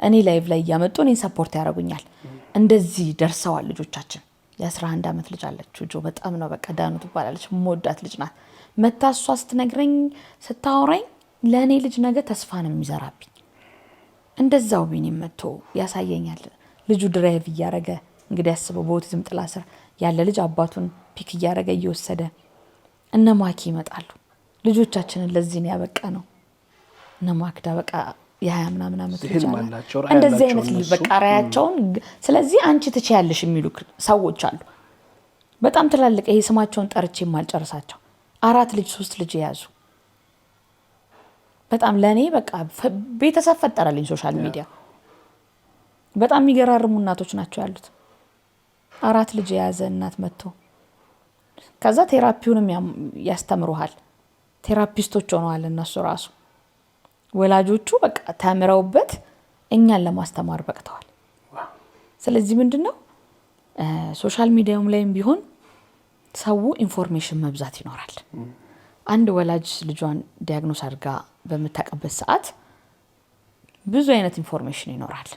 እኔ ላይቭ ላይ እያመጡ እኔን ሰፖርት ያደርጉኛል። እንደዚህ ደርሰዋል ልጆቻችን። የ11 ዓመት ልጅ አለችው ጆ በጣም ነው በቃ ዳኑ ትባላለች። ሞዳት ልጅ ናት። መታሷ ስትነግረኝ ስታወራኝ ለእኔ ልጅ ነገ ተስፋ ነው የሚዘራብኝ። እንደዛው ቢኒ መጥቶ ያሳየኛል። ልጁ ድራይቭ እያረገ እንግዲህ ያስበው በኦቲዝም ጥላ ስር ያለ ልጅ አባቱን ፒክ እያረገ እየወሰደ እነ ማኪ ይመጣሉ። ልጆቻችንን ለዚህ ነው ያበቃ ነው። እነ ማክዳ በቃ የ20 ምናምን ዓመት ልጅ አላቸው። እንደዚህ አይነት በቃ ራያቸውን ስለዚህ አንቺ ትችያለሽ የሚሉ ሰዎች አሉ። በጣም ትላልቅ ይሄ ስማቸውን ጠርቼ የማልጨርሳቸው 4 ልጅ 3 ልጅ የያዙ በጣም ለኔ በቃ ቤተሰብ ፈጠረልኝ ሶሻል ሚዲያ። በጣም የሚገራርሙ እናቶች ናቸው ያሉት። 4 ልጅ የያዘ እናት መጥቶ ከዛ ቴራፒውንም ያስተምሩሃል። ቴራፒስቶች ሆነዋል እነሱ ራሱ ወላጆቹ በቃ ተምረውበት እኛን ለማስተማር በቅተዋል። ስለዚህ ምንድነው ሶሻል ሚዲያውም ላይም ቢሆን ሰው ኢንፎርሜሽን መብዛት ይኖራል። አንድ ወላጅ ልጇን ዲያግኖስ አድርጋ በመታቀበት ሰዓት ብዙ አይነት ኢንፎርሜሽን ይኖራል።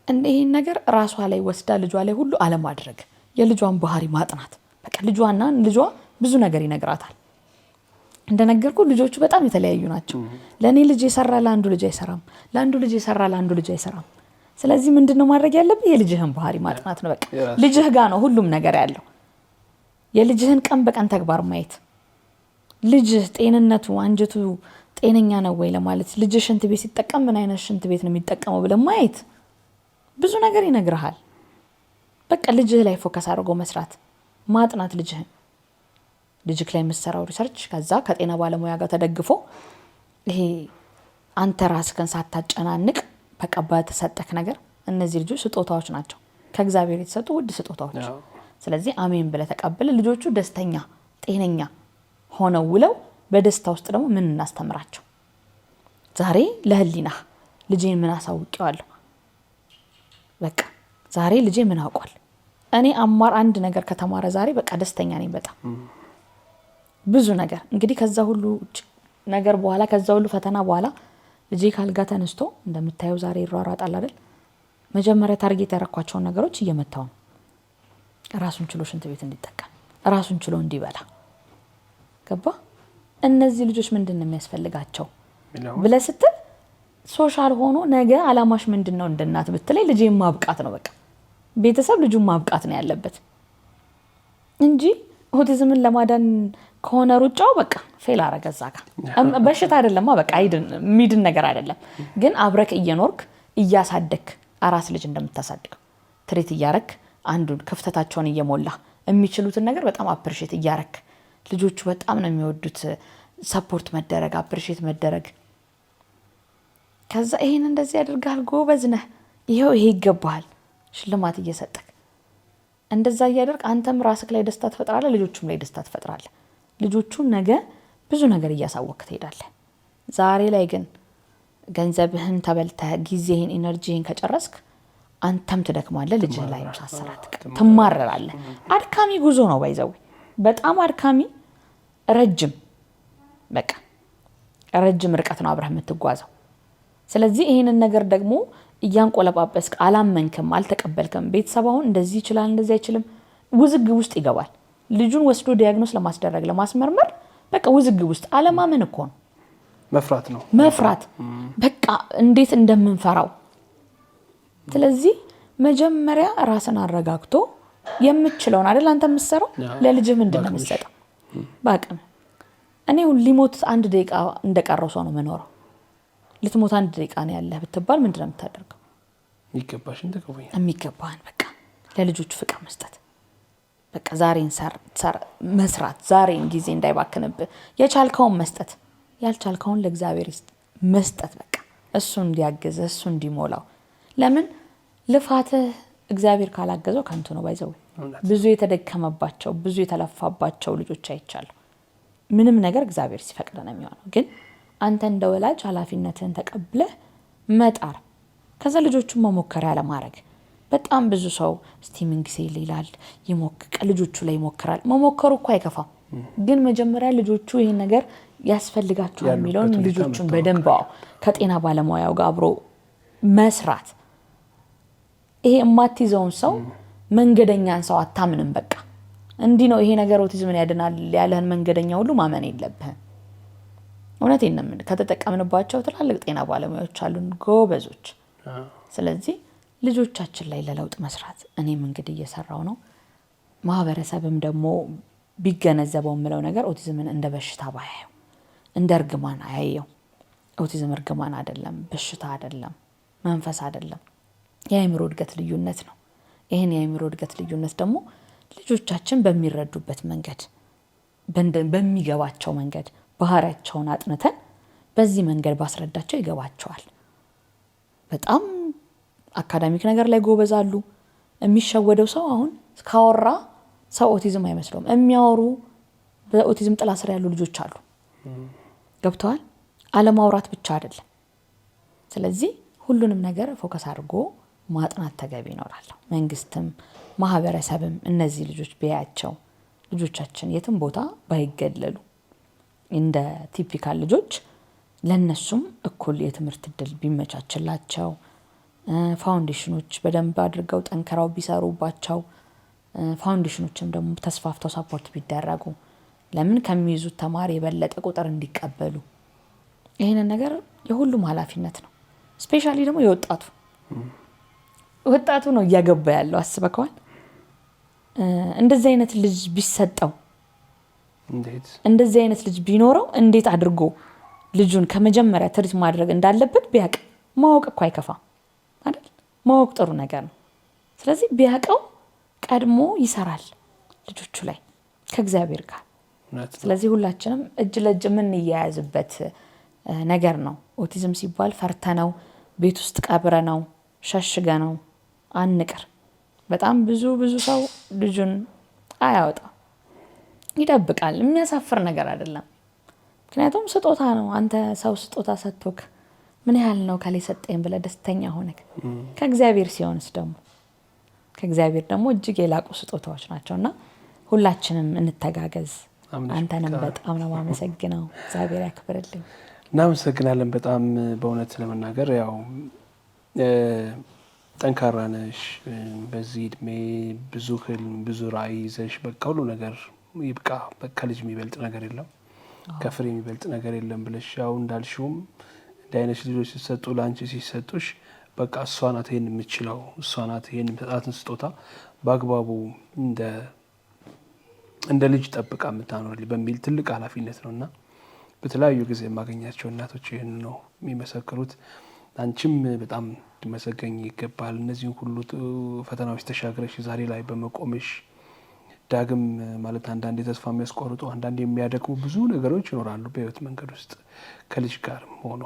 እንደዚህ ነገር ራሷ ላይ ወስዳ ልጇ ላይ ሁሉ አለማድረግ፣ የልጇን ባህሪ ማጥናት። በቃ ልጇ ብዙ ነገር ይነግራታል። እንደነገርኩ ልጆቹ በጣም የተለያዩ ናቸው። ለኔ ልጅ የሰራ ለአንዱ ልጅ አይሰራም፣ ለአንዱ ልጅ የሰራ ለአንዱ ልጅ አይሰራም። ስለዚህ ምንድነው ማድረግ ያለብህ? የልጅህን ባህሪ ማጥናት ነው። በቃ ልጅህ ጋር ነው ሁሉም ነገር ያለው። የልጅህን ቀን በቀን ተግባር ማየት፣ ልጅህ ጤንነቱ አንጀቱ ጤነኛ ነው ወይ ለማለት፣ ልጅህ ሽንት ቤት ሲጠቀም ምን አይነት ሽንት ቤት ነው የሚጠቀመው ብለህ ማየት ብዙ ነገር ይነግርሃል። በቃ ልጅህ ላይ ፎከስ አድርጎ መስራት፣ ማጥናት ልጅህን። ልጅህ ላይ የምትሰራው ሪሰርች ከዛ ከጤና ባለሙያ ጋር ተደግፎ ይሄ አንተ ራስህን ሳታጨናንቅ በቃ በተሰጠክ ነገር። እነዚህ ልጆች ስጦታዎች ናቸው፣ ከእግዚአብሔር የተሰጡ ውድ ስጦታዎች። ስለዚህ አሜን ብለህ ተቀበለ። ልጆቹ ደስተኛ ጤነኛ ሆነው ውለው በደስታ ውስጥ ደግሞ ምን እናስተምራቸው? ዛሬ ለህሊና ልጄን ምን አሳውቀዋለሁ? በቃ ዛሬ ልጄ ምን አውቋል? እኔ አማር አንድ ነገር ከተማረ ዛሬ በቃ ደስተኛ ነኝ በጣም ብዙ ነገር። እንግዲህ ከዛ ሁሉ ነገር በኋላ ከዛ ሁሉ ፈተና በኋላ ልጄ ካልጋ ተነስቶ እንደምታየው ዛሬ ይሯሯጣል አይደል? መጀመሪያ ታርጌት ያረኳቸውን ነገሮች እየመታው ነው። ራሱን ችሎ ሽንት ቤት እንዲጠቀም፣ ራሱን ችሎ እንዲበላ። ገባ? እነዚህ ልጆች ምንድነው የሚያስፈልጋቸው ብለህ ስትል ሶሻል ሆኖ ነገ አላማሽ ምንድነው እንደናት ብትለኝ ልጄ ማብቃት ነው። በቃ ቤተሰብ ልጁን ማብቃት ነው ያለበት እንጂ ኦቲዝምን ለማዳን ከሆነ ሩጫው በቃ ፌል አረገ። እዛ ጋር በሽታ አይደለም በቃ ሚድን ነገር አይደለም። ግን አብረክ እየኖርክ እያሳደክ አራስ ልጅ እንደምታሳድገው ትሪት እያረክ አንዱን ክፍተታቸውን እየሞላ የሚችሉትን ነገር በጣም አፕሪሺየት እያረክ ልጆቹ በጣም ነው የሚወዱት ሰፖርት መደረግ አፕሪሺየት መደረግ። ከዛ ይሄን እንደዚህ ያደርጋል ጎበዝ ነህ ይሄው ይሄ ይገባል ሽልማት እየሰጠክ እንደዛ እያደረክ አንተም ራስክ ላይ ደስታ ትፈጥራለህ፣ ልጆቹም ላይ ደስታ ትፈጥራለህ። ልጆቹ ነገ ብዙ ነገር እያሳወክ ትሄዳለህ። ዛሬ ላይ ግን ገንዘብህን ተበልተህ ጊዜህን ኢነርጂህን ከጨረስክ አንተም ትደክማለህ፣ ልጅህ ላይ ሳሰራት ትማረራለህ። አድካሚ ጉዞ ነው ባይዘው በጣም አድካሚ ረጅም በቃ ረጅም ርቀት ነው አብረህ የምትጓዘው። ስለዚህ ይሄንን ነገር ደግሞ እያንቆለጳጰስክ አላመንክም አልተቀበልክም ቤተሰብ አሁን እንደዚህ ይችላል እንደዚህ አይችልም ውዝግብ ውስጥ ይገባል። ልጁን ወስዶ ዲያግኖስ ለማስደረግ ለማስመርመር በቃ ውዝግብ ውስጥ አለማመን እኮ ነው መፍራት በቃ እንዴት እንደምንፈራው። ስለዚህ መጀመሪያ ራስን አረጋግቶ የምትችለውን አይደል አንተ የምትሰራው ለልጅህ ምንድነው የምትሰጠው በአቅም። እኔ ሊሞት አንድ ደቂቃ እንደቀረው ሰው ነው መኖረው። ልትሞት አንድ ደቂቃ ነው ያለህ ብትባል ምንድነው የምታደርገው? የሚገባህን በቃ ለልጆቹ ፍቅር መስጠት በቃ ዛሬን መስራት ዛሬን ጊዜ እንዳይባክንብህ የቻልከውን መስጠት ያልቻልከውን ለእግዚአብሔር መስጠት በቃ እሱ እንዲያግዝ እሱ እንዲሞላው። ለምን ልፋትህ እግዚአብሔር ካላገዘው ከንቱ ነው ባይዘው። ብዙ የተደከመባቸው ብዙ የተለፋባቸው ልጆች አይቻለሁ። ምንም ነገር እግዚአብሔር ሲፈቅድ ነው የሚሆነው። ግን አንተ እንደ ወላጅ ኃላፊነትህን ተቀብለህ መጣር ከዛ ልጆቹን መሞከር ያለ ማድረግ። በጣም ብዙ ሰው እስቲ ምን ጊዜ ይላል ይሞክር ልጆቹ ላይ ይሞክራል። መሞከሩ እኮ አይከፋም። ግን መጀመሪያ ልጆቹ ይሄን ነገር ያስፈልጋቸዋል የሚለውን ልጆቹን በደንብ ከጤና ባለሙያው ጋር አብሮ መስራት። ይሄ የማትይዘውን ሰው መንገደኛን ሰው አታምንም። በቃ እንዲህ ነው ይሄ ነገር ኦቲዝምን ያድናል ያለህን መንገደኛ ሁሉ ማመን የለብህም። እውነቴን ነው። ከተጠቀምንባቸው ትላልቅ ጤና ባለሙያዎች አሉን ጎበዞች። ስለዚህ ልጆቻችን ላይ ለለውጥ መስራት እኔም እንግዲህ እየሰራው ነው። ማህበረሰብም ደግሞ ቢገነዘበው የምለው ነገር ኦቲዝምን እንደ በሽታ ባያየው እንደ እርግማን አያየው። ኦቲዝም እርግማን አይደለም፣ በሽታ አይደለም፣ መንፈስ አይደለም፣ የአእምሮ እድገት ልዩነት ነው። ይሄን የአእምሮ እድገት ልዩነት ደግሞ ልጆቻችን በሚረዱበት መንገድ በሚገባቸው መንገድ ባህሪያቸውን አጥንተን በዚህ መንገድ ባስረዳቸው ይገባቸዋል። በጣም አካዳሚክ ነገር ላይ ጎበዛሉ። የሚሸወደው ሰው አሁን ካወራ ሰው ኦቲዝም አይመስለውም። የሚያወሩ በኦቲዝም ጥላ ስር ያሉ ልጆች አሉ። ገብተዋል። አለማውራት ብቻ አይደለም። ስለዚህ ሁሉንም ነገር ፎከስ አድርጎ ማጥናት ተገቢ ይኖራል። መንግስትም ማህበረሰብም እነዚህ ልጆች ቢያያቸው ልጆቻችን የትም ቦታ ባይገለሉ እንደ ቲፒካል ልጆች ለነሱም እኩል የትምህርት እድል ቢመቻችላቸው ፋውንዴሽኖች በደንብ አድርገው ጠንከራው ቢሰሩባቸው ፋውንዴሽኖችም ደግሞ ተስፋፍተው ሰፖርት ቢደረጉ ለምን ከሚይዙት ተማሪ የበለጠ ቁጥር እንዲቀበሉ ይሄንን ነገር የሁሉም ኃላፊነት ነው። ስፔሻሊ ደግሞ የወጣቱ ወጣቱ ነው እያገባ ያለው አስበከዋል። እንደዚህ አይነት ልጅ ቢሰጠው እንደዚህ አይነት ልጅ ቢኖረው እንዴት አድርጎ ልጁን ከመጀመሪያ ትሪት ማድረግ እንዳለበት ቢያቅ ማወቅ እኮ አይከፋም አይደል? ማወቅ ጥሩ ነገር ነው። ስለዚህ ቢያቀው ቀድሞ ይሰራል ልጆቹ ላይ ከእግዚአብሔር ጋር። ስለዚህ ሁላችንም እጅ ለእጅ የምንያያዝበት ነገር ነው። ኦቲዝም ሲባል ፈርተነው ቤት ውስጥ ቀብረነው ሸሽገነው አንቅር። በጣም ብዙ ሰው ልጁን አያወጣም፣ ይደብቃል። የሚያሳፍር ነገር አይደለም። ምክንያቱም ስጦታ ነው። አንተ ሰው ስጦታ ሰጥቶክ ምን ያህል ነው ከላይ ሰጠኝ ብለህ ደስተኛ ሆነክ ከእግዚአብሔር ሲሆንስ ከእግዚአብሔር ደግሞ እጅግ የላቁ ስጦታዎች ናቸውና ሁላችንም እንተጋገዝ። አንተንም በጣም ነው ማመሰግነው። እግዚአብሔር ያክብርልኝ። እናመሰግናለን በጣም በእውነት ለመናገር ያው ጠንካራ ነሽ። በዚህ እድሜ ብዙ ህልም ብዙ ራዕይ ይዘሽ በቃ ሁሉ ነገር ይብቃ፣ በቃ ልጅ የሚበልጥ ነገር የለም፣ ከፍሬ የሚበልጥ ነገር የለም ብለሽ ያው እንዳልሽውም እንደ አይነት ልጆች ሲሰጡ ለአንቺ ሲሰጡሽ በቃ እሷ ናት ይሄን የምትችለው፣ እሷ ናት ይሄን የምትሰጣትን ስጦታ በአግባቡ እንደ ልጅ ጠብቃ የምታኖርልኝ በሚል ትልቅ ኃላፊነት ነውና በተለያዩ ጊዜ የማገኛቸው እናቶች ይህን ነው የሚመሰክሩት። አንቺም በጣም ሊመሰገኝ ይገባል። እነዚህን ሁሉ ፈተናዎች ተሻግረሽ ዛሬ ላይ በመቆምሽ ዳግም ማለት አንዳንዴ ተስፋ የሚያስቆርጡ አንዳንዴ የሚያደክሙ ብዙ ነገሮች ይኖራሉ በህይወት መንገድ ውስጥ ከልጅ ጋር ሆኖ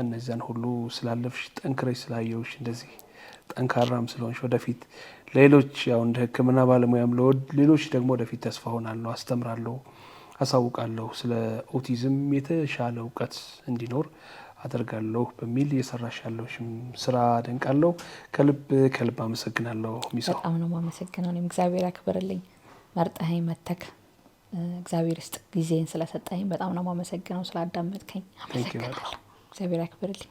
እነዚያን ሁሉ ስላለፍሽ ጠንክረሽ ስላየውሽ እንደዚህ ጠንካራም ስለሆንሽ ወደፊት ሌሎች ያው እንደ ሕክምና ባለሙያም ሌሎች ደግሞ ወደፊት ተስፋ ሆናለሁ፣ አስተምራለሁ፣ አሳውቃለሁ፣ ስለ ኦቲዝም የተሻለ እውቀት እንዲኖር አደርጋለሁ በሚል እየሰራሽ ያለሽም ስራ አደንቃለሁ። ከልብ አመሰግናለሁ። በጣም ነው የማመሰግነው። እኔም እግዚአብሔር ያክብርልኝ። መርጠኸኝ መተክ እግዚአብሔር ይስጥ ጊዜን ስለሰጠኝ በጣም ነው የማመሰግነው። ስላዳመጥከኝ አመሰግናለሁ። እግዚአብሔር ያክብርልኝ።